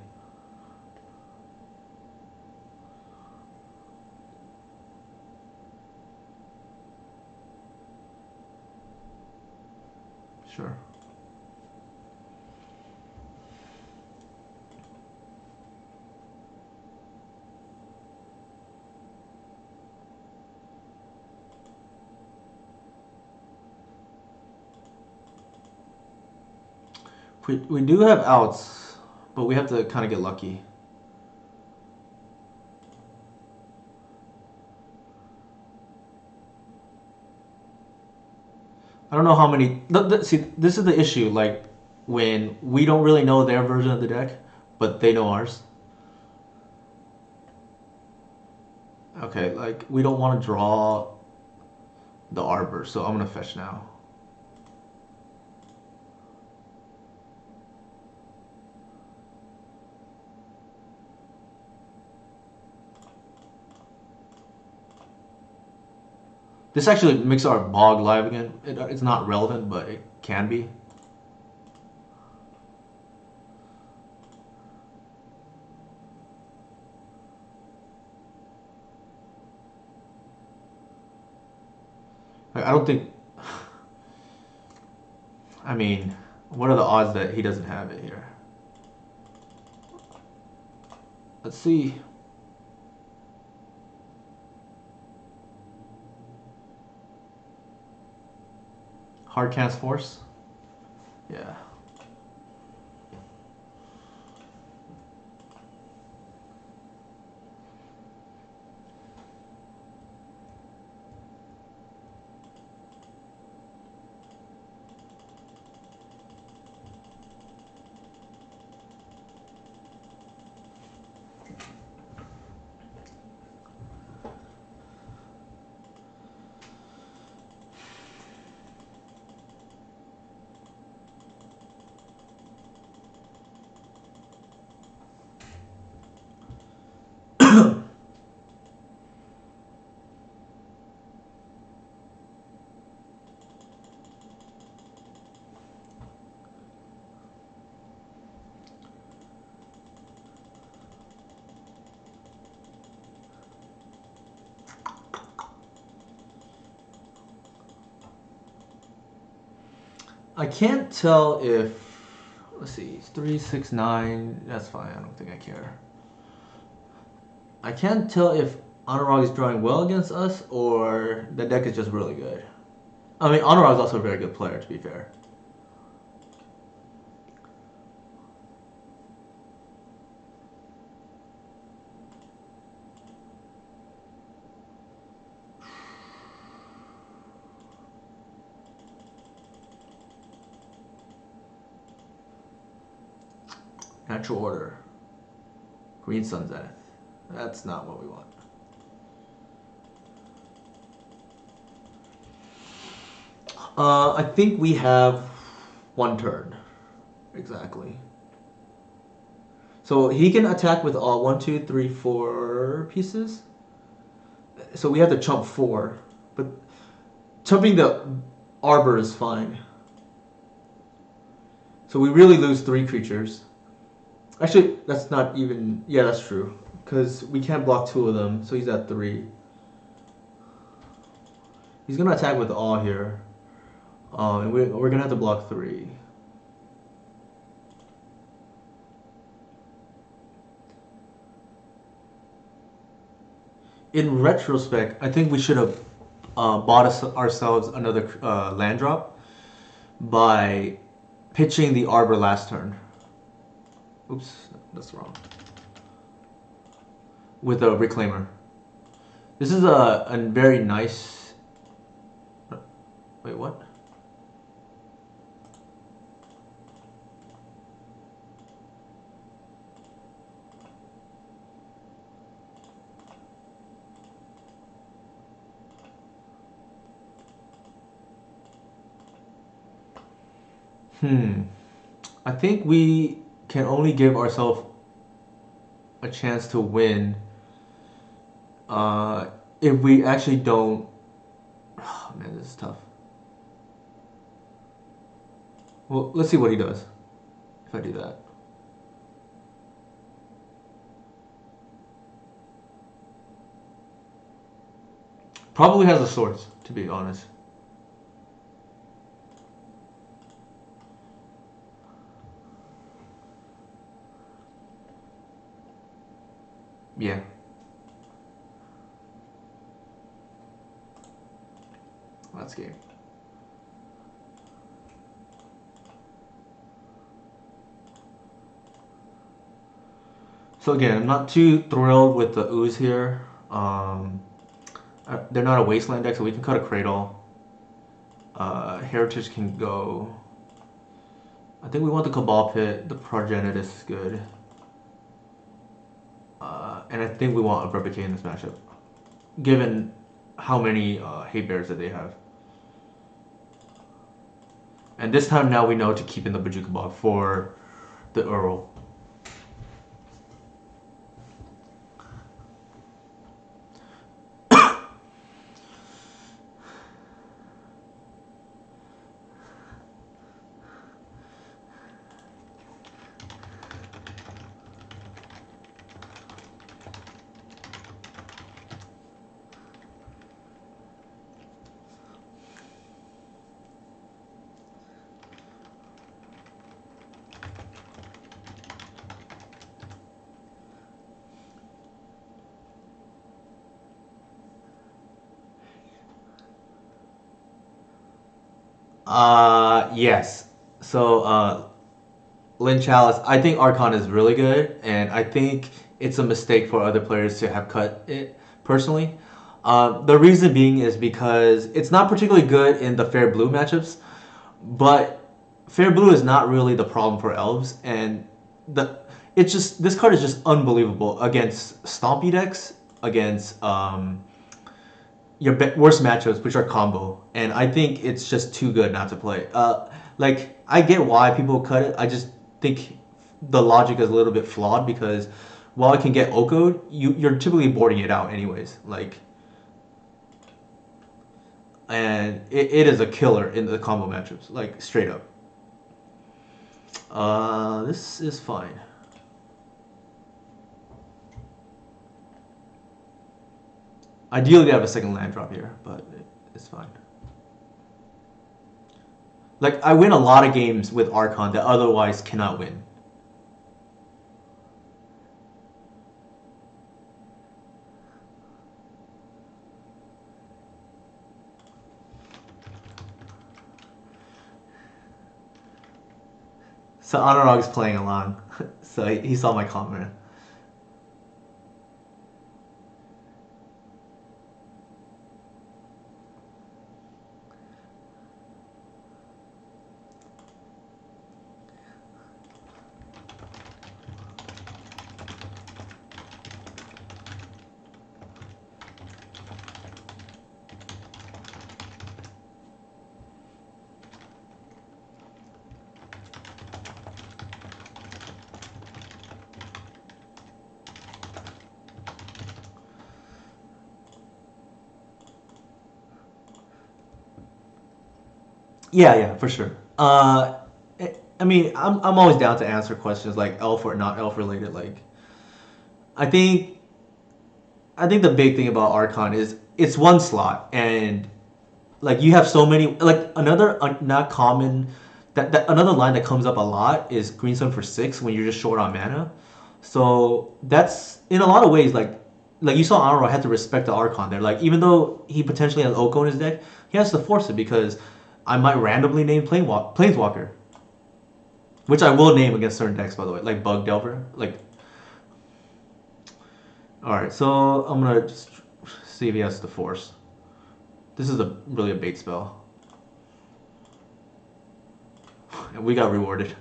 [SPEAKER 1] Sure. We do have outs, but we have to kind of get lucky. I don't know how many. See, this is the issue. Like when we don't really know their version of the deck, but they know ours. Okay, like we don't want to draw the Arbor, so I'm gonna fetch now. This actually makes our Bog live again. It's not relevant, but it can be. I don't think. I mean, what are the odds that he doesn't have it here? Let's see. Hard cast force. Yeah. I can't tell if. Let's see, 369. That's fine. I don't think I care. I can't tell if Anurag is drawing well against us or the deck is just really good. I mean, Anurag is also a very good player, to be fair. Natural order. Green Sun Zenith. That's not what we want. I think we have one turn. Exactly. So he can attack with all 1, 2, 3, 4 pieces. So we have to chump 4. But chumping the Arbor is fine. So we really lose 3 creatures. Actually, that's not even... Yeah, that's true. Because we can't block 2 of them, so he's at 3. He's going to attack with all here. And we're going to have to block 3. In retrospect, I think we should have bought ourselves another land drop by pitching the Arbor last turn. Oops, that's wrong. With a Reclaimer. This is a very nice... Wait, what? I think we can only give ourselves a chance to win if we actually don't... Oh, man, this is tough. Well, let's see what he does if I do that. Probably has the swords, to be honest. Yeah. That's game. So again, I'm not too thrilled with the ooze here. They're not a wasteland deck, so we can cut a Cradle. Heritage can go. I think we want the Cabal Pit. The Progenitus is good. And I think we want a Brevicate in this matchup, given how many Hate Bears that they have. And this time now we know to keep in the Bojuka Bog for the Earl. Yes. So, Lynn Chalice, I think Archon is really good, and I think it's a mistake for other players to have cut it, personally. The reason being is because it's not particularly good in the Fair Blue matchups, but Fair Blue is not really the problem for Elves, and this card is just unbelievable against Stompy decks, against your worst matchups, which are combo, and I think it's just too good not to play. Like, I get why people cut it. I just think the logic is a little bit flawed because while it can get Oko'd, you're typically boarding it out anyways. Like, and it is a killer in the combo matchups, like straight up. This is fine. Ideally, they have a second land drop here, but it's fine. Like I win a lot of games with Archon that otherwise cannot win. So Anurag is playing along, so he saw my comment. Yeah, yeah, for sure. I mean, I'm always down to answer questions like elf or not elf related. Like, I think I think the big thing about Archon is it's one slot, and like you have so many. Like another not common that another line that comes up a lot is Green Sun for 6 when you're just short on mana. So that's in a lot of ways like you saw Anoro had to respect the Archon there. Like even though he potentially has Oko in his deck, he has to force it because I might randomly name Planeswalker, which I will name against certain decks by the way, like Bug Delver. Like all right, so I'm gonna just see if he has the force. This is a really a bait spell, and we got rewarded.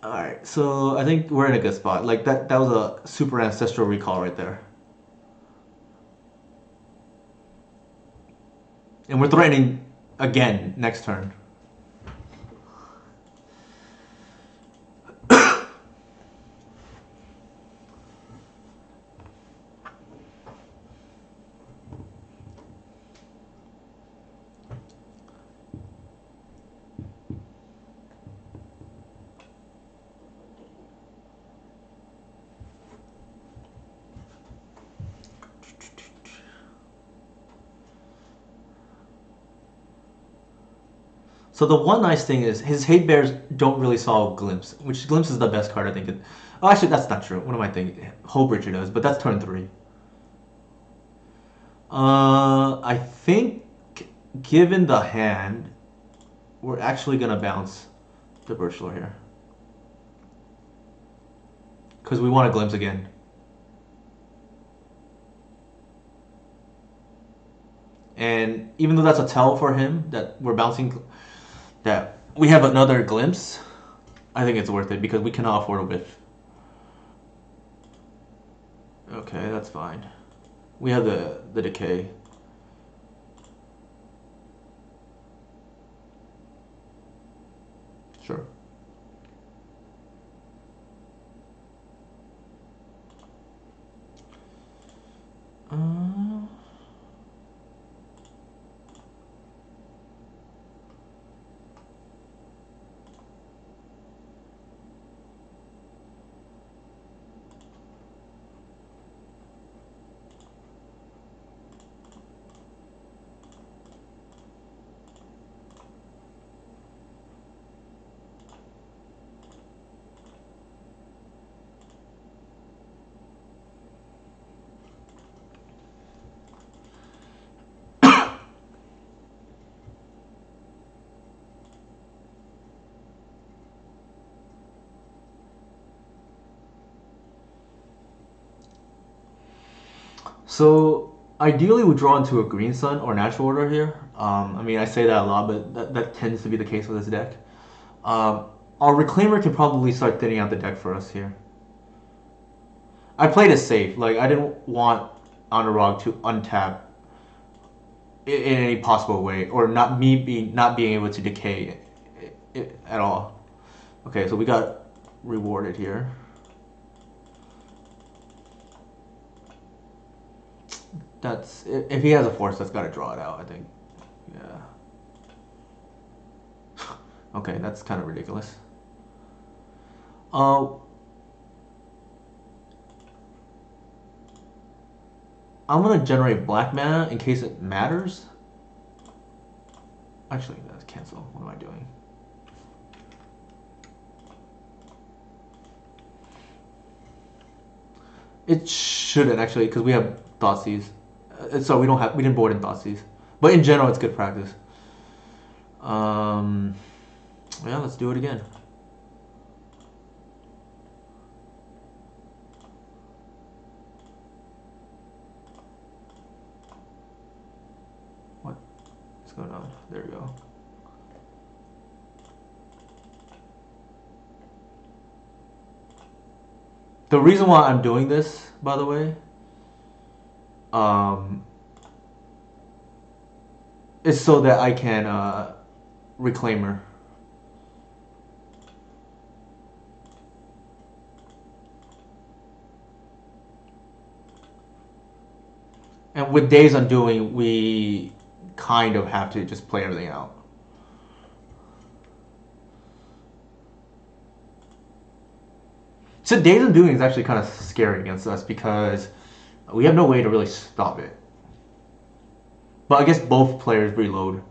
[SPEAKER 1] All right, so I think we're in a good spot. Like that was a super ancestral recall right there, and we're threatening again next turn. So the one nice thing is his hate bears don't really solve glimpse, which glimpse is the best card I think. Oh, actually that's not true. What am I thinking? Hope Richard does, but that's turn 3. I think given the hand, we're actually gonna bounce the Birchlore here because we want a glimpse again. And even though that's a tell for him that we're bouncing, that we have another glimpse, I think it's worth it because we cannot afford a whiff. Okay, that's fine. We have the decay. Sure. Uh, So ideally, we draw into a Green Sun or Natural Order here. I mean, I say that a lot, but that tends to be the case with this deck. Our Reclaimer can probably start thinning out the deck for us here. I played it safe. Like I didn't want Anurag to untap in any possible way, or not being able to decay at all. Okay, so we got rewarded here. That's if he has a force, that's got to draw it out. I think. Yeah. Okay, that's kind of ridiculous. Uh, I'm gonna generate black mana in case it matters. Actually, that's cancel. What am I doing? It shouldn't actually, because we have Thoughtseize. So we didn't board in Thoughtseize. But in general, it's good practice. Um, yeah, let's do it again. What's going on? There we go. The reason why I'm doing this, by the way, um, is so that I can Reclaimer. And with Days Undoing, we kind of have to just play everything out. So Days Undoing is actually kind of scary against us because we have no way to really stop it. But I guess both players reload.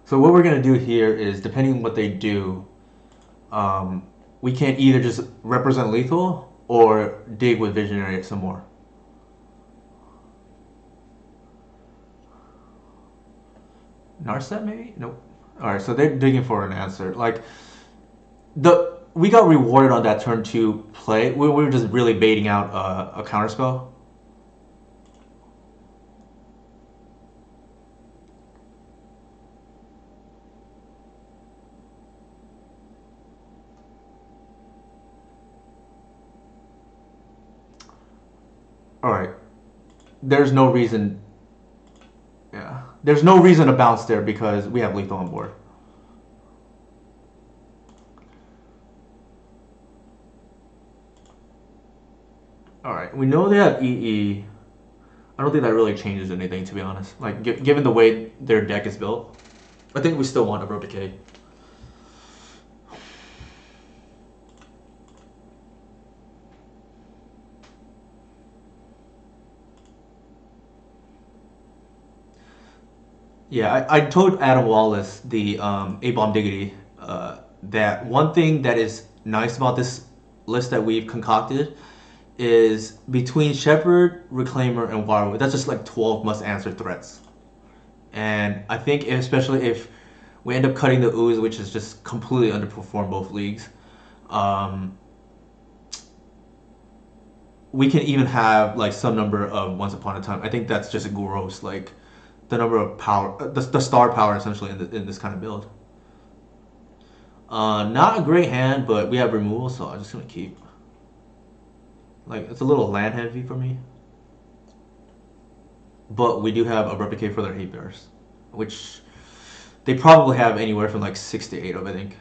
[SPEAKER 1] So what we're gonna do here is, depending on what they do, we can either just represent lethal or dig with Visionary some more. Narset maybe? Nope. All right, so they're digging for an answer. Like we got rewarded on that turn 2 play. We were just really baiting out a counterspell. All right. There's no reason. Yeah. There's no reason to bounce there because we have lethal on board. All right. We know they have EE. I don't think that really changes anything, to be honest. Like, given the way their deck is built, I think we still want Abrupt Decay. Yeah, I told Adam Wallace, the A-Bomb Diggity, that one thing that is nice about this list that we've concocted is between Shepherd, Reclaimer, and Wirewood, that's just like 12 must-answer threats. And I think especially if we end up cutting the Ooze, which has just completely underperformed both leagues, we can even have like some number of Once Upon a Time. I think that's just gross, like the number of power, the star power essentially in this kind of build. Not a great hand, but we have removal, so I'm just gonna keep. Like, it's a little land heavy for me. But we do have a replicate for their hate bears, which they probably have anywhere from like 6 to 8 of, I think.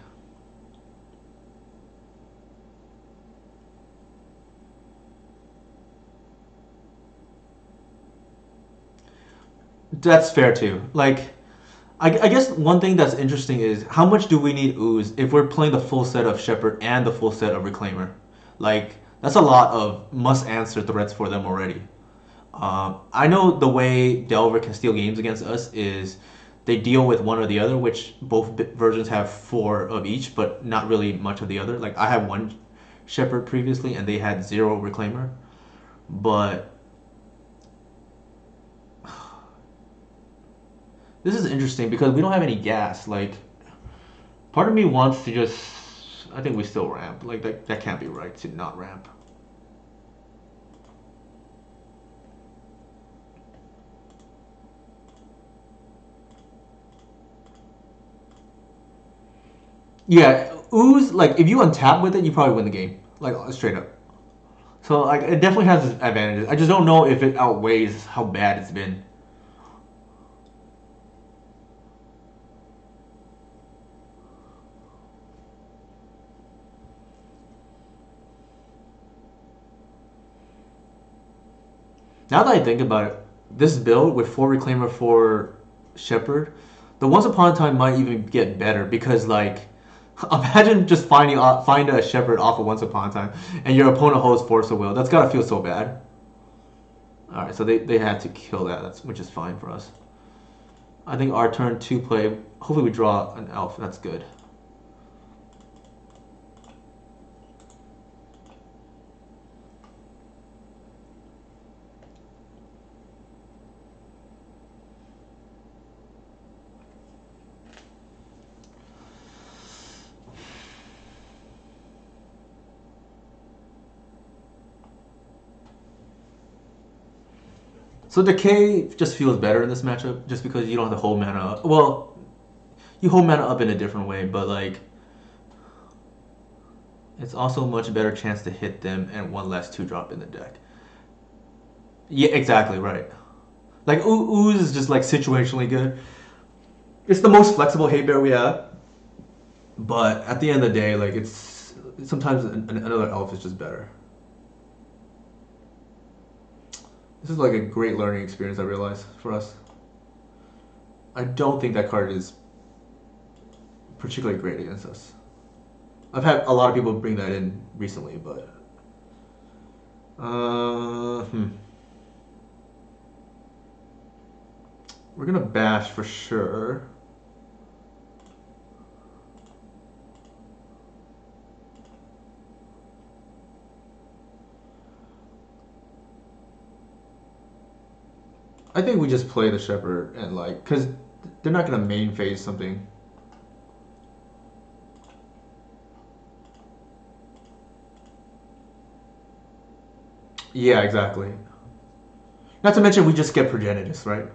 [SPEAKER 1] That's fair too. Like, I guess one thing that's interesting is how much do we need Ooze if we're playing the full set of Shepherd and the full set of Reclaimer? Like, that's a lot of must answer threats for them already. I know the way Delver can steal games against us is they deal with one or the other, which both versions have 4 of each, but not really much of the other. Like, I had one Shepherd previously, and they had 0 Reclaimer. But this is interesting because we don't have any gas. Like, part of me wants to just. I think we still ramp. Like, that can't be right to not ramp. Yeah, Ooze, like, if you untap with it, you probably win the game. Like, straight up. So like it definitely has its advantages. I just don't know if it outweighs how bad it's been. Now that I think about it, this build with 4 Reclaimer for Shepherd, the Once Upon a Time might even get better because like imagine just find a Shepherd off of Once Upon a Time and your opponent holds Force of Will. That's gotta feel so bad. Alright, so they had to kill that, which is fine for us. I think our turn 2 play, hopefully we draw an elf, that's good. So Decay just feels better in this matchup just because you don't have to hold mana up. Well, you hold mana up in a different way, but like it's also a much better chance to hit them and one less 2-drop in the deck. Yeah, exactly, right. Like Ooze is just like situationally good. It's the most flexible hate bear we have, but at the end of the day, like it's sometimes another elf is just better. This is like a great learning experience, I realize, for us. I don't think that card is particularly great against us. I've had a lot of people bring that in recently, but we're gonna bash for sure. I think we just play the Shepherd and like, cause they're not gonna main phase something. Yeah, exactly. Not to mention we just get Progenitus, right?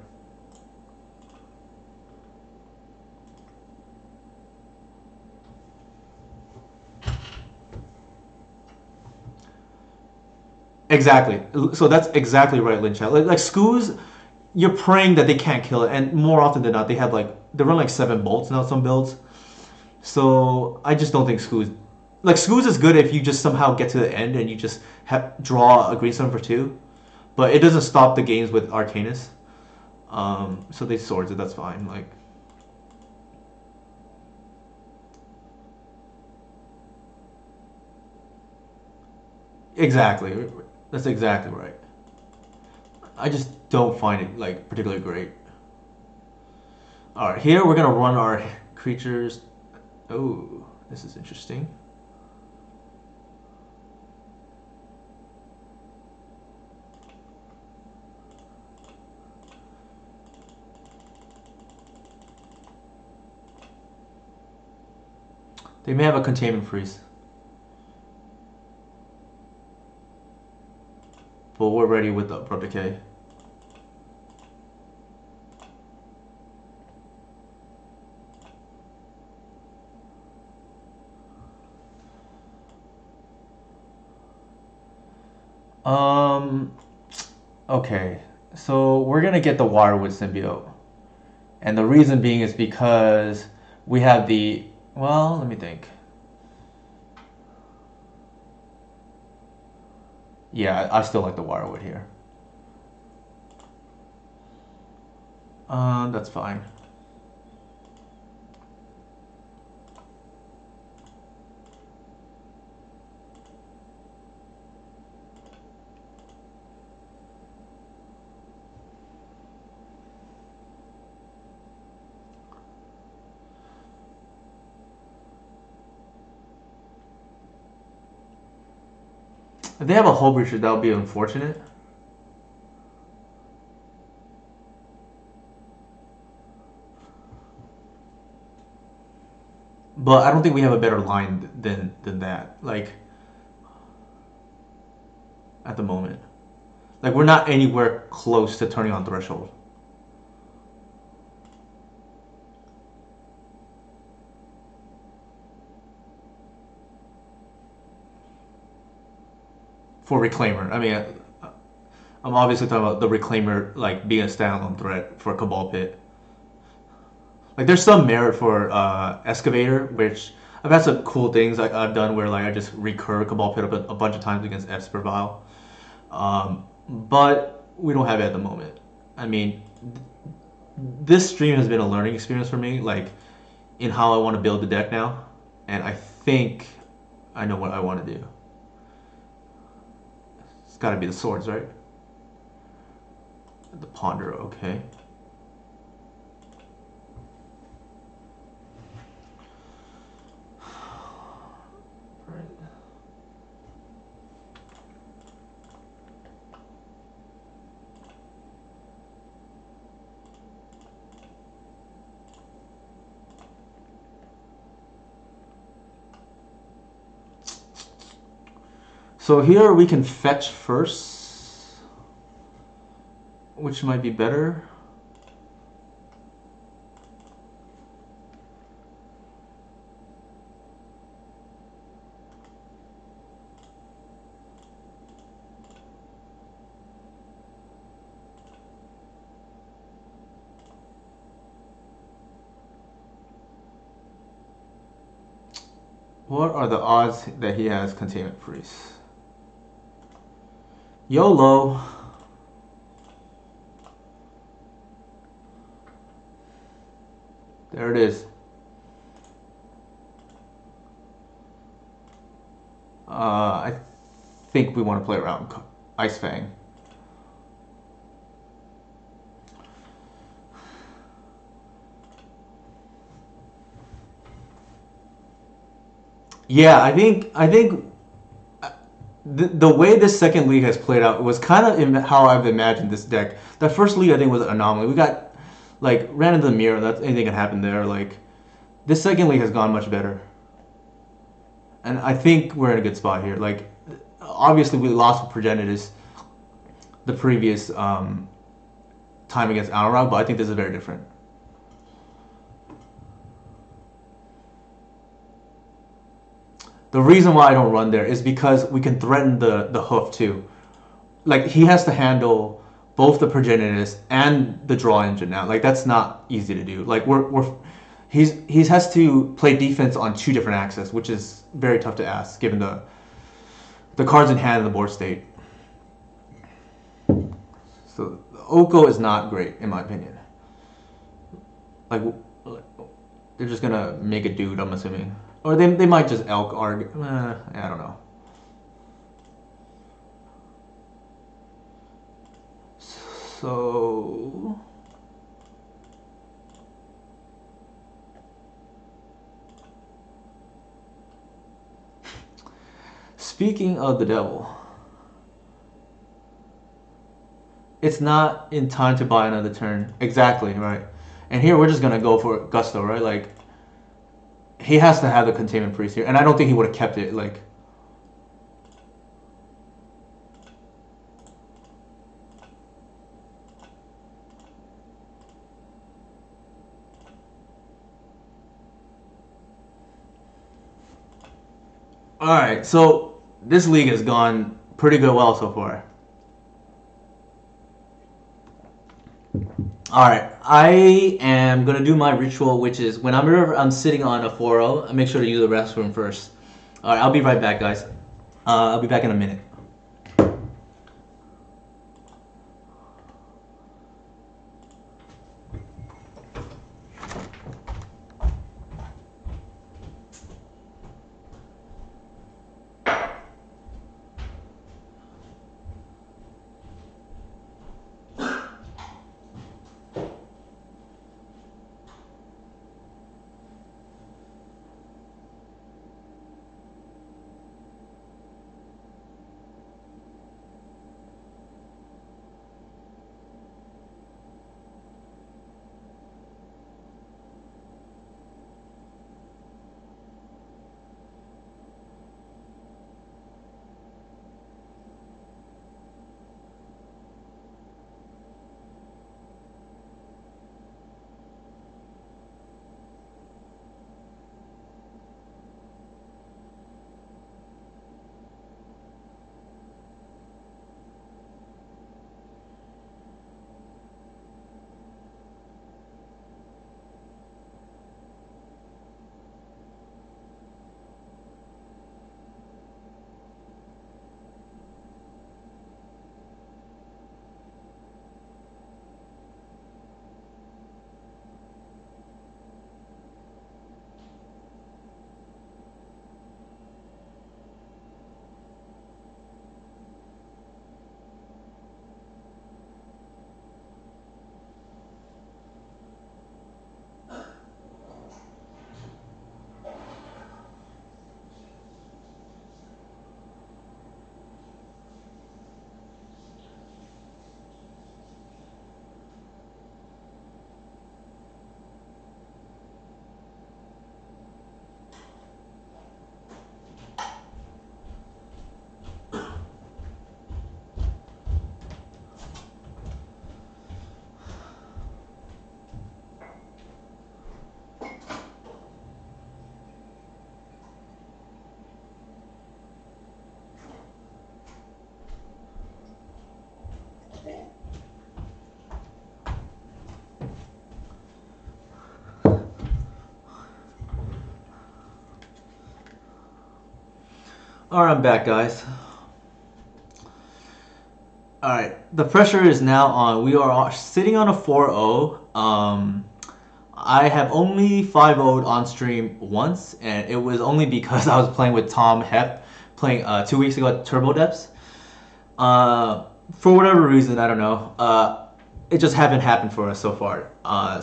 [SPEAKER 1] Exactly. So that's exactly right, Lynch. Like Skoos, you're praying that they can't kill it, and more often than not, they run like 7 bolts now some builds. So I just don't think Skoos, like Skoos is good if you just somehow get to the end and you just draw a green summon for 2, but it doesn't stop the games with Arcanus. So they swords it. That's fine. Like exactly. That's exactly right. I just don't find it like particularly great. All right, here we're gonna run our creatures. Oh, this is interesting. They may have a containment freeze, but we're ready with the abrupt decay. Um. Okay, so we're gonna get the Wirewood symbiote, and the reason being is because we have the. Well, let me think. Yeah, I still like the Wirewood here. That's fine. If they have a Hull Breacher, that would be unfortunate. But I don't think we have a better line than that. Like at the moment, like we're not anywhere close to turning on Threshold. for Reclaimer. I mean, I'm obviously talking about the Reclaimer like being a standalone threat for Cabal Pit. Like there's some merit for Excavator, which I've had some cool things I've done where like I just recur Cabal Pit a bunch of times against Esper Vial. But we don't have it at the moment. I mean, this stream has been a learning experience for me, like in how I want to build the deck now, and I think I know what I want to do. It's got to be the swords, right? The Ponder, okay. So here we can fetch first, which might be better. What are the odds that he has Containment Priest? YOLO. There it is. I think we want to play around Ice Fang. Yeah, I think the way this second league has played out was kind of how I've imagined this deck. That first league I think was an anomaly. We got like ran into the mirror. That anything can happen there. Like this second league has gone much better, and I think we're in a good spot here. Like obviously we lost with Progenitus the previous time against Alrog, but I think this is very different. The reason why I don't run there is because we can threaten the hoof too. Like he has to handle both the Progenitus and the draw engine now. Like that's not easy to do. Like he has to play defense on two different axes, which is very tough to ask given the cards in hand and the board state. So Oko is not great in my opinion. Like they're just gonna make a dude, I'm assuming. Or they might just elk arg. I don't know. So speaking of the devil, it's not in time to buy another turn. Exactly, right. And here we're just gonna go for Gusto, right? Like he has to have the Containment Priest here, and I don't think he would have kept it. Like all right, so this league has gone pretty good well so far. All right, I am gonna do my ritual, which is whenever I'm sitting on a 4-0, I make sure to use the restroom first. All right, I'll be right back, guys. I'll be back in a minute. Alright, I'm back, guys. Alright, the pressure is now on. We are sitting on a 4-0. I have only 5-0'd on stream once, and it was only because I was playing with Tom Hep, playing 2 weeks ago at Turbo Depths. For whatever reason, I don't know. It just haven't happened for us so far.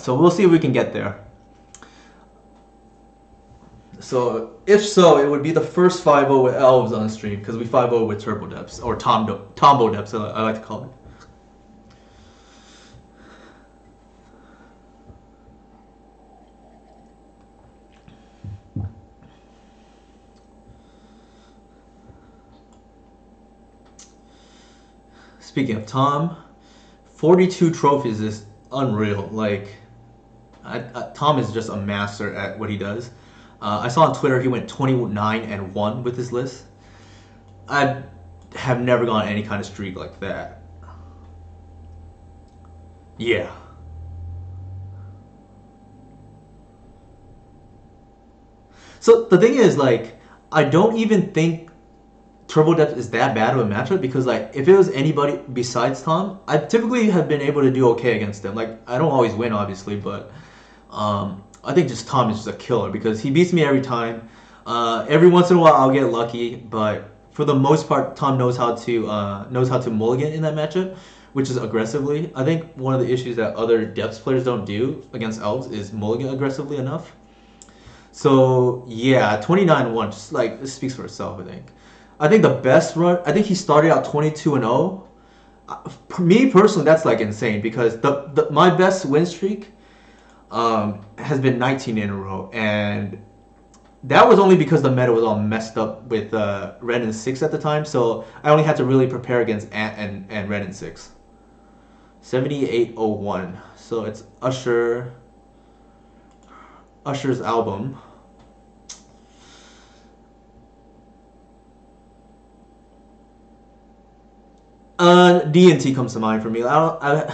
[SPEAKER 1] So we'll see if we can get there. So if so, it would be the first 5-0 with Elves on stream because we 5-0 with Turbo Depths or Tombo Depths, I like to call it. Speaking of Tom, 42 trophies is unreal. Like, Tom is just a master at what he does. I saw on Twitter he went 29-1 with his list. I have never gone any kind of streak like that. Yeah. So the thing is, like, I don't even think Turbo Depth is that bad of a matchup because, like, if it was anybody besides Tom, I typically have been able to do okay against them. Like, I don't always win, obviously, but I think just Tom is just a killer because he beats me every time. Every once in a while, I'll get lucky, but for the most part, Tom knows how to mulligan in that matchup, which is aggressively. I think one of the issues that other Depths players don't do against Elves is mulligan aggressively enough. So yeah, 29-1, just like this speaks for itself. I think the best run. I think he started out 22-0. Me personally, that's like insane because my best win streak has been 19 in a row, and that was only because the meta was all messed up with Red and 6 at the time. So I only had to really prepare against Ant and Red and 6. 7801. So it's Usher's album. D&T comes to mind for me. Now I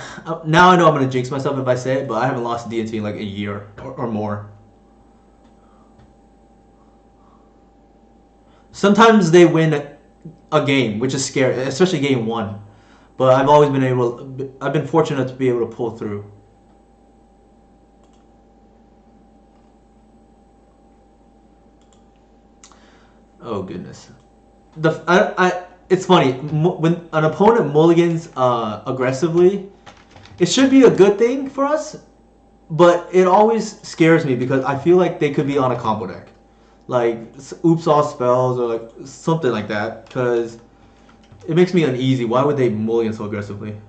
[SPEAKER 1] know I'm gonna jinx myself if I say it, but I haven't lost D&T in like a year or more. Sometimes they win a game, which is scary, especially game one. But I've been fortunate to be able to pull through. Oh goodness, it's funny when an opponent mulligans aggressively, it should be a good thing for us, but it always scares me because I feel like they could be on a combo deck, like oops all spells or like something like that, because it makes me uneasy. Why would they mulligan so aggressively?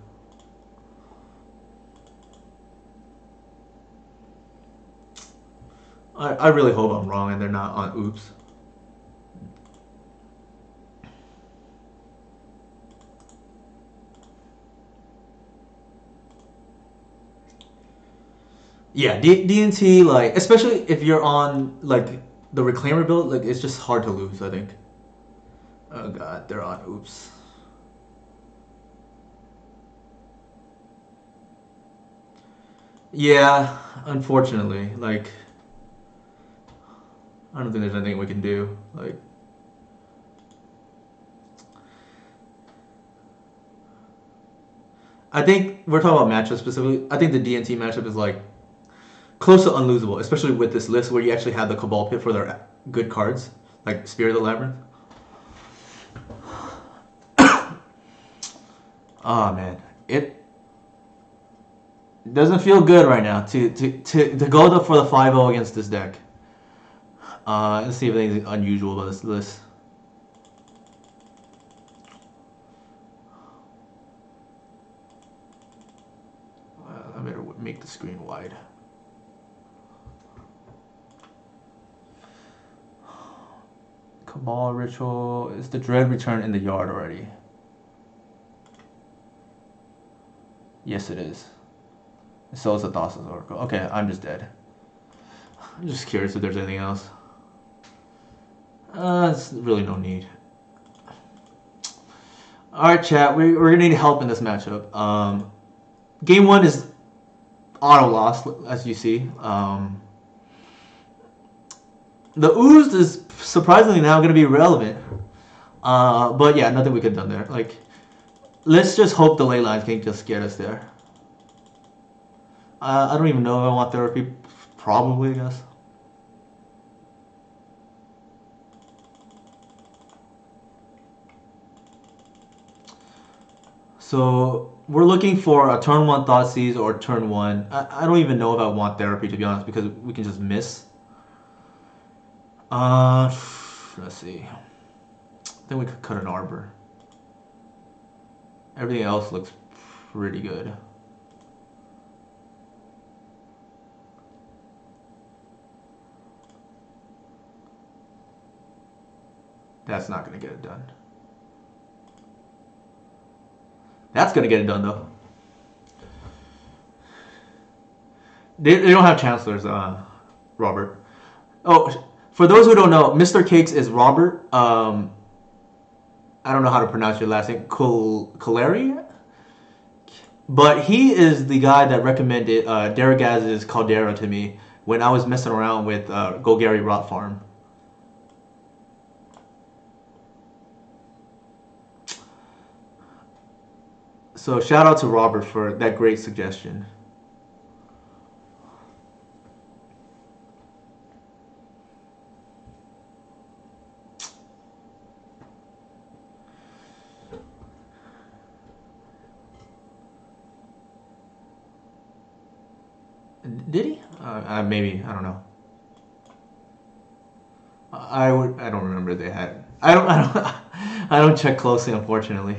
[SPEAKER 1] I really hope I'm wrong and they're not on oops. Yeah, D&T, like, especially if you're on like the Reclaimer build, like it's just hard to lose, I think. Oh god, they're on oops. Yeah, unfortunately, like I don't think there's anything we can do. Like I think we're talking about matchups specifically. I think the D&T matchup is like close to unlosable, especially with this list where you actually have the Cabal Pit for their good cards, like Spirit of the Labyrinth. Oh man, it doesn't feel good right now to go for the 5-0 against this deck. Let's see if anything unusual about this list. I better make the screen wide. Cabal Ritual. Is the Dread Return in the yard already? Yes, it is. So is the Thassa's Oracle. Okay, I'm just dead. I'm just curious if there's anything else. It's really no need. Alright, chat. We're going to need help in this matchup. Game 1 is auto loss, as you see. The Ooze is surprisingly now going to be relevant. But yeah, nothing we could have done there. Like, let's just hope the ley lines can just get us there. I don't even know if I want therapy. Probably, I guess. So we're looking for a turn one Thoughtseize or turn one. I don't even know if I want therapy to be honest because we can just miss. Uh, let's see. I think we could cut an arbor. Everything else looks pretty good. That's not gonna get it done. That's gonna get it done though. They don't have chancellors, Robert. Oh, for those who don't know, Mr. Cakes is Robert. I don't know how to pronounce your last name. Coleri? But he is the guy that recommended Daragaz's Caldera to me when I was messing around with Golgari Rot Farm. So shout out to Robert for that great suggestion. Did he? Maybe I don't know. I don't remember they had. I don't. I don't check closely, unfortunately.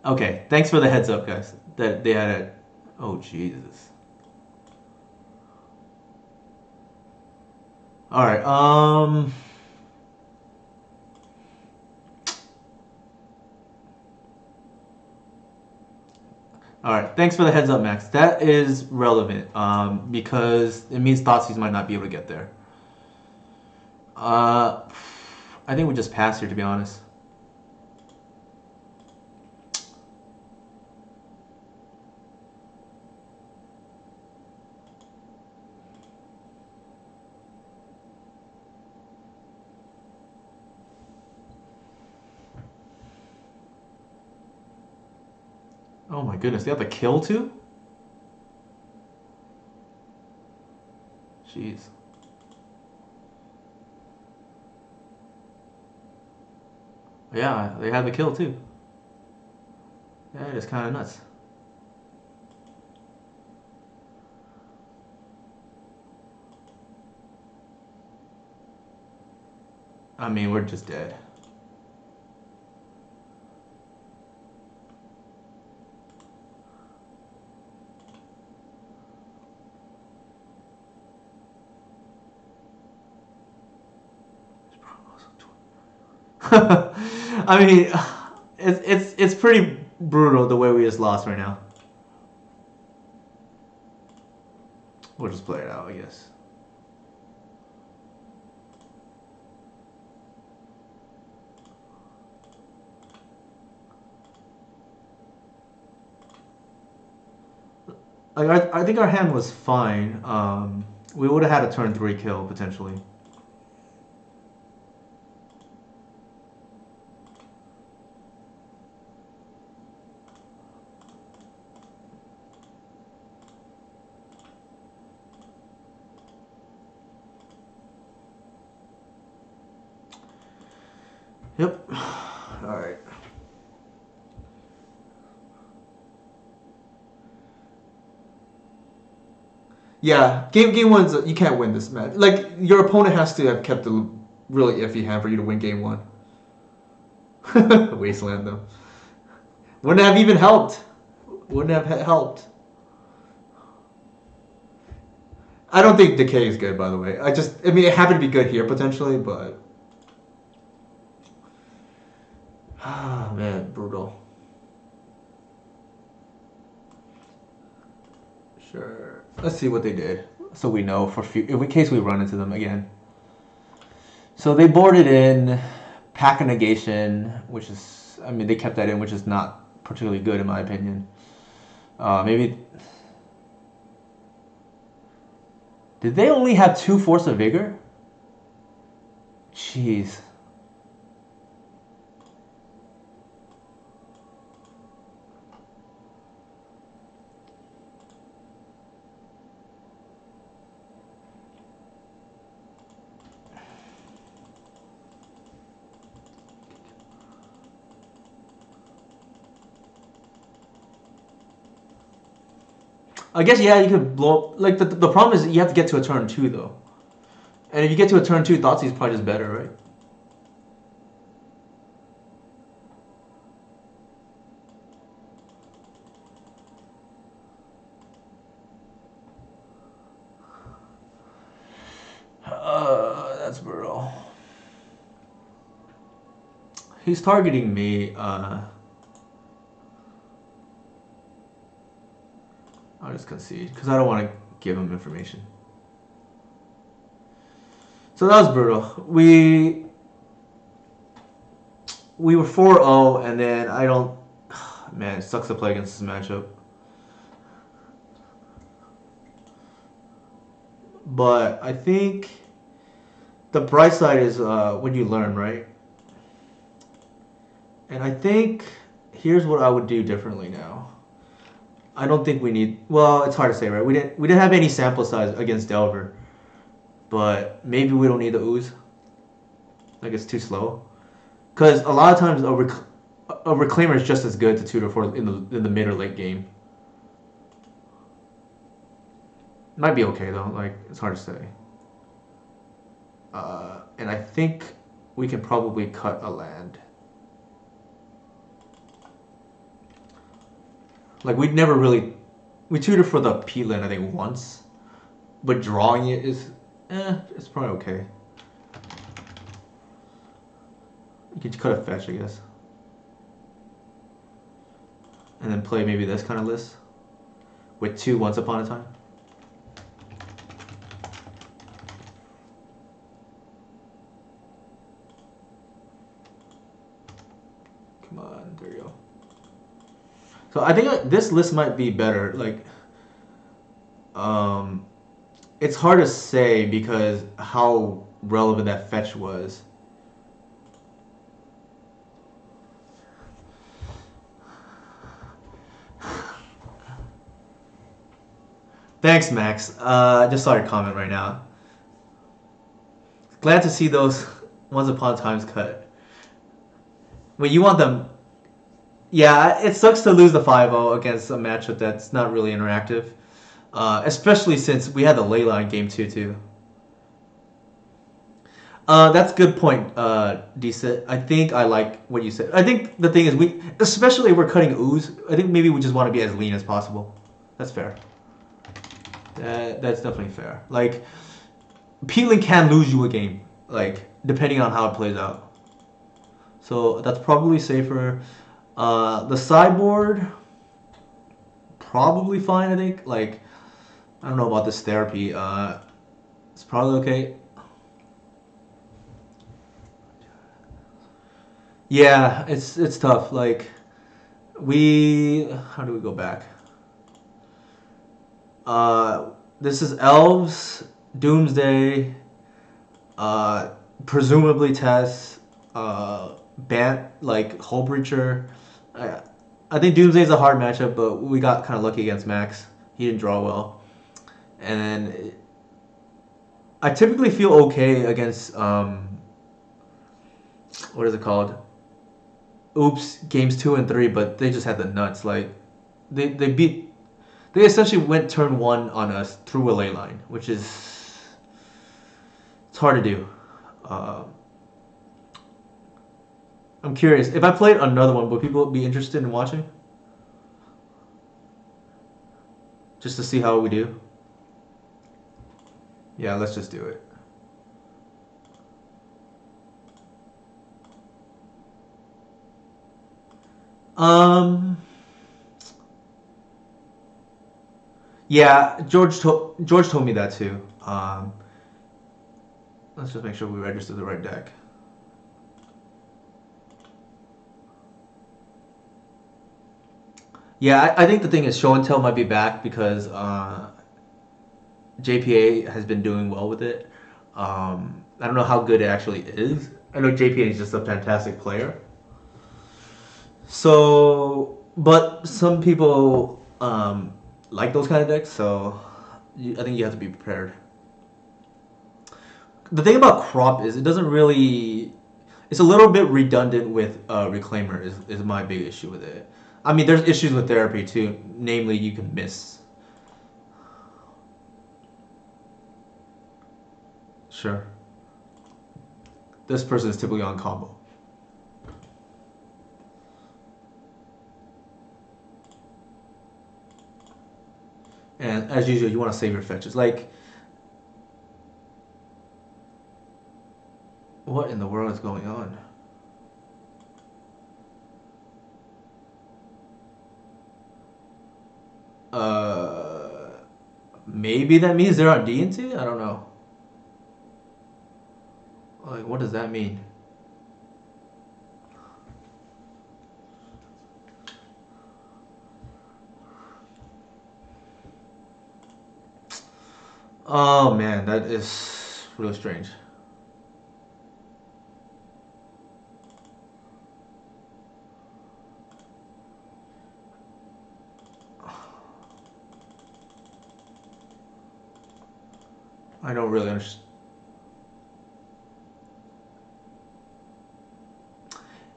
[SPEAKER 1] Okay, thanks for the heads up, guys. That they had a. Oh Jesus. All right. All right. Thanks for the heads up, Max. That is relevant. Because it means Thoughtseize might not be able to get there. Uh, I think we just pass here, to be honest. Oh my goodness, they have to kill too? Jeez. Yeah, they had to kill too. That is kind of nuts. I mean, we're just dead. I mean, it's pretty brutal the way we just lost right now. We'll just play it out, I guess. Like I think our hand was fine. We would have had a turn three kill potentially. Yep. All right. Yeah, game one's you can't win this match. Like your opponent has to have kept a really iffy hand for you to win game one. Wasteland though wouldn't have even helped. Wouldn't have helped. I don't think Decay is good, by the way. I mean, it happened to be good here potentially, but ah man, brutal. Sure. Let's see what they did, so we know for in case we run into them again. So they boarded in Pack a Negation, which is, I mean, they kept that in, which is not particularly good in my opinion. Maybe Did they only have 2 Force of Vigor? Jeez. I guess yeah, you could blow. Like the problem is you have to get to a turn 2 though, and if you get to a turn 2, Thoughtseize probably just better, right? That's brutal. He's targeting me. I'll just concede because I don't want to give him information. So that was brutal. We were 4-0, and then I don't. Man, it sucks to play against this matchup. But I think the bright side is when you learn, right? And I think here's what I would do differently now. I don't think we need. Well, it's hard to say, right? We didn't have any sample size against Delver, but maybe we don't need the ooze. Like it's too slow. Because a lot of times a reclaimer is just as good to tutor for in the mid or late game. Might be okay though. Like it's hard to say. And I think we can probably cut a land. Like we tutor for the P land I think once, but drawing it is, it's probably okay. You could cut a fetch, I guess, and then play maybe this kind of list with 2 Once Upon a Time. Come on, there you go. So I think this list might be better. Like, it's hard to say because how relevant that fetch was. Thanks, Max. Just saw your comment right now. Glad to see those Once Upon a Times cut. Wait, you want them? Yeah, it sucks to lose the 5-0 against a matchup that's not really interactive. Especially since we had the Leyline game too. That's a good point, Decent. I think I like what you said. I think the thing is especially if we're cutting ooze, I think maybe we just want to be as lean as possible. That's fair. That's definitely fair. Like, peeling can lose you a game, like, depending on how it plays out. So that's probably safer. The sideboard, probably fine, I think. Like, I don't know about this therapy. It's probably okay. Yeah, it's tough. Like, how do we go back? This is Elves, Doomsday, presumably Tess, like Hullbreacher. I think Doomsday's a hard matchup, but we got kind of lucky against Max. He didn't draw well. And then I typically feel okay against, what is it called? Oops, games 2 and 3, but they just had the nuts. Like, they essentially went turn 1 on us through a Leyline, which is, it's hard to do. I'm curious. If I played another one, would people be interested in watching? Just to see how we do? Yeah, let's just do it. Yeah, George told me that too. Let's just make sure we register the right deck. Yeah, I think the thing is show and tell might be back because JPA has been doing well with it. I don't know how good it actually is. I know JPA is just a fantastic player. So, but some people like those kind of decks, so I think you have to be prepared. The thing about Crop is it doesn't really. It's a little bit redundant with Reclaimer, is my big issue with it. I mean, there's issues with Therapy too, namely, you can miss. Sure. This person is typically on combo. And as usual, you want to save your fetches. Like, what in the world is going on? Uh, Maybe that means they're on D&T? I don't know. Like, what does that mean? Oh man, that is really strange. I don't really understand.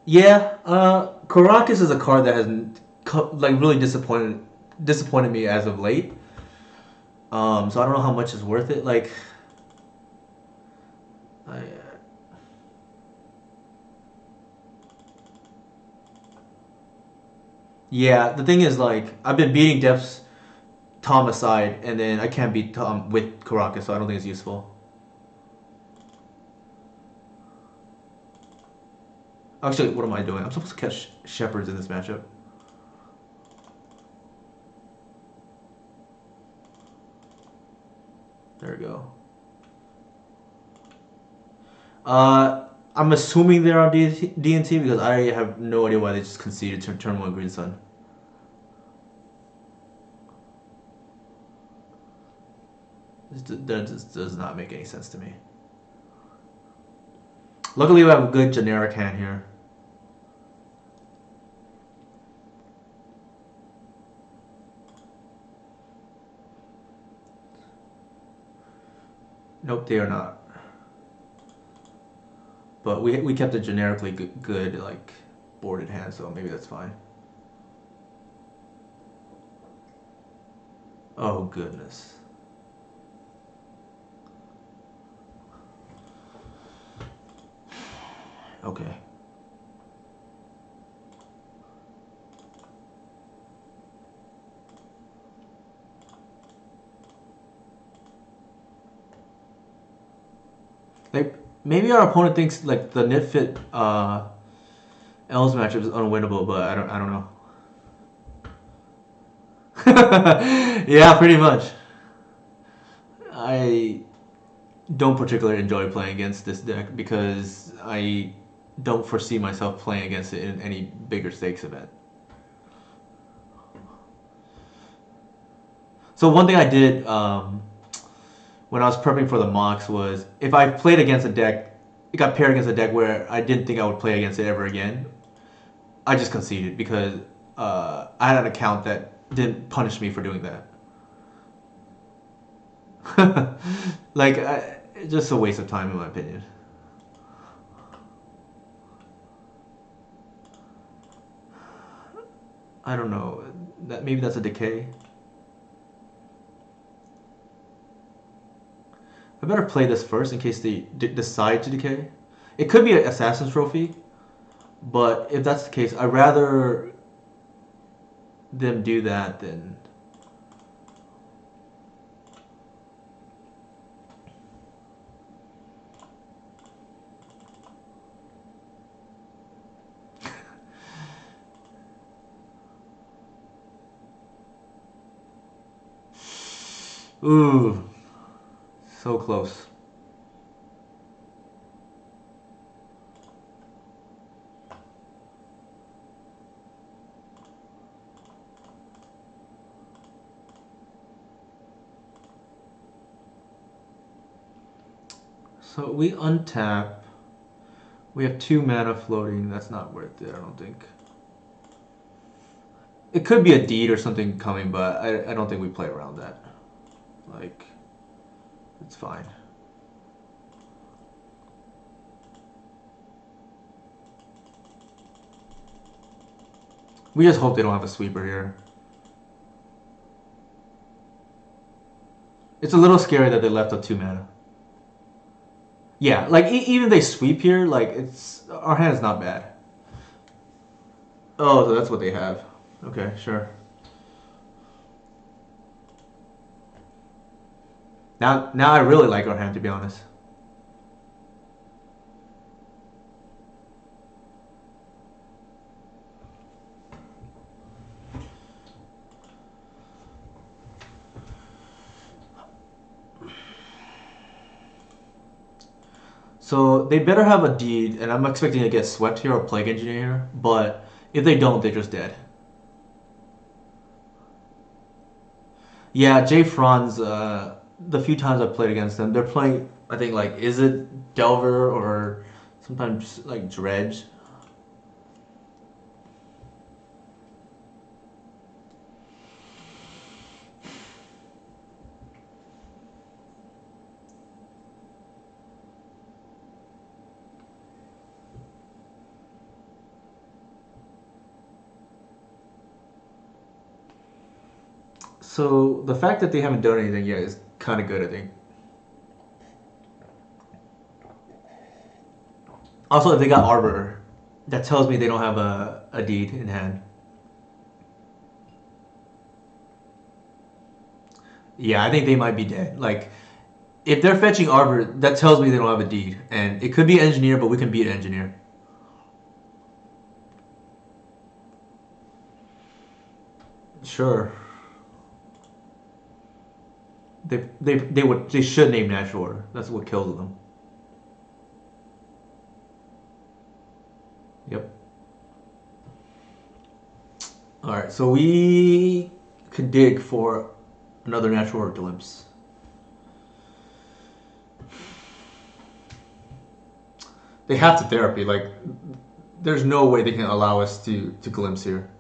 [SPEAKER 1] Yeah, Caracas is a card that has like really disappointed me as of late. So I don't know how much is worth it. Like, I, yeah, the thing is like I've been beating Def's Tom aside, and then I can't beat Tom with Caracas, so I don't think it's useful. Actually, what am I doing? I'm supposed to catch Shepherds in this matchup. There we go. I'm assuming they're on D&T because I have no idea why they just conceded turn one Green Sun. That just does not make any sense to me. Luckily, we have a good generic hand here. Nope, they are not. But we kept a generically good like boarded hand, so maybe that's fine. Oh goodness. Okay. Like maybe our opponent thinks like the Nitfit L's matchup is unwinnable, but I don't know. Yeah, pretty much. I don't particularly enjoy playing against this deck because I don't foresee myself playing against it in any bigger stakes event. So one thing I did when I was prepping for the mocks was if I played against a deck, it got paired against a deck where I didn't think I would play against it ever again. I just conceded because I had an account that didn't punish me for doing that. Like, just a waste of time in my opinion. I don't know. That maybe that's a decay. I better play this first in case they decide to decay. It could be an assassin's trophy, but if that's the case, I'd rather them do that than. Ooh, so close. So we untap. We have 2 mana floating. That's not worth it, I don't think. It could be a deed or something coming, but I don't think we play around that. Like, it's fine. We just hope they don't have a sweeper here. It's a little scary that they left a 2 mana. Yeah, like even if they sweep here, like it's our hand is not bad. Oh, so that's what they have. Okay, sure. Now I really like our hand, to be honest. So they better have a deed, and I'm expecting to get swept here or plague engineer here. But if they don't, they're just dead. Yeah, Jay Franz. The few times I've played against them, they're playing. I think like is it Delver or sometimes like Dredge. So the fact that they haven't done anything yet is kind of good, I think. Also, if they got Arbor, that tells me they don't have a deed in hand. Yeah, I think they might be dead. Like, if they're fetching Arbor, that tells me they don't have a deed. And it could be Engineer, but we can beat Engineer. Sure. They should name Natural Order. That's what kills them. Yep. Alright, so we could dig for another Natural Order glimpse. They have to therapy. Like, there's no way they can allow us to glimpse here.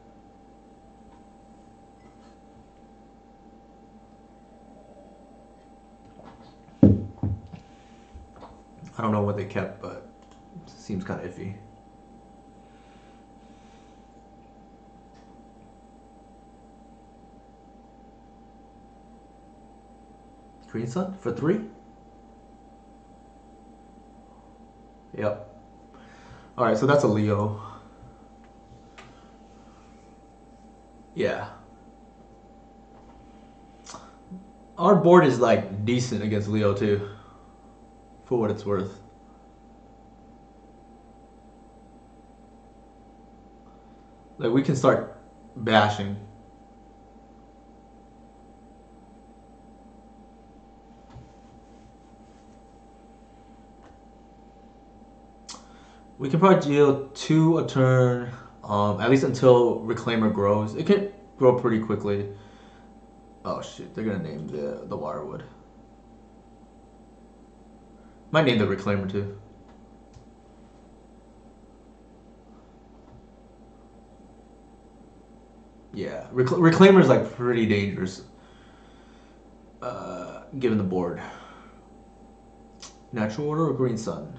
[SPEAKER 1] I don't know what they kept, but it seems kind of iffy. Green Sun for 3? Yep. Alright, so that's a Leo. Yeah. Our board is like decent against Leo too, for what it's worth. Like we can start bashing. We can probably deal 2 a turn, at least until Reclaimer grows. It can grow pretty quickly. Oh shit, they're gonna name the Wirewood. Might name the Reclaimer too. Yeah, Reclaimer's like pretty dangerous, given the board. Natural Order or Green Sun?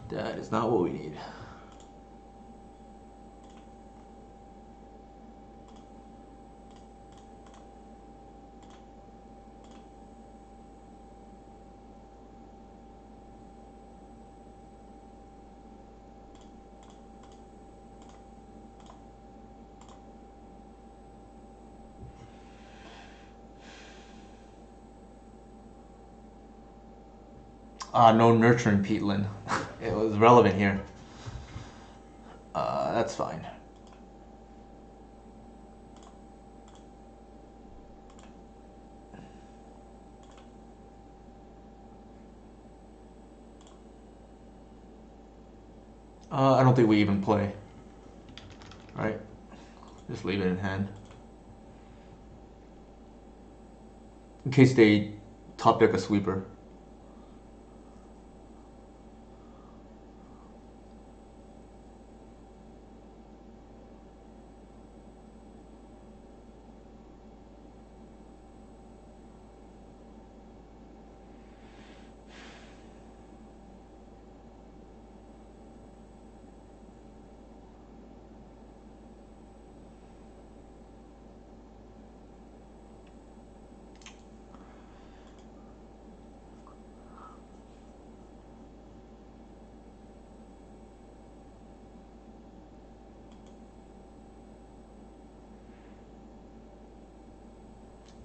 [SPEAKER 1] That is not what we need. No nurturing peatland. It was relevant here. That's fine. I don't think we even play. Right? Just leave it in hand. In case they top deck a sweeper.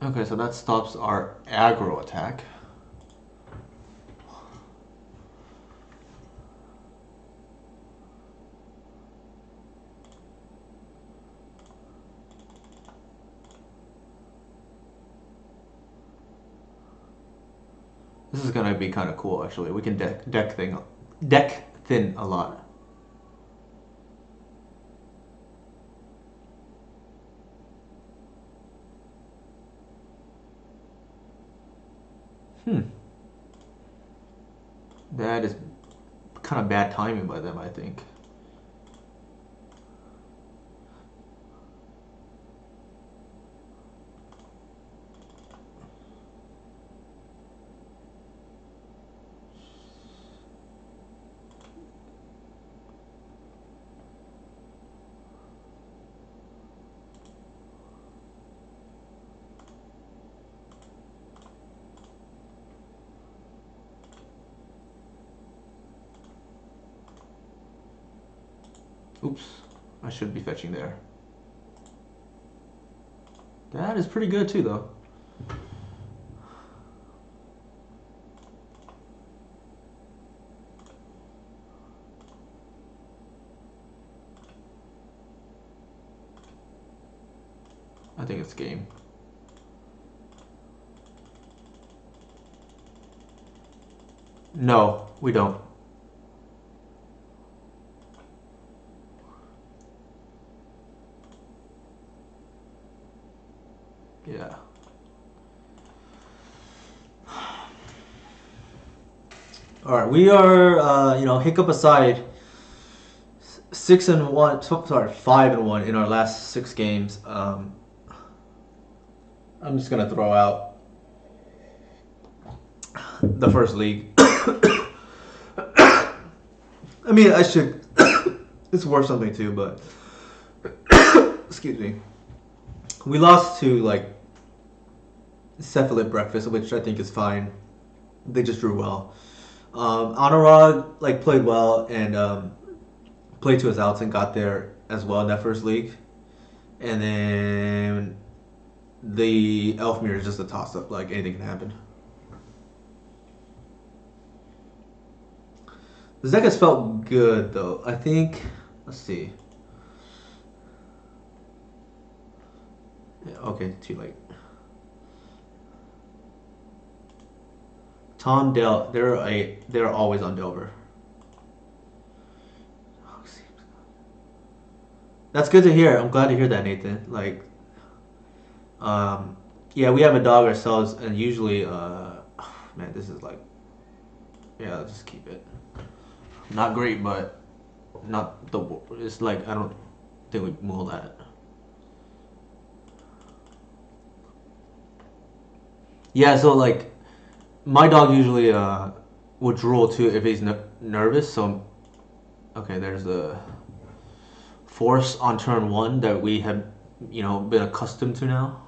[SPEAKER 1] Okay, so that stops our aggro attack. This is gonna be kind of cool, actually. We can deck thin a lot. Hmm. That is kind of bad timing by them, I think. Oops. I should be fetching there. That is pretty good too, though. I think it's game. No, we don't. Yeah. All right, we are, hiccup aside, 6-1. Sorry, 5-1 in our last 6 games. I'm just gonna throw out the first league. I mean, I should. It's worth something too, but excuse me. We lost to like Cephalid Breakfast, which I think is fine. They just drew well. Anurag like played well and played to his outs and got there as well in that first league. And then the Elfmere is just a toss up. Like anything can happen. The deck has felt good though. I think. Let's see. Yeah, okay, too late. Tom Dell, they're always on Delver. That's good to hear. I'm glad to hear that, Nathan. Like, um, yeah, we have a dog ourselves, and usually, man, this is like, yeah, I'll just keep it. Not great, but not the. It's like I don't think we mull that. Yeah, so like, my dog usually would drool too if he's nervous. So, okay, there's the force on turn one that we have, been accustomed to now.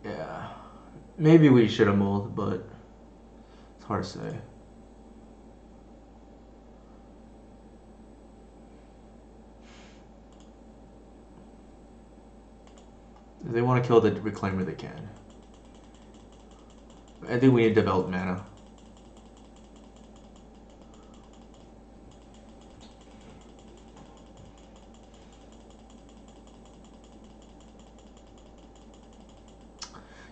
[SPEAKER 1] Yeah. Maybe we should have mulled, but it's hard to say. If they want to kill the Reclaimer, they can. I think we need to develop mana.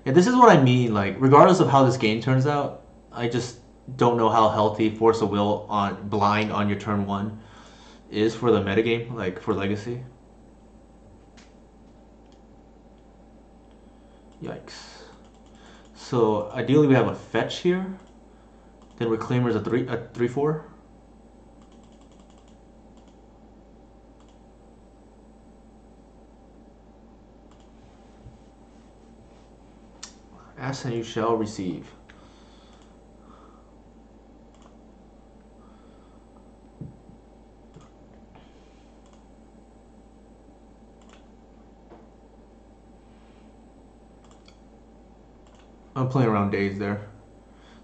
[SPEAKER 1] Yeah, this is what I mean. Like, regardless of how this game turns out, I just don't know how healthy Force of Will on blind on your turn one is for the metagame, like for Legacy. Yikes. So ideally we have a fetch here. Then Reclaimer's a 3/4. Ask and you shall receive. I'm playing around days there.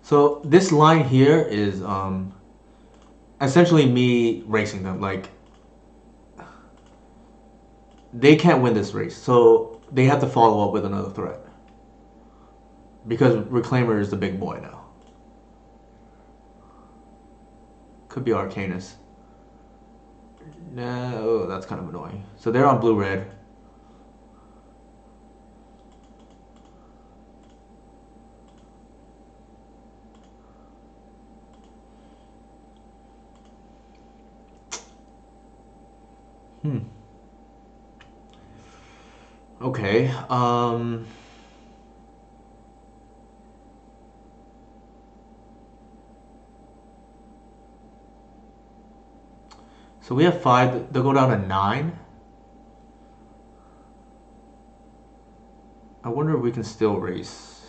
[SPEAKER 1] So this line here is essentially me racing them. Like they can't win this race, so they have to follow up with another threat because Reclaimer is the big boy now. Could be Arcanus. No, that's kind of annoying. So they're on blue-red. Hmm. Okay. So we have 5. They'll go down to 9. I wonder if we can still race.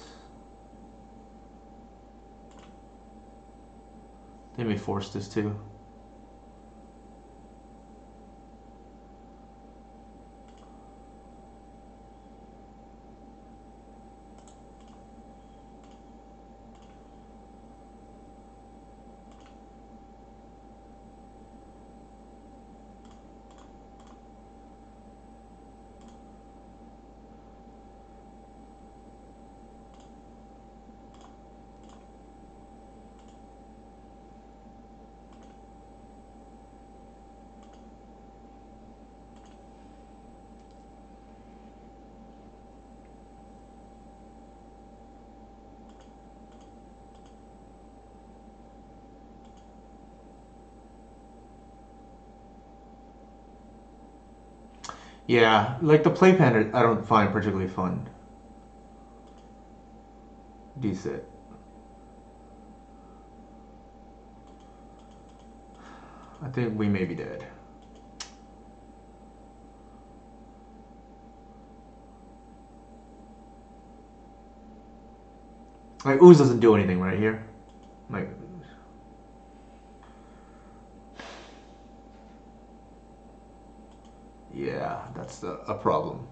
[SPEAKER 1] They may force this too. Yeah, like the playpen, I don't find particularly fun. Decent. I think we may be dead. Like Ooze doesn't do anything right here. Like yeah, that's a problem.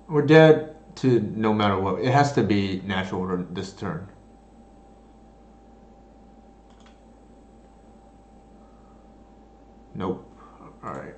[SPEAKER 1] We're dead to no matter what. It has to be natural order this turn. Nope. All right.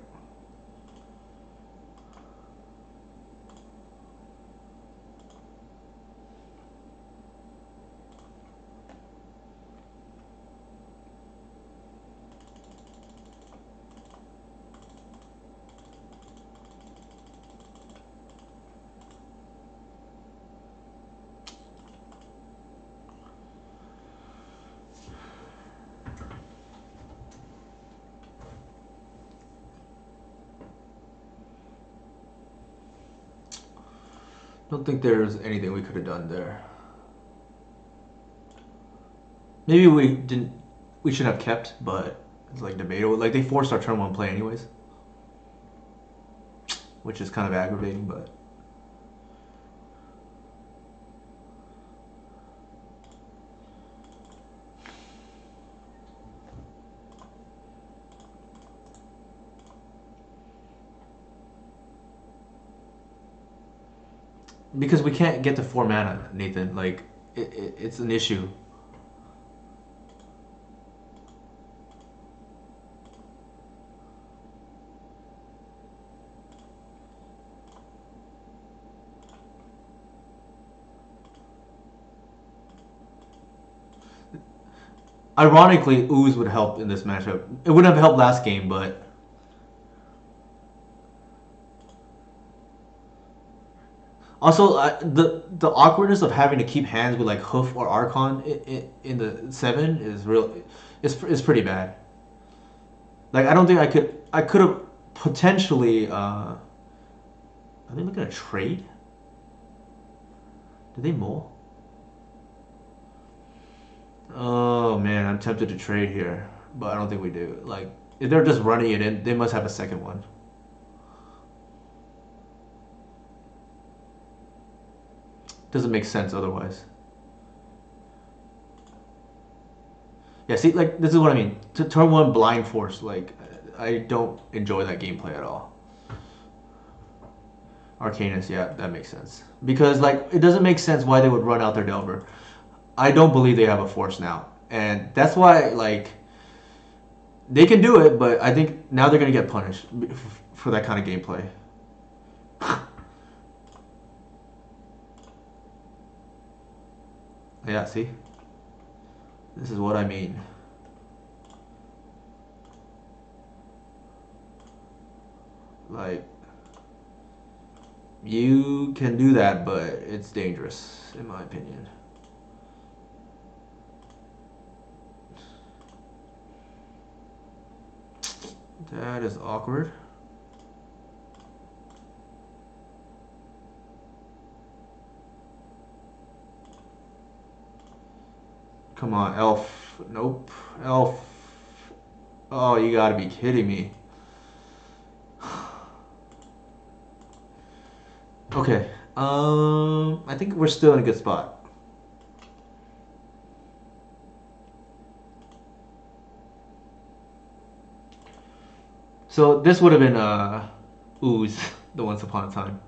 [SPEAKER 1] Don't think there's anything we could have done there. Maybe we didn't. We should have kept, but it's like debatable. Like they forced our turn 1 play anyways, which is kind of aggravating. But because we can't get to 4 mana, Nathan. Like it's an issue. Ironically, Ooze would help in this matchup. It wouldn't have helped last game, but also the awkwardness of having to keep hands with like Hoof or Archon in the 7 is real. Is pretty bad. Like I don't think I could have potentially. Are they looking at trade? Did they mull? Oh man, I'm tempted to trade here, but I don't think we do. Like if they're just running it in, they must have a second one. Doesn't make sense otherwise. Yeah, see, like this is what I mean. To turn 1 blind force, like I don't enjoy that gameplay at all. Arcanus, yeah, that makes sense. Because like it doesn't make sense why they would run out their Delver. I don't believe they have a force now, and that's why like they can do it, but I think now they're gonna get punished for that kind of gameplay. Yeah, see, this is what I mean. Like you can do that, but it's dangerous, in my opinion. That is awkward. Come on, elf. Nope. Elf. Oh, you gotta be kidding me. Okay. I think we're still in a good spot. So this would have been ooze the once upon a time.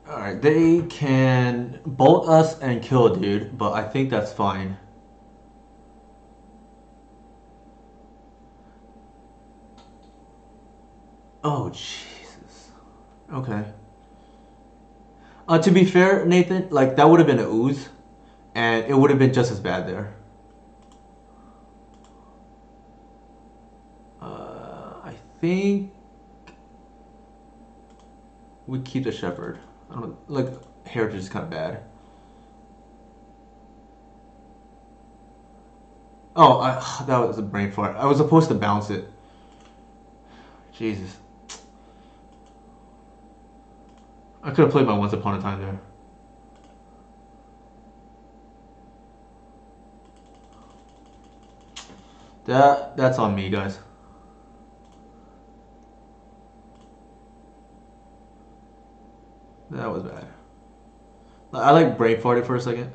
[SPEAKER 1] Alright, they can bolt us and kill a dude, but I think that's fine. Oh, Jesus. Okay. To be fair, Nathan, like that would have been an ooze, and it would have been just as bad there. I think we keep the shepherd. I don't like heritage is kind of bad. Oh, that was a brain fart. I was supposed to bounce it. Jesus, I could have played my Once Upon a Time there. That's on me, guys. That was bad. I like brain farted for a second.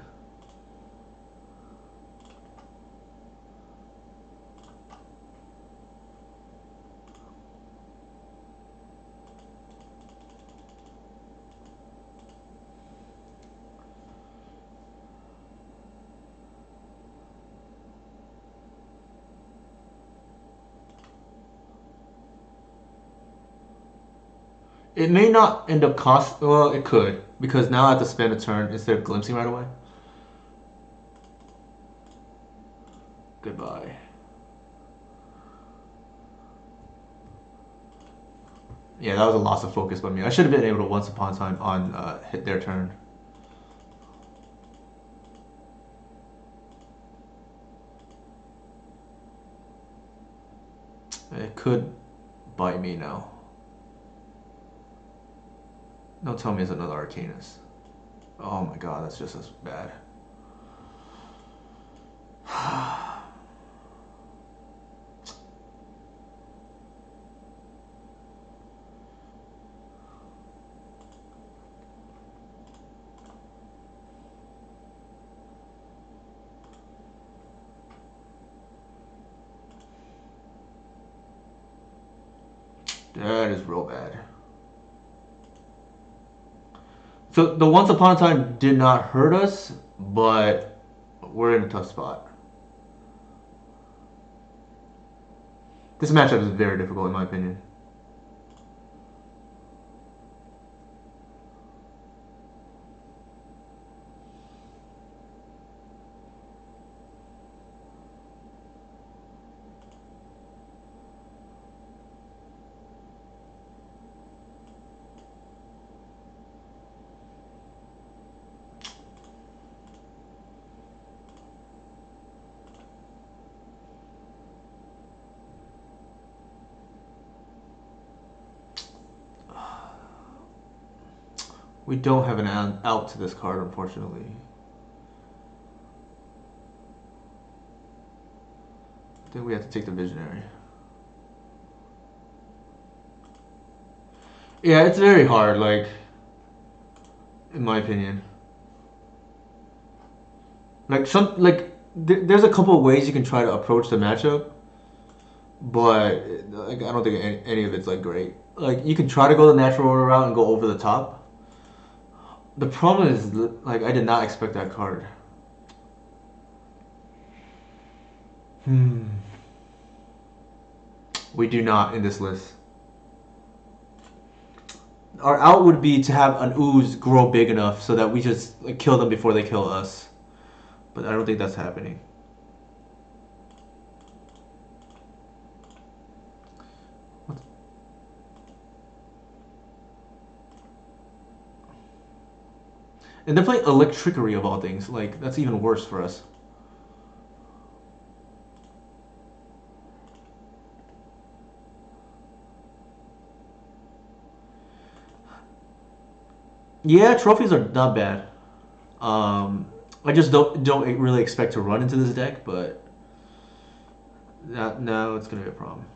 [SPEAKER 1] It may not end up cost. Well, it could because now I have to spend a turn instead of glimpsing right away. Goodbye. Yeah, that was a loss of focus by me. I should have been able to once upon a time on hit their turn. It could bite me now. Don't tell me it's another Arcanus. Oh my god, that's just as bad. That is real bad. So the once upon a time did not hurt us, but we're in a tough spot. This matchup is very difficult in my opinion. We don't have an out to this card, unfortunately. I think we have to take the Visionary. Yeah, it's very hard, like, in my opinion. Like, there's a couple of ways you can try to approach the matchup. but like I don't think any of it's like great. Like you can try to go the natural order route and go over the top. The problem is like I did not expect that card. Hmm. We do not in this list. Our out would be to have an ooze grow big enough so that we just like, kill them before they kill us. But I don't think that's happening. And they're playing Electrickery of all things. Like that's even worse for us. Yeah, trophies are not bad. Um, I just don't really expect to run into this deck, but now it's gonna be a problem.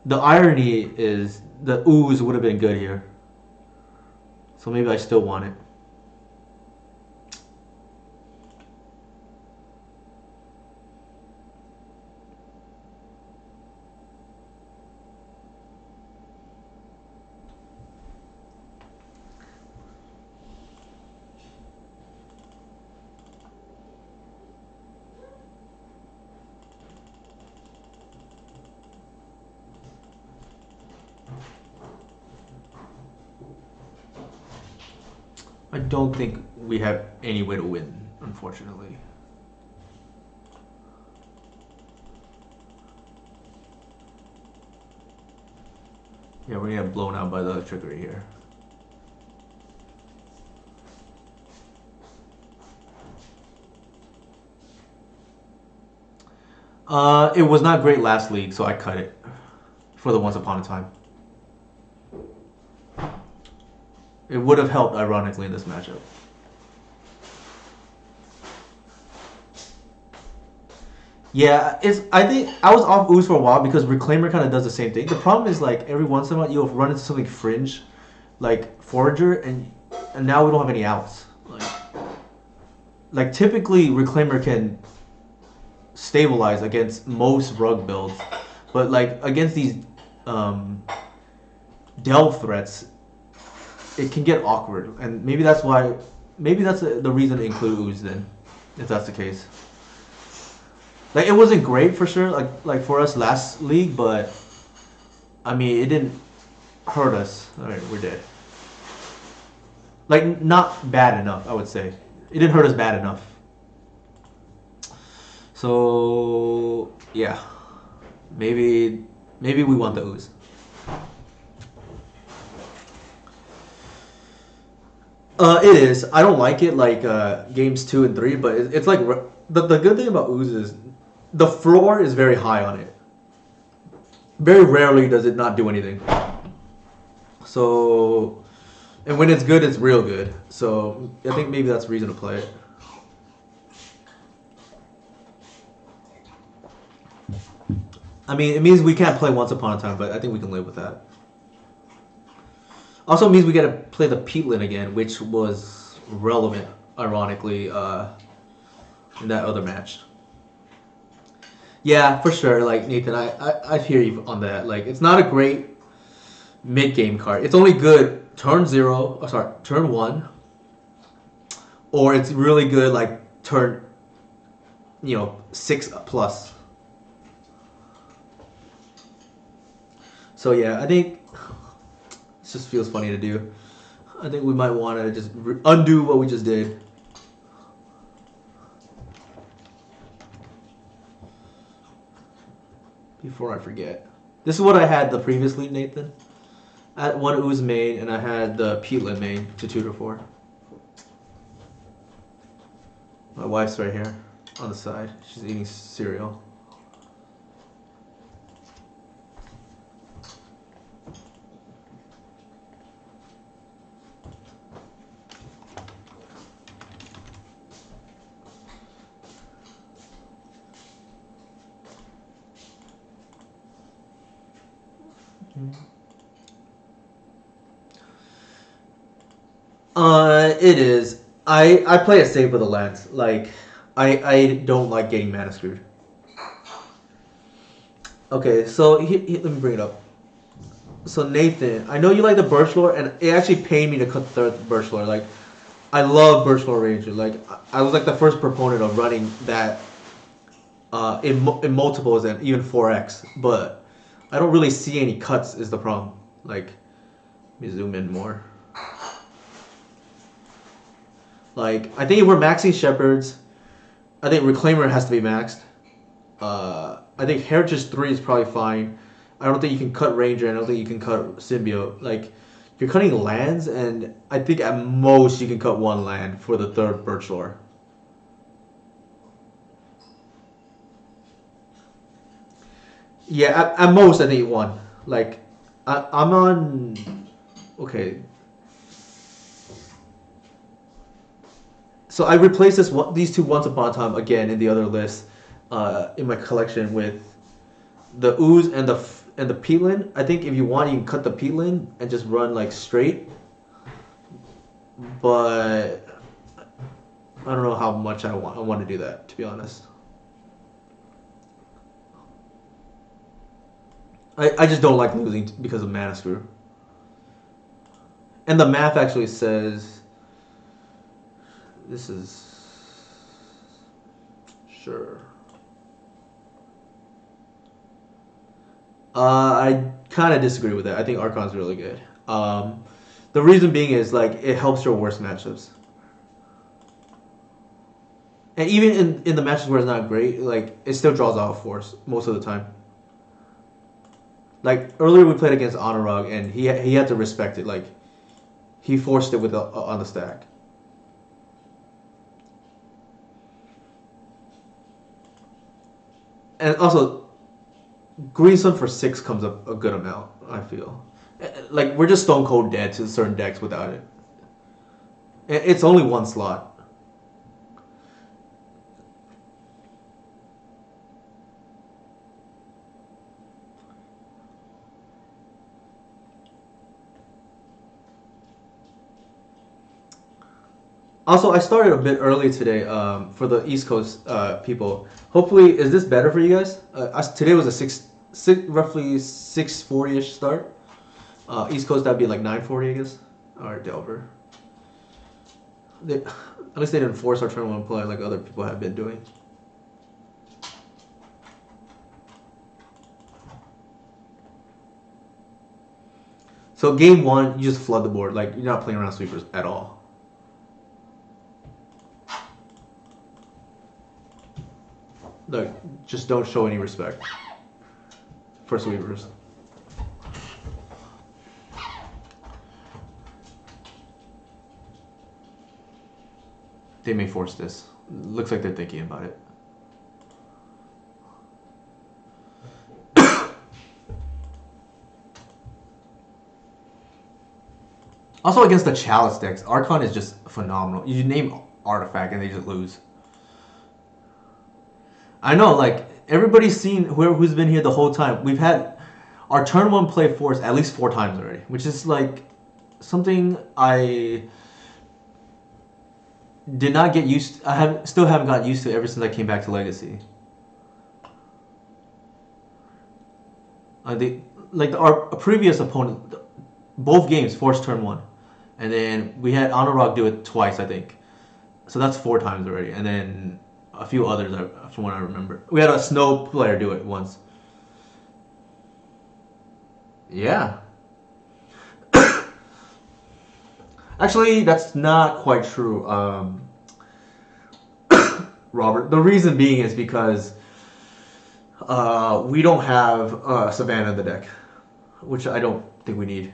[SPEAKER 1] The irony is the ooze would have been good here, so maybe I still want it. I don't think we have any way to win, unfortunately. Yeah, we're gonna get blown out by the trickery here. It was not great last league, so I cut it for the Once Upon a Time. It would have helped, ironically, in this matchup. Yeah, it's. I think I was off ooze for a while because Reclaimer kind of does the same thing. The problem is like every once in a while you'll run into something fringe, like Forager, and now we don't have any outs. Like typically Reclaimer can stabilize against most rug builds, but like against these um, delve threats, it can get awkward, and maybe that's why. Maybe that's the reason to include ooze then, if that's the case. Like it wasn't great for sure, like for us last league, but I mean it didn't hurt us. All right, we're dead. Like not bad enough, I would say. It didn't hurt us bad enough. So yeah, maybe we want the ooze. It is. I don't like it like games 2 and 3, but it's like the good thing about ooze is the floor is very high on it. Very rarely does it not do anything. So, and when it's good, it's real good. So I think maybe that's a reason to play it. I mean, it means we can't play Once Upon a Time, but I think we can live with that. Also means we got to play the Peatland again, which was relevant, ironically, in that other match. Yeah, for sure. Like Nathan, I hear you on that. Like, it's not a great mid game card. It's only good turn 0. Oh, sorry, turn 1, or it's really good like turn, 6 plus. So yeah, I think it just feels funny to do. I think we might want to just undo what we just did. Before I forget. This is what I had the previous lead, Nathan. I had one ooze main, and I had the peatland main to tutor for. My wife's right here on the side. She's eating cereal. It is. I play it safe with the lands. Like, I don't like getting mana screwed. Okay, so let me bring it up. So Nathan, I know you like the Birch Lore, and it actually pained me to cut the Birch Lore. Like, I love Birch Lore Ranger. Like, I was like the first proponent of running that in multiples and even 4x, but I don't really see any cuts is the problem. Like, let me zoom in more. Like, I think if we're maxing Shepherds, I think Reclaimer has to be maxed. I think Heritage 3 is probably fine. I don't think you can cut Ranger, and I don't think you can cut Symbiote. Like, you're cutting lands, and I think at most you can cut one land for the third Birch Lore. Yeah, at most I think one. Like, I'm on. Okay. So I replaced these two Once Upon a Time again in the other list, in my collection with the Ooze and the Peatland. I think if you want, you can cut the Peatland and just run like straight. But I don't know how much I want to do that, to be honest. I just don't like losing because of mana screw. And the math actually says this is sure. I kind of disagree with that. I think Archon's really good. The reason being is like it helps your worst matchups. And even in the matches where it's not great, like it still draws out force most of the time. Like earlier we played against Honorog and he had to respect it. Like he forced it with on the stack. And also, Green Sun for 6 comes up a good amount, I feel. Like we're just stone cold dead to certain decks without it. It's only one slot. Also, I started a bit early today for the East Coast people. Hopefully, is this better for you guys? Today was a roughly 6:40ish start. East Coast that'd be like 9:40, I guess. All right, Delver. At least they didn't force our turn one play like other people have been doing. So game one, you just flood the board. Like you're not playing around sweepers at all. Look, just don't show any respect for sweepers. They may force this. Looks like they're thinking about it. Also against the Chalice decks, Archon is just phenomenal. You name Artifact and they just lose. I know, like, everybody's seen who's been here the whole time. We've had our turn one play force at least 4 times already, which is like something I did not get used to. Still haven't gotten used to ever since I came back to Legacy. Our previous opponent, both games forced turn one, and then we had Honorog do it twice, I think. So that's 4 times already, and then a few others from what I remember. We had a Snow player do it once. Yeah. Actually, that's not quite true, Robert. The reason being is because we don't have Savannah in the deck, which I don't think we need.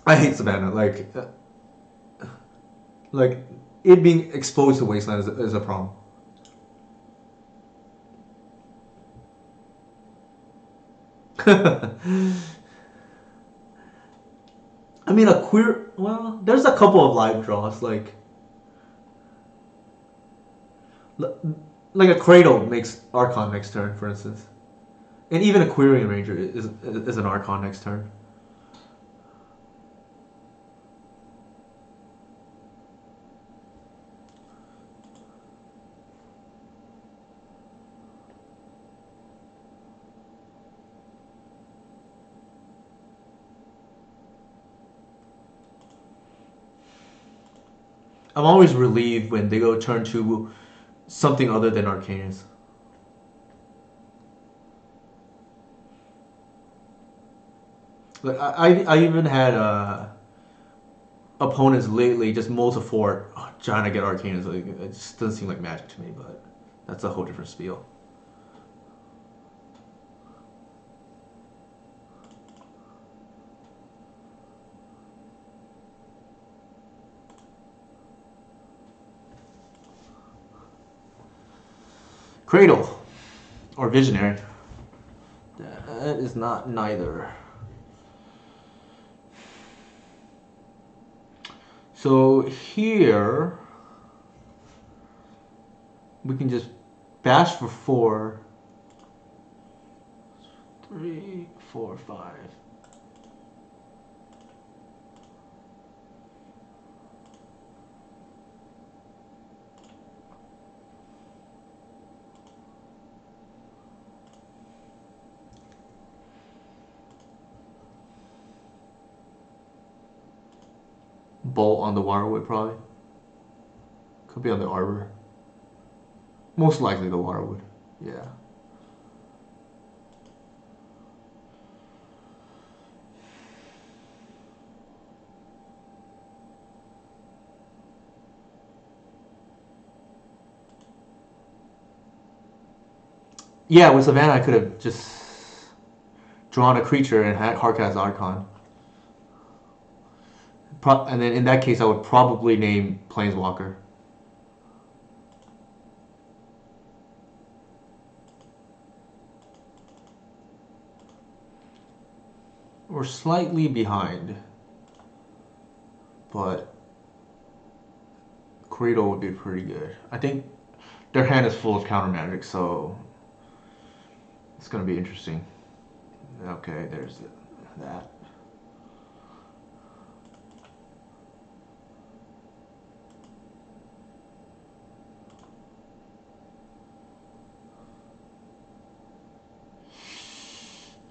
[SPEAKER 1] I hate Savannah. Like it being exposed to Wasteland is a problem. I mean, there's a couple of live draws. Like, Like a Cradle makes Archon next turn, for instance. And even a Quirion Ranger is an Archon next turn. I'm always relieved when they go turn 2 something other than Arcanus. Like I even had opponents lately just multi fort trying to get Arcanus. Like, it just doesn't seem like Magic to me, but that's a whole different spiel. Cradle or Visionary. That is not neither. So here we can just bash for 4. 3, 4, 5. Bolt on the Waterwood probably. Could be on the Arbor. Most likely the Waterwood. Yeah. Yeah, with Savannah I could have just drawn a creature and had Hardcast Archon. And then in that case I would probably name Planeswalker. We're slightly behind, but Cradle would be pretty good. I think their hand is full of counter magic, so it's going to be interesting. Okay, there's that.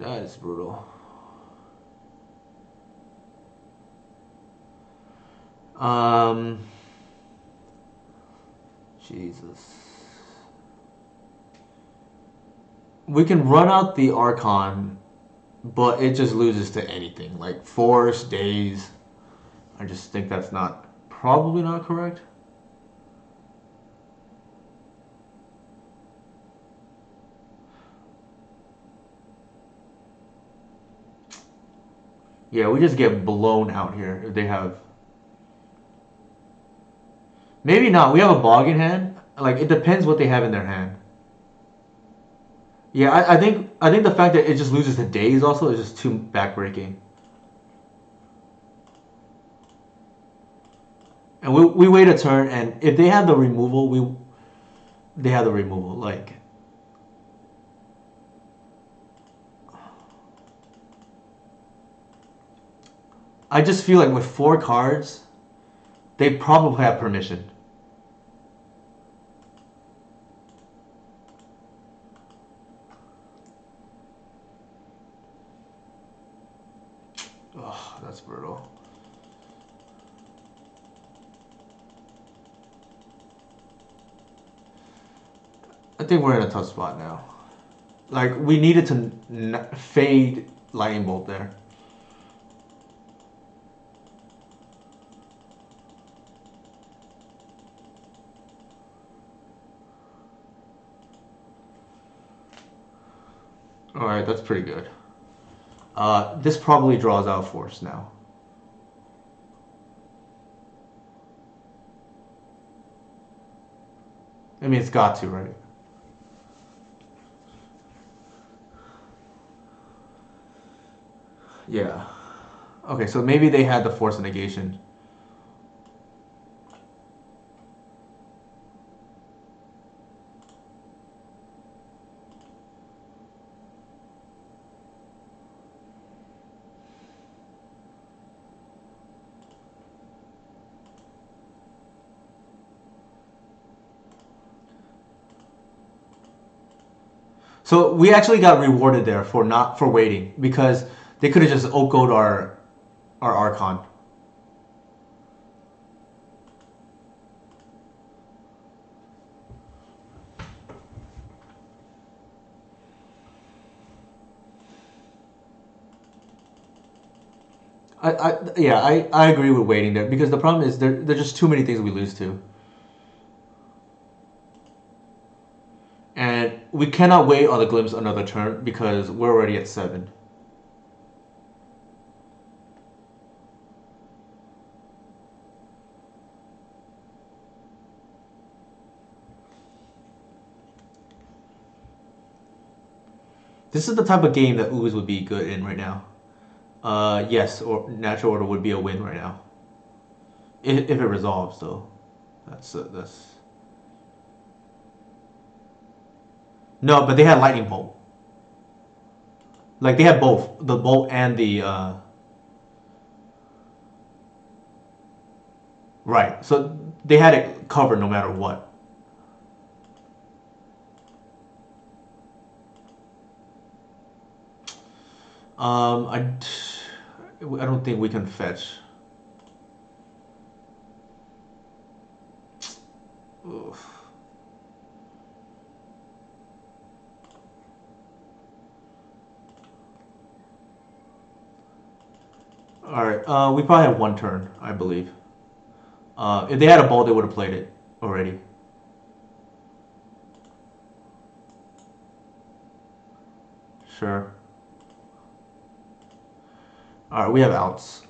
[SPEAKER 1] That is brutal. Jesus. We can run out the Archon, but it just loses to anything. Like Force, Daze. I just think that's probably not correct. Yeah, we just get blown out here if they have. Maybe not. We have a Bog in hand. Like, it depends what they have in their hand. Yeah, I think the fact that it just loses to Daze also is just too backbreaking. And we wait a turn, and if they have the removal, they have the removal. Like, I just feel like with 4 cards, they probably have permission. Oh, that's brutal. I think we're in a tough spot now. Like, we needed to fade Lightning Bolt there. Alright, that's pretty good. This probably draws out Force now. I mean, it's got to, right? Yeah. Okay, so maybe they had the Force negation. So we actually got rewarded there for not for waiting because they could have just OHKO'd our Archon. I agree with waiting there because the problem is there's just too many things we lose to, and we cannot wait on the glimpse another turn because we're already at 7. This is the type of game that Ooze would be good in right now. Yes, or natural order would be a win right now if it resolves though. That's no, but they had lightning bolt. Like they had both the bolt and the right. So they had it covered no matter what. Um, I I don't think we can fetch. Oof. All right. We probably have one turn, I believe. If they had a ball, they would have played it already. Sure. All right. We have outs.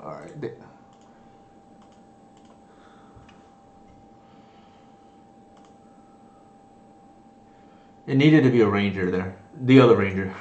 [SPEAKER 1] All right. It needed to be a ranger there. The other ranger.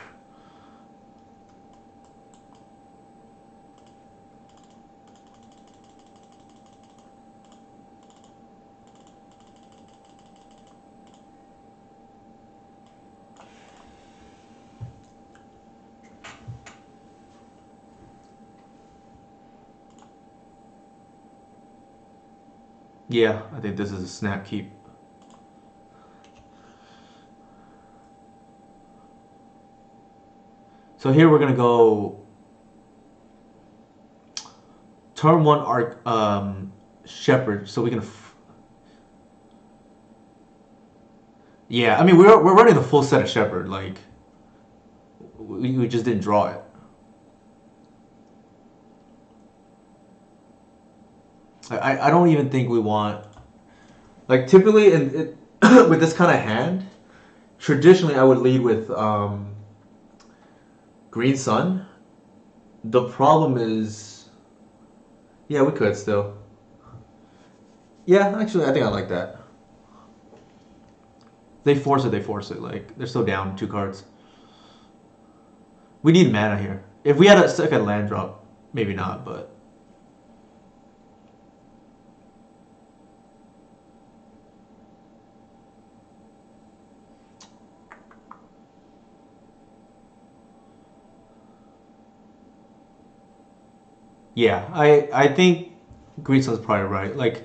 [SPEAKER 1] Yeah, I think this is a snap keep. So here we're gonna go turn one arc shepherd, so we can. Yeah, I mean we're running the full set of shepherd. Like we just didn't draw it. I don't even think we want like typically in it, with this kind of hand. Traditionally, I would lead with Green Sun. The problem is, yeah, we could still. Yeah, actually, I think I like that. They force it. They force it. Like they're still down 2 cards. We need mana here. If we had a second land drop, maybe not, but yeah, I think Green Sun's probably right. Like,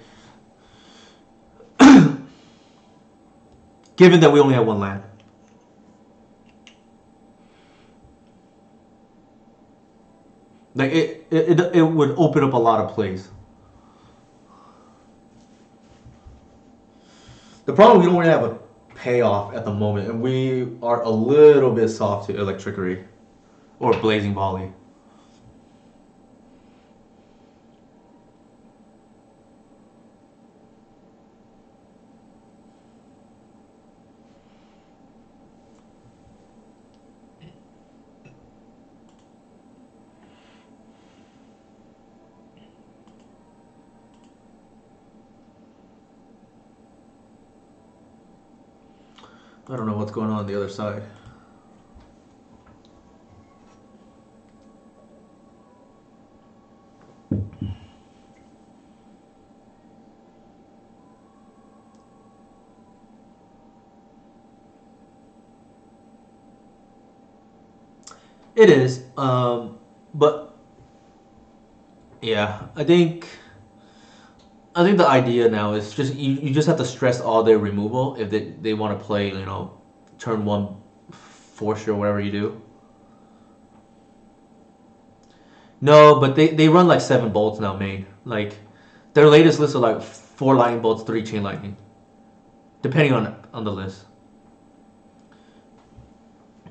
[SPEAKER 1] given that we only have one land, like it would open up a lot of plays. The problem we don't really have a payoff at the moment, and we are a little bit soft to Electrickery or Blazing Volley. I don't know what's going on the other side. It is, but yeah, I think the idea now is just you just have to stress all their removal if they want to play, turn one force or whatever you do. No, but they run like 7 bolts now, main. Like their latest list are like 4 lightning bolts, 3 chain lightning, depending on the list.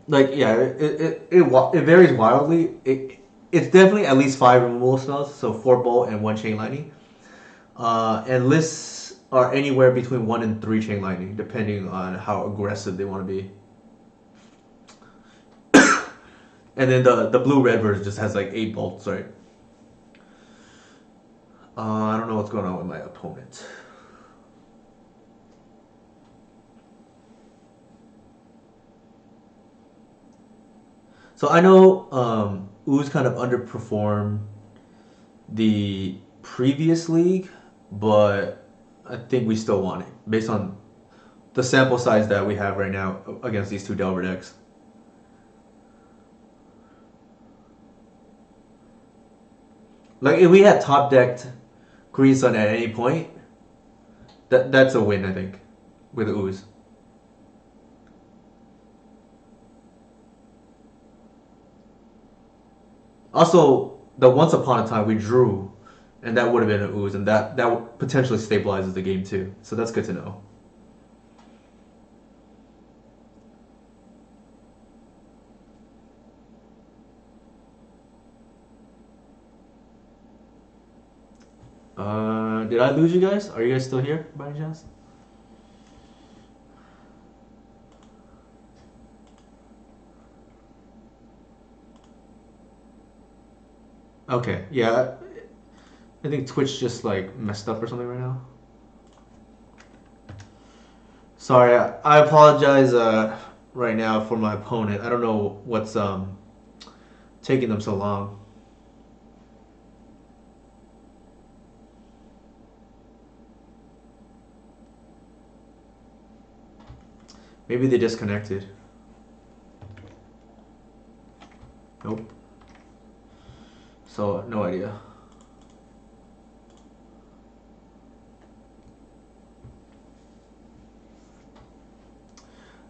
[SPEAKER 1] Like yeah, it varies wildly. It's definitely at least 5 removal spells, so 4 bolt and 1 chain lightning. And lists are anywhere between 1 and 3 chain lightning, depending on how aggressive they want to be. And then the blue red version just has like 8 bolts, right? I don't know what's going on with my opponent. So I know Ooze kind of underperformed the previous league, but I think we still want it based on the sample size that we have right now against these two Delver decks. Like if we had top decked Green Sun at any point, that's a win I think with Ooze. Also, the once upon a time we drew, and that would have been an Ooze, and that potentially stabilizes the game too. So that's good to know. Did I lose you guys? Are you guys still here by any chance? Okay, yeah. I think Twitch just like messed up or something right now. Sorry, I apologize right now for my opponent. I don't know what's taking them so long. Maybe they disconnected. Nope. So no idea.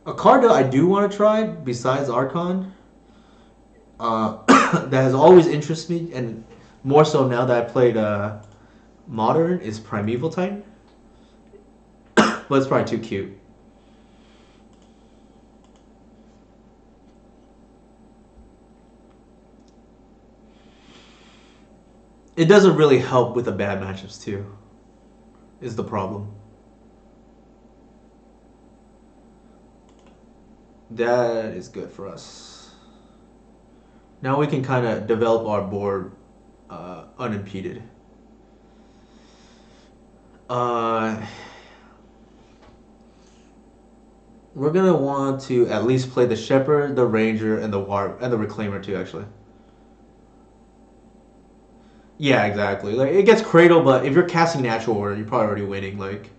[SPEAKER 1] A card that I do want to try besides Archon, that has always interested me, and more so now that I played Modern, is Primeval Titan. But it's probably too cute. It doesn't really help with the bad matchups too. Is the problem. That is good for us. Now we can kind of develop our board unimpeded. Uh, we're gonna want to at least play the Shepherd, the Ranger, and the Warp, and the Reclaimer too. Actually, yeah, exactly. Like it gets Cradle, but if you're casting Natural Order, you're probably already winning. Like,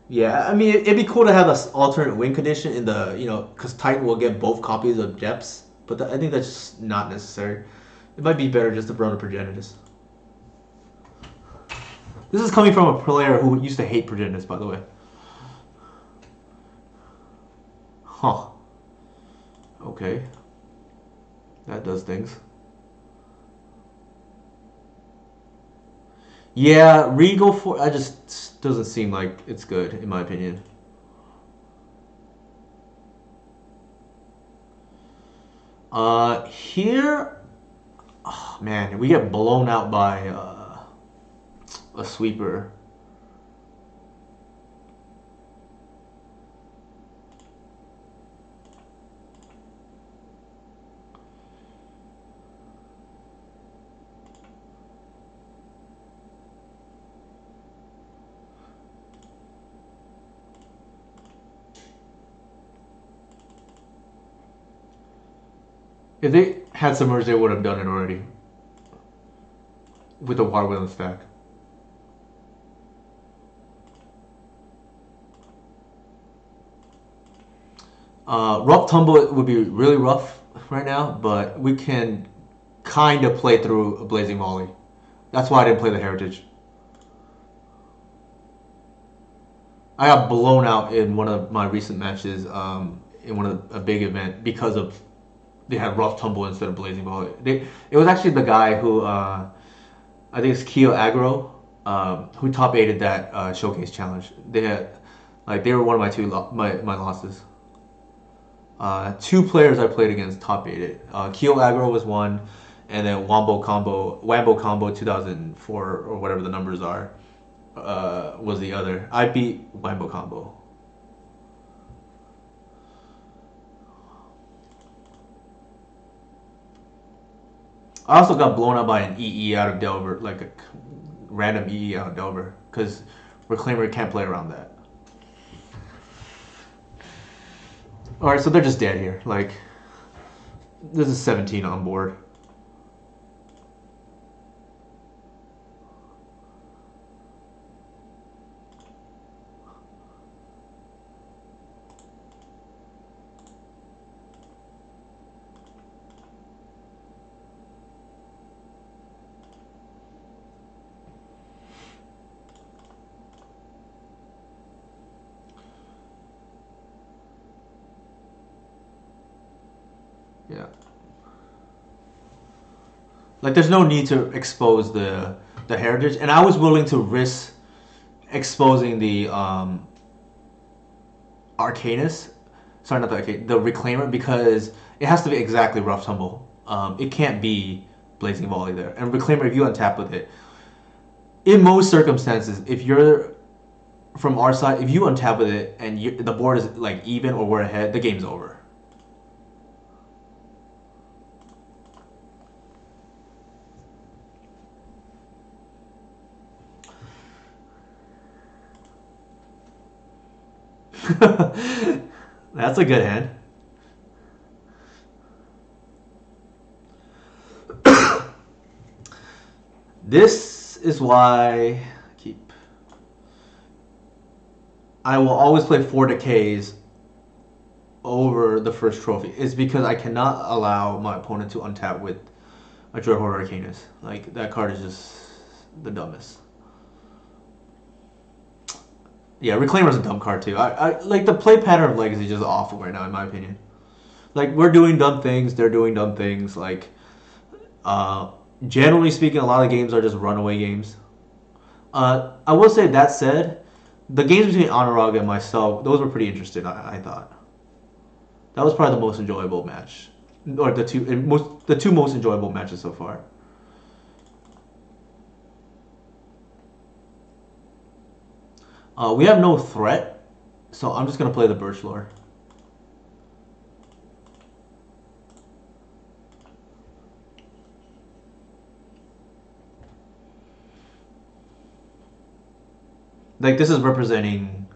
[SPEAKER 1] yeah, I mean, it'd be cool to have an alternate win condition in the because Titan will get both copies of Depths, but I think that's not necessary. It might be better just to Brona Progenitus. This is coming from a player who used to hate Progenitus, by the way. Huh. Okay. That does things. Yeah, Regal for I just doesn't seem like it's good in my opinion. Here, oh, man, we get blown out by a sweeper. If they had submerged, they would have done it already with the water wheel stack. Rough tumble would be really rough right now, but we can kind of play through a blazing volley. That's why I didn't play the heritage. I got blown out in one of my recent matches in one of a big event because of they had rough tumble instead of blazing volley. It was actually the guy who I think it's Keo Agro who top aided that showcase challenge. They were one of my my losses. Two players I played against top aided. Keo Agro was one, and then Wambo Combo 2004 or whatever the numbers are was the other. I beat Wambo Combo. I also got blown up by an EE out of Delver, like a random EE out of Delver, because Reclaimer can't play around that. Alright, so they're just dead here. Like, this is 17 on board. Yeah. Like, there's no need to expose the heritage, and I was willing to risk exposing the Arcanus. Sorry, not the Arcanus, the Reclaimer, because it has to be exactly rough tumble. It can't be blazing volley there. And Reclaimer, if you untap with it, in most circumstances, if you're from our side, if you untap with it and the board is like even or we're ahead, the game's over. That's a good hand. This is why I will always play 4 decays over the first trophy. It's because I cannot allow my opponent to untap with a Dreadhorde Arcanus. Like, that card is just the dumbest. Yeah, Reclaimer's a dumb card too. I like the play pattern of Legacy is just awful right now, in my opinion. Like, we're doing dumb things, they're doing dumb things. Like, uh, generally speaking, a lot of games are just runaway games. I will say that said, the games between Anurag and myself, those were pretty interesting. I thought that was probably the most enjoyable match, or the two most enjoyable matches so far. We have no threat, so I'm just gonna play the Birchlore. Like, this is representing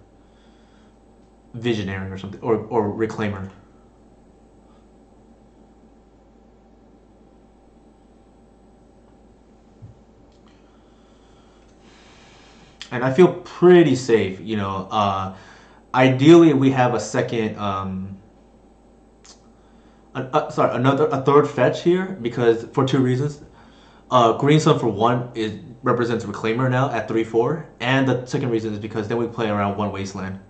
[SPEAKER 1] Visionary or something, or Reclaimer. And I feel pretty safe. Ideally, we have a second, a third fetch here because for two reasons. Green Sun for one is represents Reclaimer now at 3/4, and the second reason is because then we play around one Wasteland.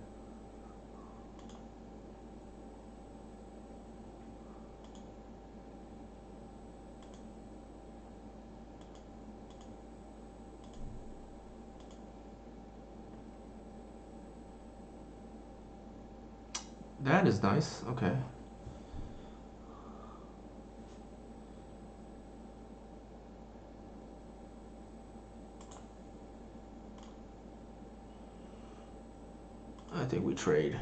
[SPEAKER 1] That is nice. Okay. I think we trade.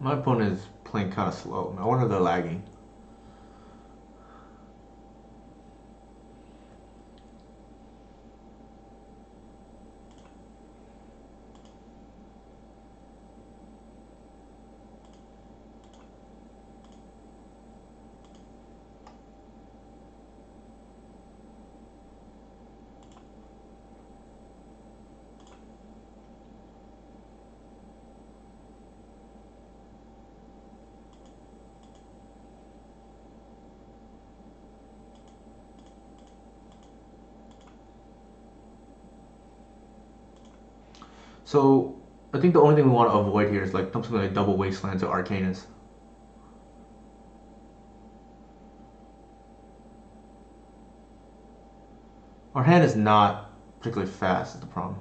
[SPEAKER 1] My opponent is playing kind of slow. I wonder if they're lagging. So I think the only thing we want to avoid here is like something like double wasteland to Arcanus. Our hand is not particularly fast. Is the problem.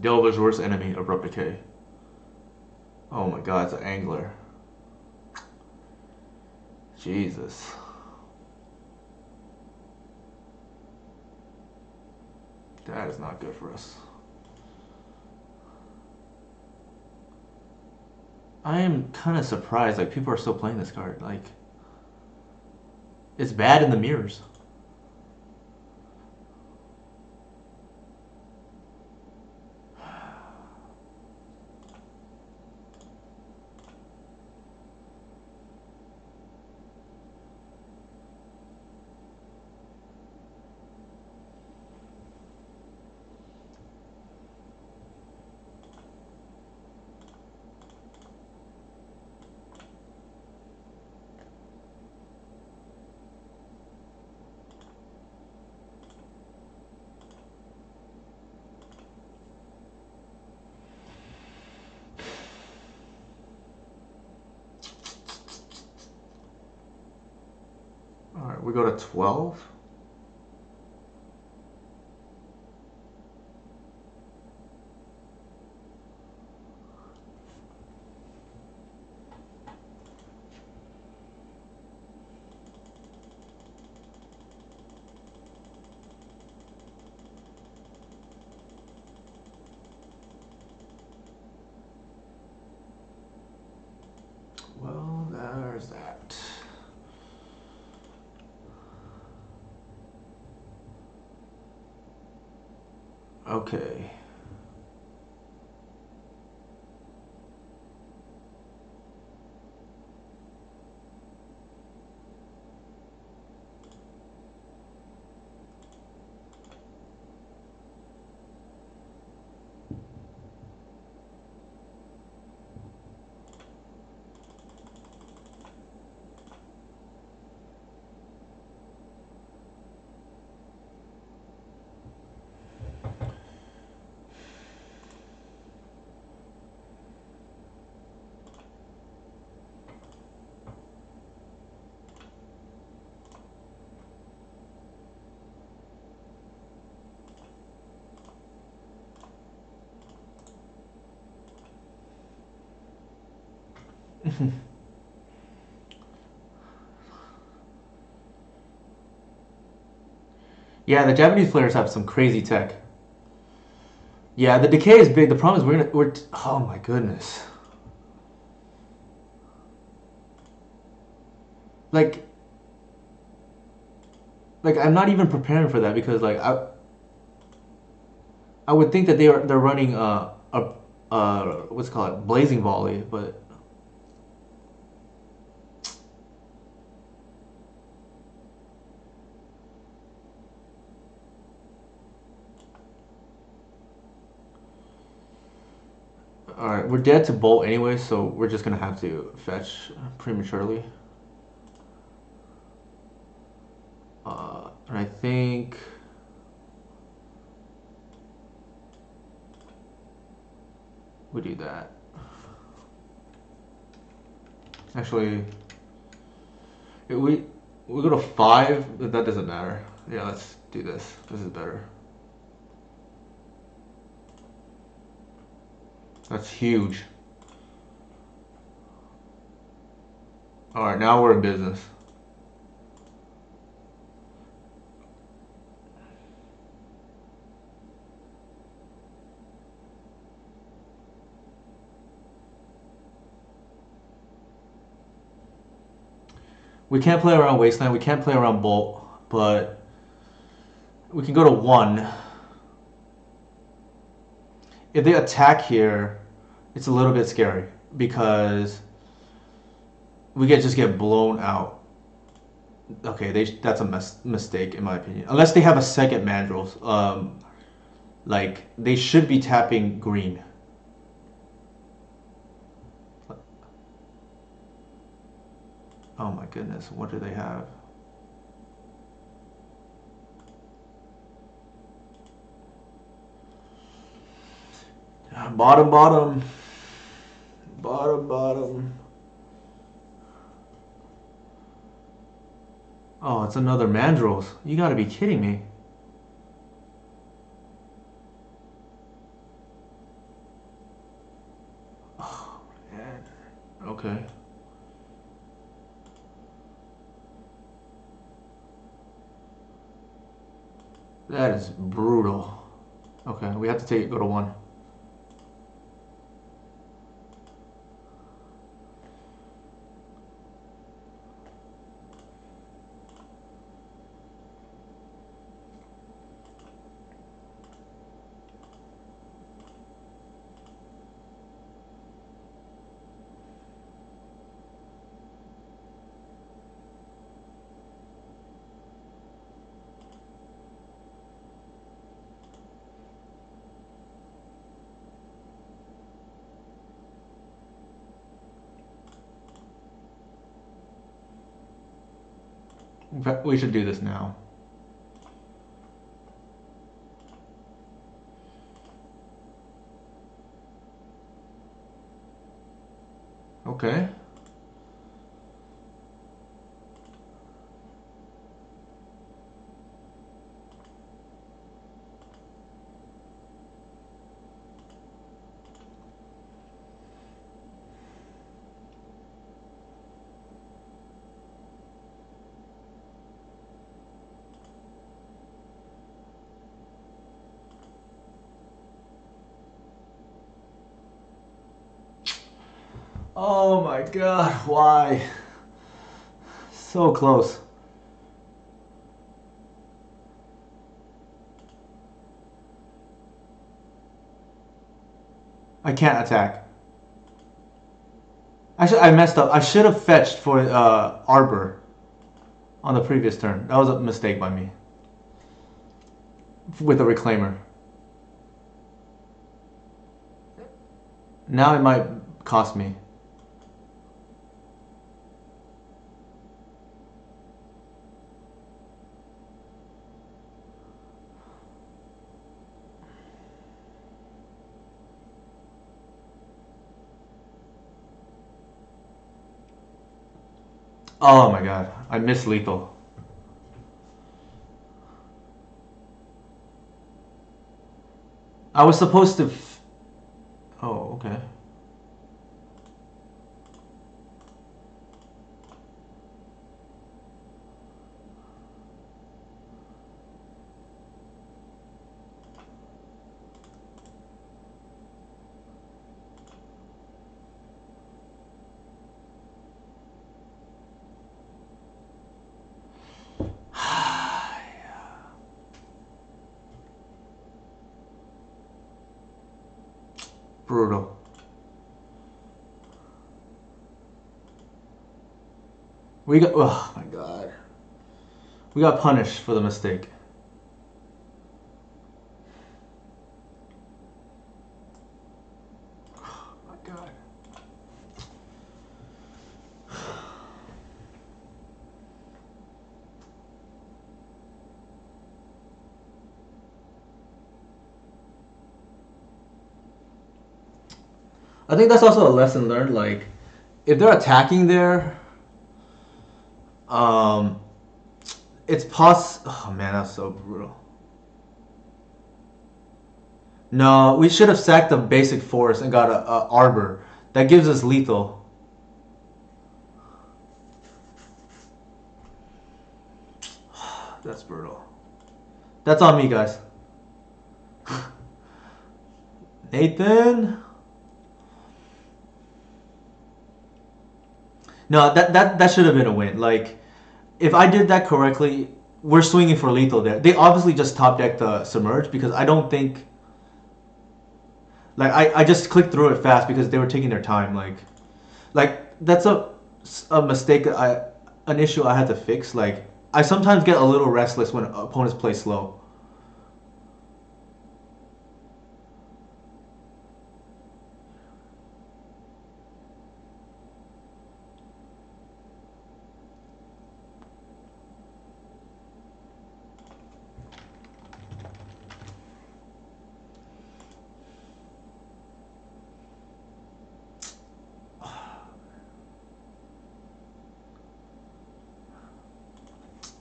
[SPEAKER 1] Delver's worst enemy, Abrupt Decay. Oh my god, it's an angler. Jesus. That is not good for us. I am kind of surprised, like, people are still playing this card. Like, it's bad in the mirrors. Alright, we go to 12. Well, there's that. Okay. Yeah, the Japanese players have some crazy tech. Yeah, the decay is big. The problem is oh my goodness. Like I'm not even preparing for that because like I would think that they're running what's it called, blazing volley, but all right, we're dead to bolt anyway, so we're just gonna have to fetch prematurely. And I think We do that. Actually, we go to 5, but that doesn't matter. Yeah, let's do this. This is better. That's huge. Alright, now we're in business. We can't play around Wasteland, we can't play around Bolt, but we can go to 1. If they attack here, it's a little bit scary because we just get blown out. Okay, that's a mistake in my opinion. Unless they have a second Mandrills, like they should be tapping green. Oh my goodness, what do they have? Bottom, bottom. Bottom, bottom. Oh, it's another Mandrills. You gotta be kidding me. Oh, man. Okay. That is brutal. Okay, we have to take it, go to 1. We should do this now. Okay. Oh my god, why? So close. I can't attack. Actually, I messed up. I should have fetched for Arbor on the previous turn. That was a mistake by me. With the Reclaimer. Now it might cost me. Oh my god, I missed lethal. I was supposed to. Oh, okay. Brutal. We got. Oh my god. We got punished for the mistake. Oh my god. I think that's also a lesson learned. Like, if they're attacking there, um, it's Oh man, that's so brutal. No, we should have sacked the basic force and got a arbor. That gives us lethal. That's brutal. That's on me, guys. Nathan. No, that should have been a win. Like, if I did that correctly, we're swinging for lethal there. They obviously just top decked the submerge because I don't think. Like, I just clicked through it fast because they were taking their time. Like that's a mistake. An issue I had to fix. Like, I sometimes get a little restless when opponents play slow.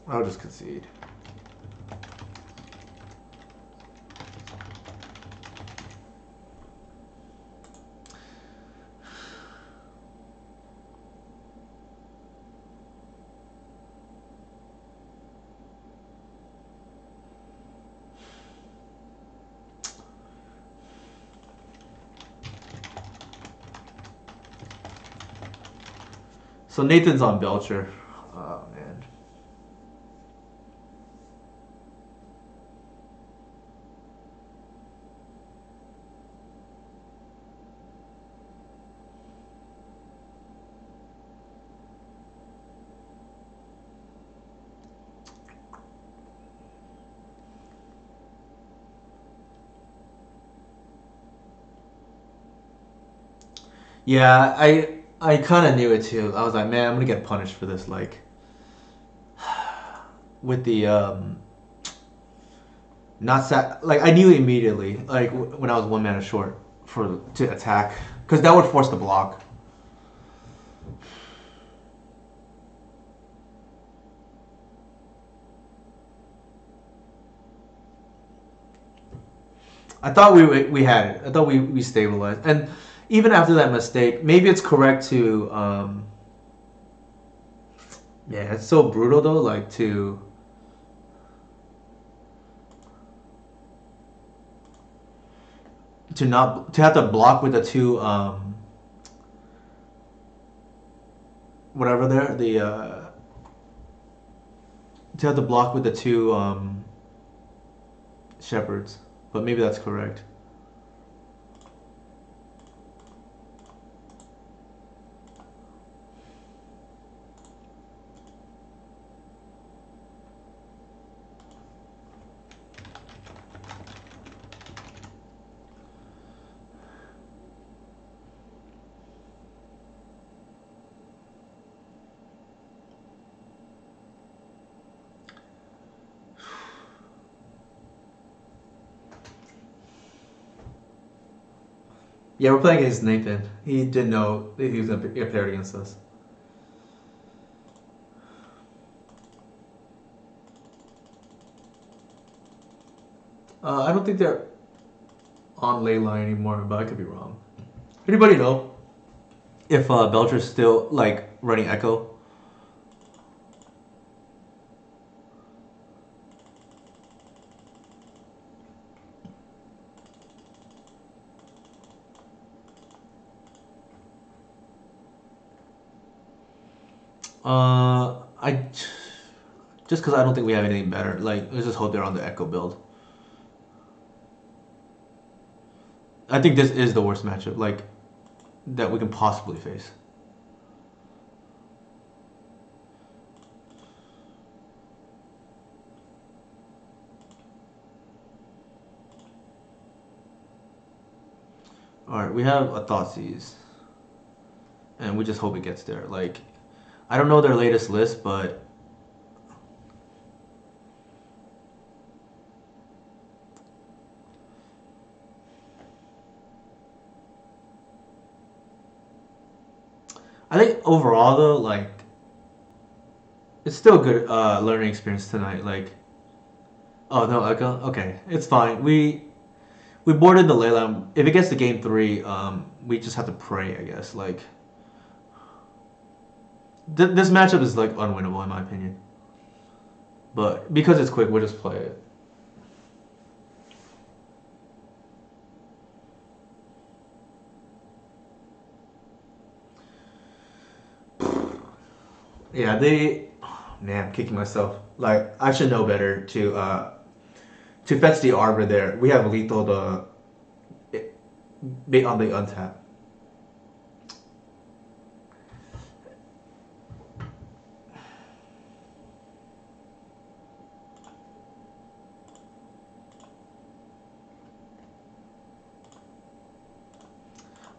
[SPEAKER 1] I'll just concede. So Nathan's on Belcher. Oh man. Yeah, I kind of knew it too. I was like, man, I'm gonna get punished for this. Like, with the not like I knew immediately. Like when I was one mana short for to attack because that would force the block. I thought we had it. I thought we stabilized. And even after that mistake, maybe it's correct to yeah, it's so brutal though. Like to not to have to block with the two whatever there the to have to block with the two shepherds. But maybe that's correct. Yeah, we're playing against Nathan. He didn't know he was gonna get paired against us. I don't think they're on ley line anymore, but I could be wrong. Anybody know if Belcher's still like running Echo? I just because I don't think we have anything better. Like, let's just hope they're on the Echo build. I think this is the worst matchup like that we can possibly face. All right, we have a Thoughtseize, and we just hope it gets there. Like, I don't know their latest list, but I think overall though, like it's still a good learning experience tonight. Like, oh no, okay, it's fine. We boarded the Leyland. If it gets to game three, we just have to pray, I guess. Like, this matchup is like unwinnable in my opinion. But because it's quick, we'll just play it. Yeah, they. Man, I'm kicking myself. Like, I should know better to fetch the Arbor there. We have lethal to be on the untap.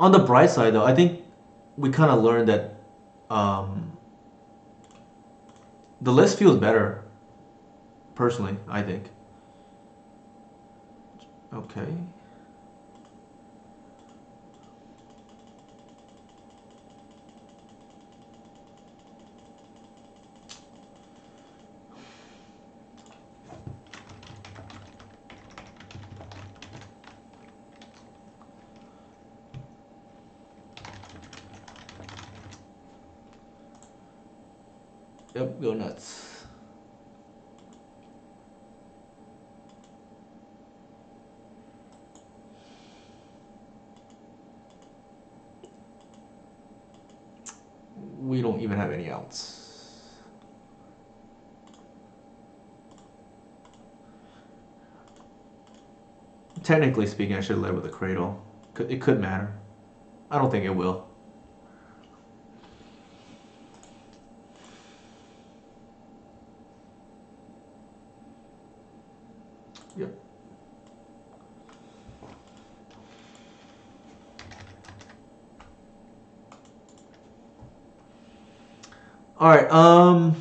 [SPEAKER 1] On the bright side, though, I think we kind of learned that um, the list feels better. Personally, I think. Okay. Yep, go nuts. We don't even have any outs. Technically speaking, I should have led with a cradle. It could matter. I don't think it will. Yep. All right.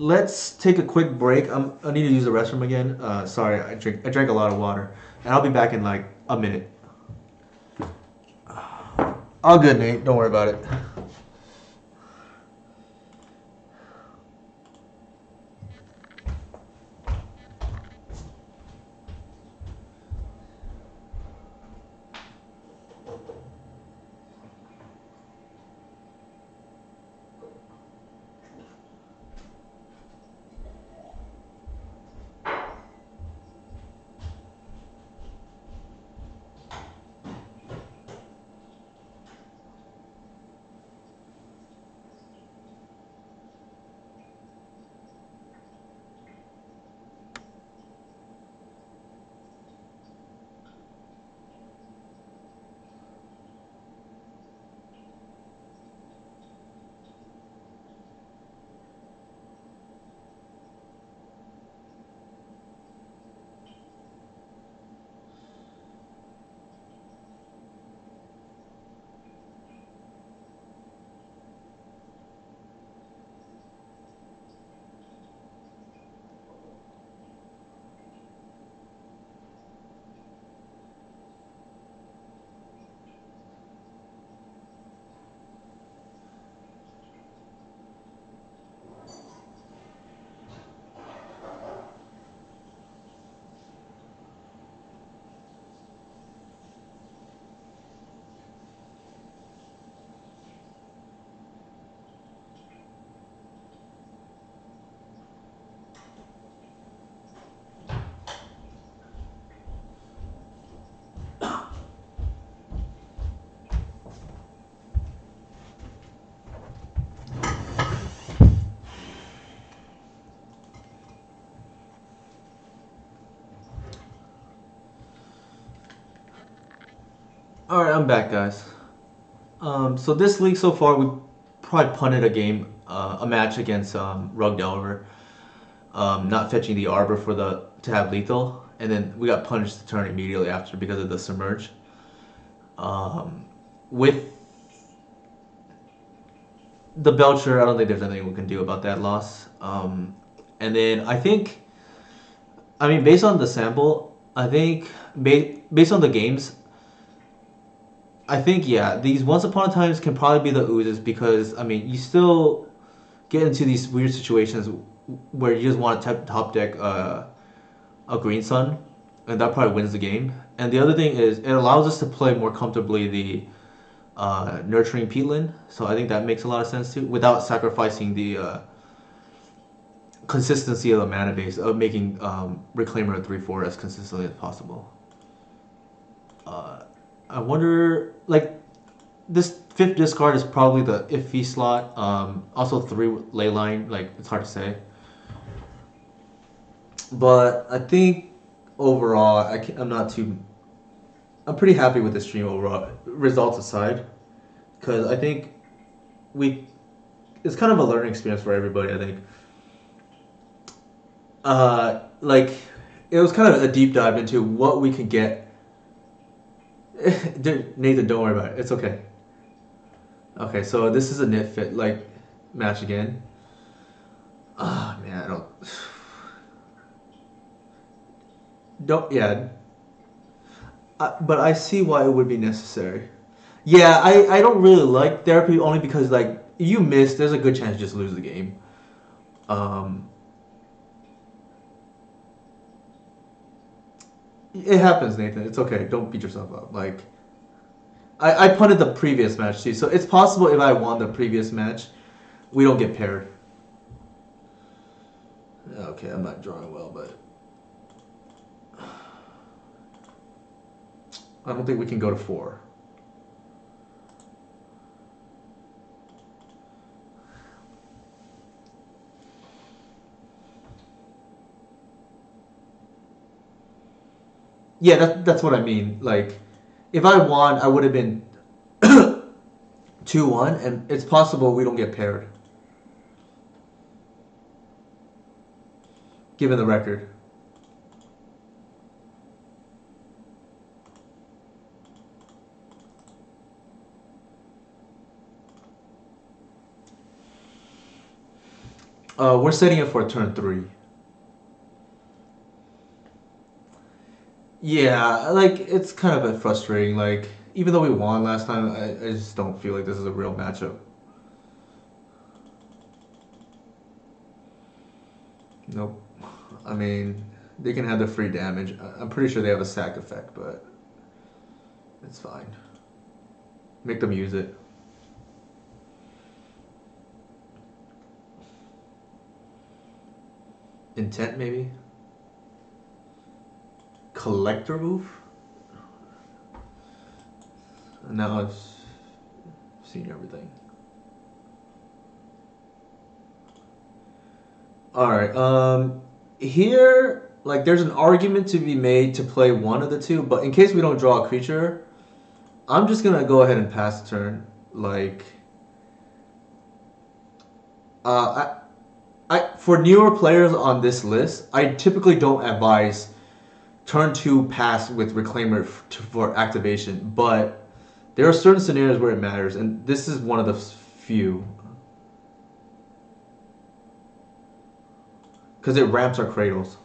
[SPEAKER 1] Let's take a quick break. I need to use the restroom again. Sorry, I drank a lot of water, and I'll be back in like a minute. All good, Nate. Don't worry about it. All right, I'm back, guys. So this league so far, we probably punted a match against Rug Delver, not fetching the Arbor for the to have lethal, and then we got punished the turn immediately after because of the submerge. Um, with the Belcher, I don't think there's anything we can do about that loss. And then I mean, based on the sample, I think based on the games, I think yeah, these once upon a times can probably be the oozes because I mean you still get into these weird situations where you just want to top deck a green sun, and that probably wins the game. And the other thing is it allows us to play more comfortably the nurturing peatland, so I think that makes a lot of sense too, without sacrificing the consistency of the mana base of making Reclaimer a 3/4 as consistently as possible. Uh, I wonder, like, this fifth discard is probably the iffy slot. Also, three Leyline, like, it's hard to say. But I think overall, I'm not too. I'm pretty happy with the stream overall, results aside, because I think we. It's kind of a learning experience for everybody. I think. Like, it was kind of a deep dive into what we could get. Nathan, don't worry about it. It's okay. Okay, so this is a knit fit like match again. Ah man, I don't yeah. But I see why it would be necessary. Yeah, I don't really like therapy only because like you miss, there's a good chance you just lose the game. Um, it happens, Nathan. It's okay. Don't beat yourself up. Like I punted the previous match too, so it's possible if I won the previous match, we don't get paired. Okay, I'm not drawing well, but I don't think we can go to 4. Yeah, that's what I mean. Like, if I won, I would have been 2-1, and it's possible we don't get paired, given the record. We're setting it for turn 3. Yeah, like it's kind of a bit frustrating. Like even though we won last time, I just don't feel like this is a real matchup. Nope. I mean, they can have the free damage. I'm pretty sure they have a sack effect, but it's fine. Make them use it. Intent maybe. Collector move. Now I've seen everything. All right. Here, like, there's an argument to be made to play one of the two, but in case we don't draw a creature, I'm just gonna go ahead and pass the turn. Like, for newer players on this list, I typically don't advise turn 2 pass with Reclaimer for activation, but there are certain scenarios where it matters, and this is one of the few. Because it ramps our cradles.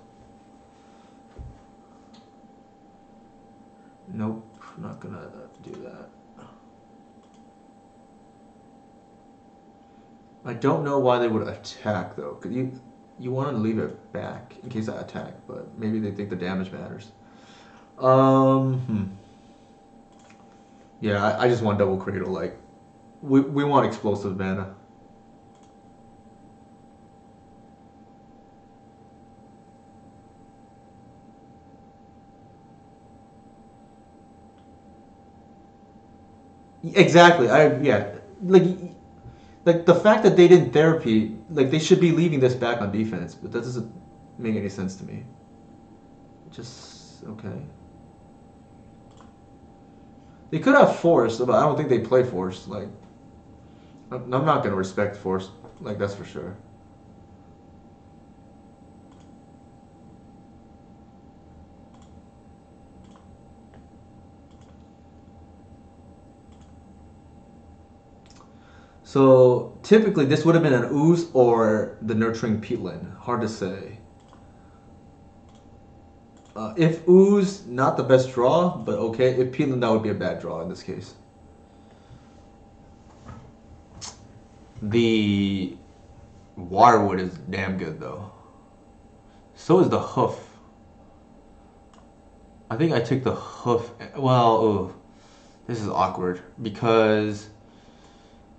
[SPEAKER 1] Nope, not gonna do that. I don't know why they would attack though. Cause you want to leave it back in case I attack, but maybe they think the damage matters. Yeah, I just want double cradle. Like, we want explosive mana. Exactly. Yeah. Like the fact that they didn't therapy, like they should be leaving this back on defense, but that doesn't make any sense to me. Just okay. They could have force, but I don't think they play force. Like, I'm not gonna respect force. Like that's for sure. So typically this would have been an ooze or the nurturing peatland. Hard to say. If ooze, not the best draw, but okay. If peatland, that would be a bad draw in this case. The wirewood is damn good though. So is the hoof. I think I took the hoof. Well, ooh, this is awkward because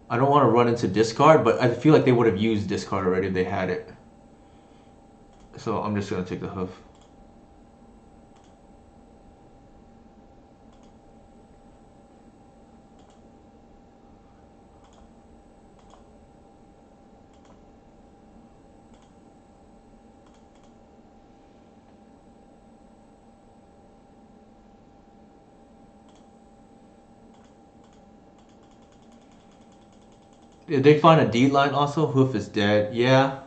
[SPEAKER 1] I don't want to run into discard, but I feel like they would have used discard already if they had it. So I'm just gonna take the hoof. If they find a D line also, hoof is dead. Yeah,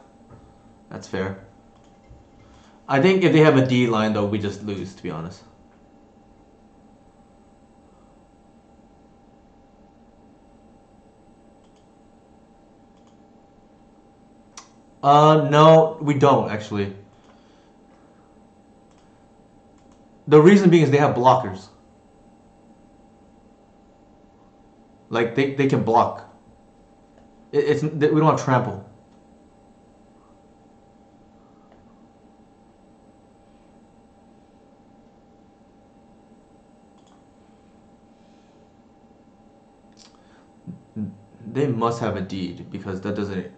[SPEAKER 1] that's fair. I think if they have a D line though, we just lose, to be honest. No, we don't actually. The reason being is they have blockers. Like they can block. It's we don't have trample. They must have a deed because that doesn't.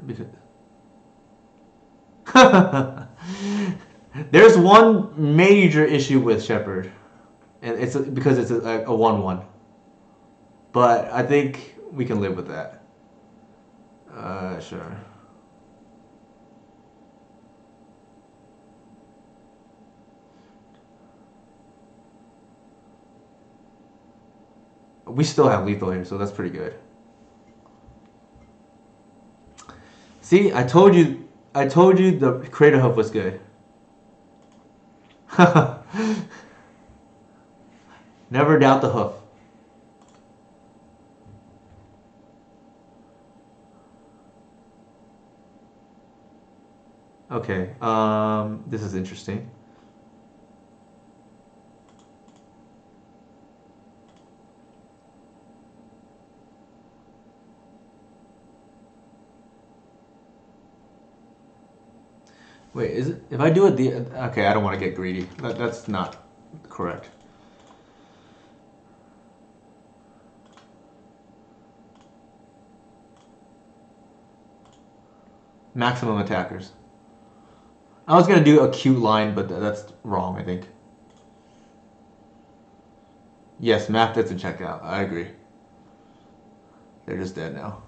[SPEAKER 1] Because there's one major issue with Shepard, and it's because it's a 1/1. But I think we can live with that. Sure. We still have lethal here, so that's pretty good. See, I told you. I told you the Crater Hoof was good. Never doubt the hoof. Okay. This is interesting. Wait, is it? If I do it the okay, I don't want to get greedy. That's not correct. Maximum attackers. I was gonna do a cute line, but that's wrong. I think. Yes, map that's a checkout. I agree. They're just dead now.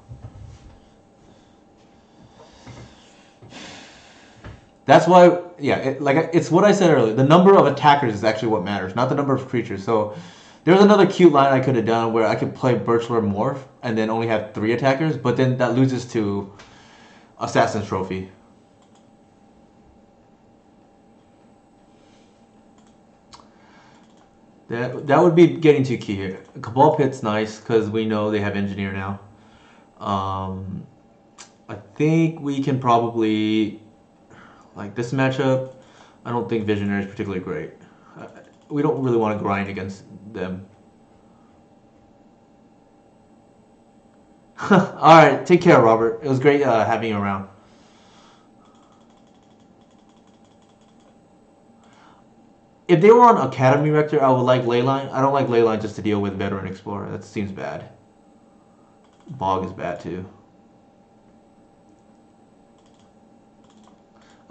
[SPEAKER 1] That's why, yeah, it's what I said earlier. The number of attackers is actually what matters, not the number of creatures. So there's another cute line I could have done where I could play Birchler Morph and then only have 3 attackers, but then that loses to Assassin's Trophy. That would be getting too key here. Cabal Pit's nice because we know they have Engineer now. I think we can probably like this matchup. I don't think Visionary is particularly great. We don't really want to grind against them. All right, take care, Robert. It was great having you around. If they were on Academy Rector, I would like Leyline. I don't like Leyline just to deal with Veteran Explorer. That seems bad. Bog is bad too.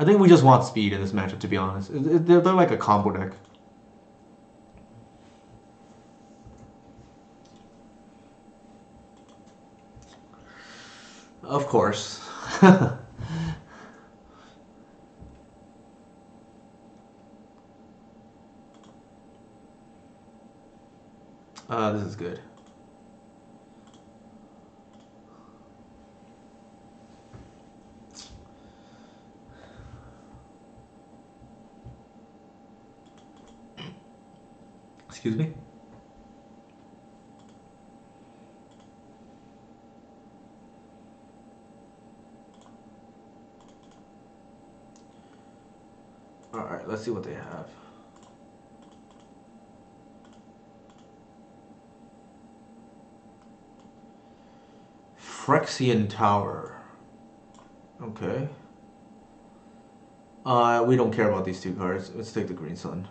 [SPEAKER 1] I think we just want speed in this matchup, to be honest. They're like a combo deck. Of course. This is good. Excuse me? Alright, let's see what they have. Phyrexian Tower. Okay. We don't care about these two cards. Let's take the Green Sun.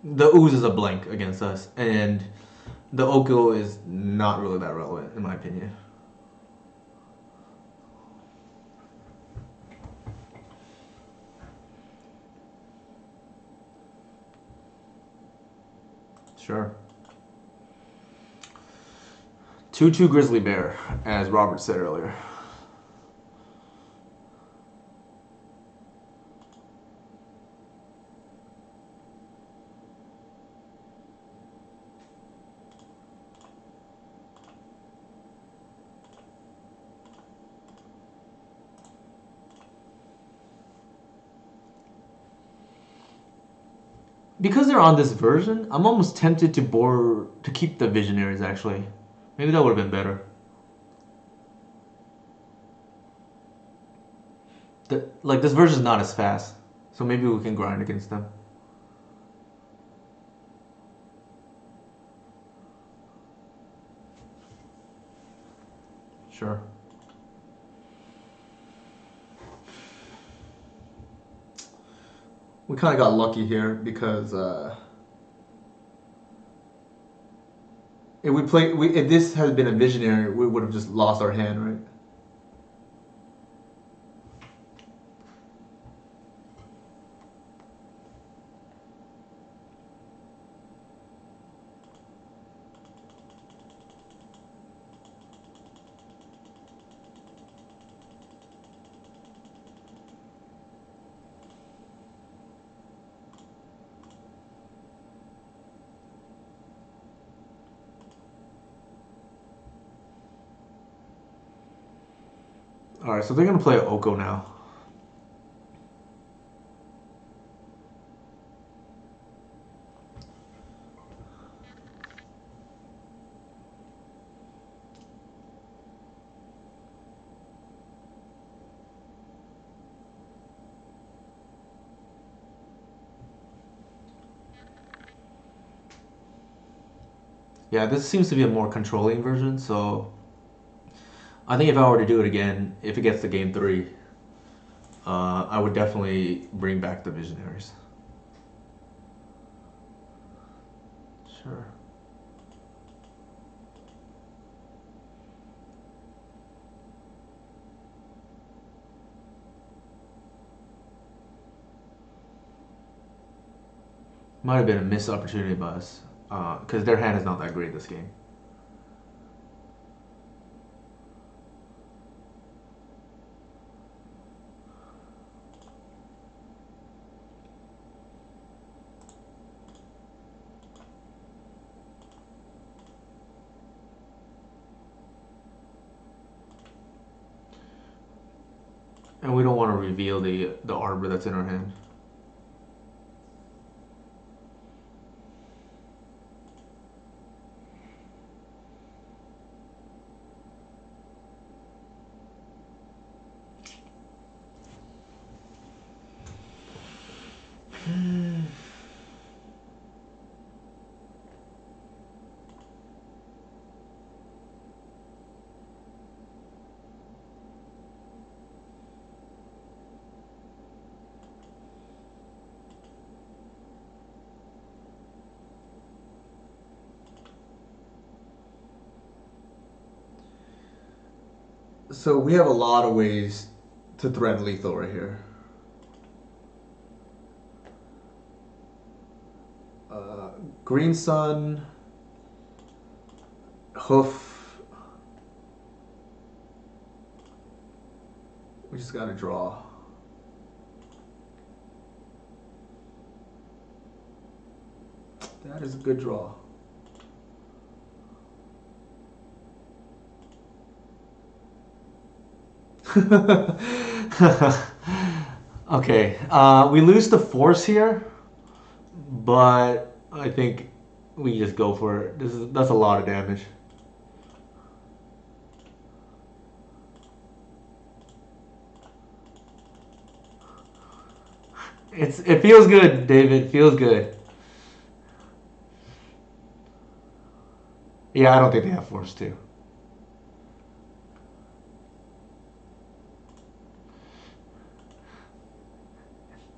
[SPEAKER 1] The Ooze is a blank against us, and the Oko is not really that relevant, in my opinion. Sure. 2/2 Grizzly Bear, as Robert said earlier. Because they're on this version, I'm almost tempted to keep the Visionaries, actually. Maybe that would have been better. Like, this version is not as fast, so maybe we can grind against them. Sure. We kind of got lucky here because if this had been a Visionary, we would have just lost our hand, right? Alright, so they're going to play Oko now. Yeah, this seems to be a more controlling version, so I think if I were to do it again, if it gets to game 3, I would definitely bring back the Visionaries. Sure. Might have been a missed opportunity by us, because their hand is not that great this game. And we don't want to reveal the arbor that's in our hand. So we have a lot of ways to threaten lethal right here. Green Sun, Hoof. We just gotta draw. That is a good draw. Okay, we lose the force here, but I think we just go for it. That's a lot of damage. It feels good, David. It feels good. Yeah, I don't think they have Force too.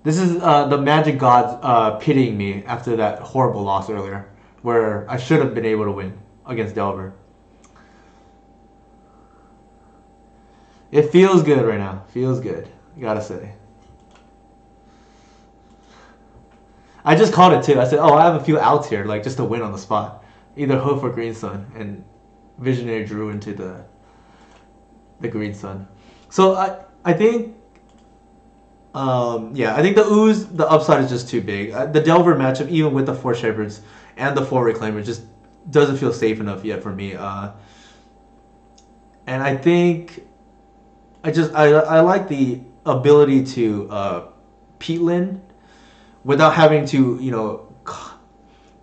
[SPEAKER 1] This is the Magic Gods pitying me after that horrible loss earlier, where I should have been able to win against Delver. It feels good right now. Feels good. Gotta say. I just called it too. I said, "Oh, I have a few outs here, like just to win on the spot, either Hoof or Green Sun." And Visionary drew into the Green Sun. So I think yeah, I think the Ooze, the upside is just too big. The Delver matchup, even with the four Shepherds and the four Reclaimers, just doesn't feel safe enough yet for me. And I think I like the ability to Peatland without having to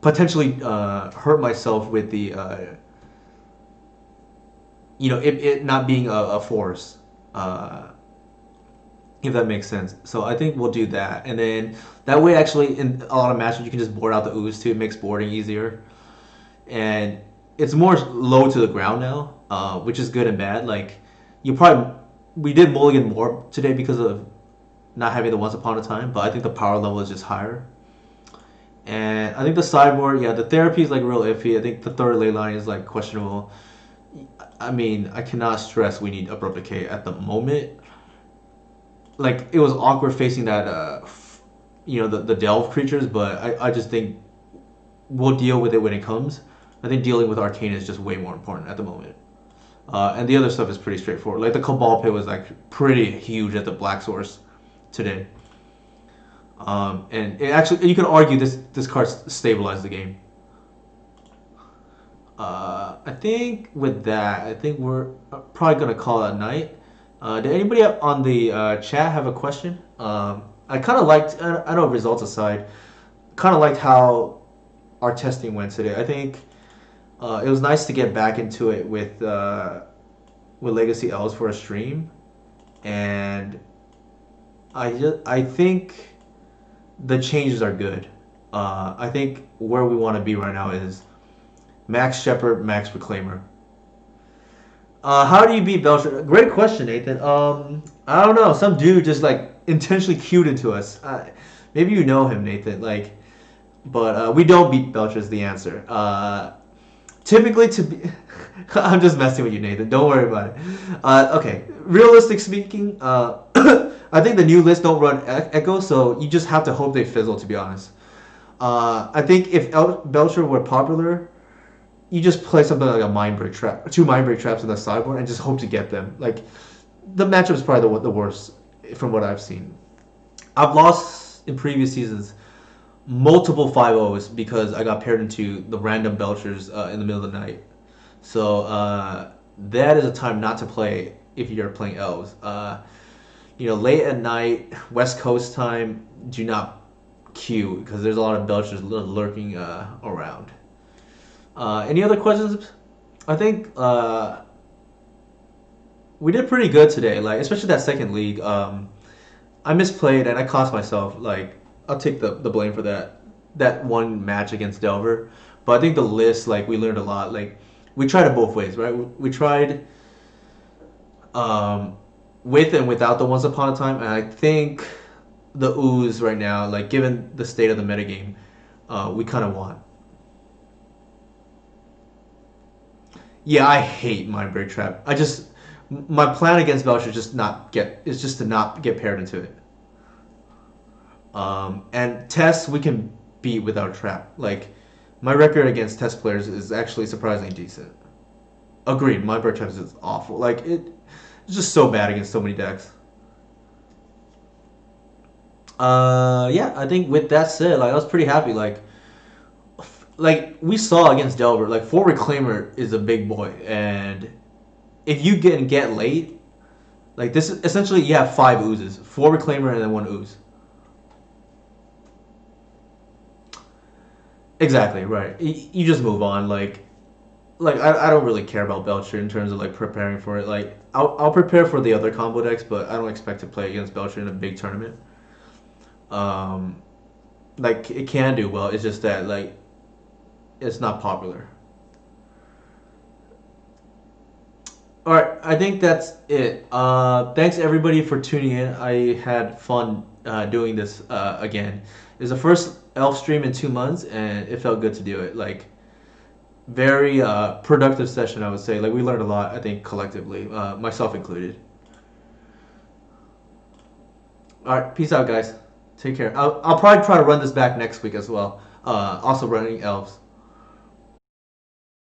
[SPEAKER 1] potentially hurt myself with the it not being a force. If that makes sense. So I think we'll do that, and then that way, actually, in a lot of matches, you can just board out the ooze too. It makes boarding easier, and it's more low to the ground now, which is good and bad. Like you probably we did mulligan more today because of not having the once upon a time, but I think the power level is just higher. And I think the sideboard, yeah, the therapy is like real iffy. I think the third ley line is like questionable. I mean, I cannot stress we need abrupt decay at the moment. Like it was awkward facing that the delve creatures, but I just think we'll deal with it when it comes. I think dealing with arcane is just way more important at the moment. And the other stuff is pretty straightforward. Like the Cabal Pit was like pretty huge at the Black Source today. And it actually, you could argue this card stabilized the game. I think with that, I think we're probably gonna call it a night. Did anybody on the chat have a question? I kind of liked, I know results aside, kind of liked how our testing went today. I think it was nice to get back into it with Legacy Elves for a stream, and I think the changes are good. I think where we want to be right now is Max Shepherd, Max Reclaimer. How do you beat Belcher? Great question, Nathan. I don't know. Some dude just like intentionally queued into us. Maybe you know him, Nathan. Like, but we don't beat Belcher is the answer. Typically, to be, I'm just messing with you, Nathan. Don't worry about it. Okay, realistic speaking, I think the new lists don't run Echo, so you just have to hope they fizzle. To be honest, I think if Belcher were popular, you just play something like a mind break trap, two mind break traps in the sideboard, and just hope to get them. Like the matchup is probably the worst from what I've seen. I've lost in previous seasons multiple 5-0s because I got paired into the random Belchers in the middle of the night. So that is a time not to play if you're playing elves. Late at night, West Coast time, do not queue because there's a lot of Belchers lurking around. Any other questions? I think we did pretty good today. Like especially that second league. I misplayed and I cost myself. Like I'll take the blame for that one match against Delver. But I think the list, like we learned a lot. Like we tried it both ways, right? We tried with and without the Once Upon a Time, and I think the ooze right now, like given the state of the metagame, we kind of won. Yeah, I hate Mind Break Trap. My plan against Belcher is just to not get paired into it. And Test we can beat without trap. Like my record against Test players is actually surprisingly decent. Agreed, my Break Traps is awful. Like it's just so bad against so many decks. Yeah, I think with that said, like I was pretty happy. Like we saw against Delver, like four Reclaimer is a big boy, and if you get late, like this is essentially you have five oozes, four Reclaimer and then one ooze. Exactly right. You just move on. Like I don't really care about Belcher in terms of like preparing for it. Like I'll prepare for the other combo decks, but I don't expect to play against Belcher in a big tournament. Um, like it can do well. It's just that like it's not popular. All right, I think that's it. Thanks everybody for tuning in. I had fun doing this again. It's the first Elf stream in 2 months, and it felt good to do it. Like very productive session, I would say. Like we learned a lot. I think collectively, myself included. All right, peace out, guys. Take care. I'll probably try to run this back next week as well. Also running elves.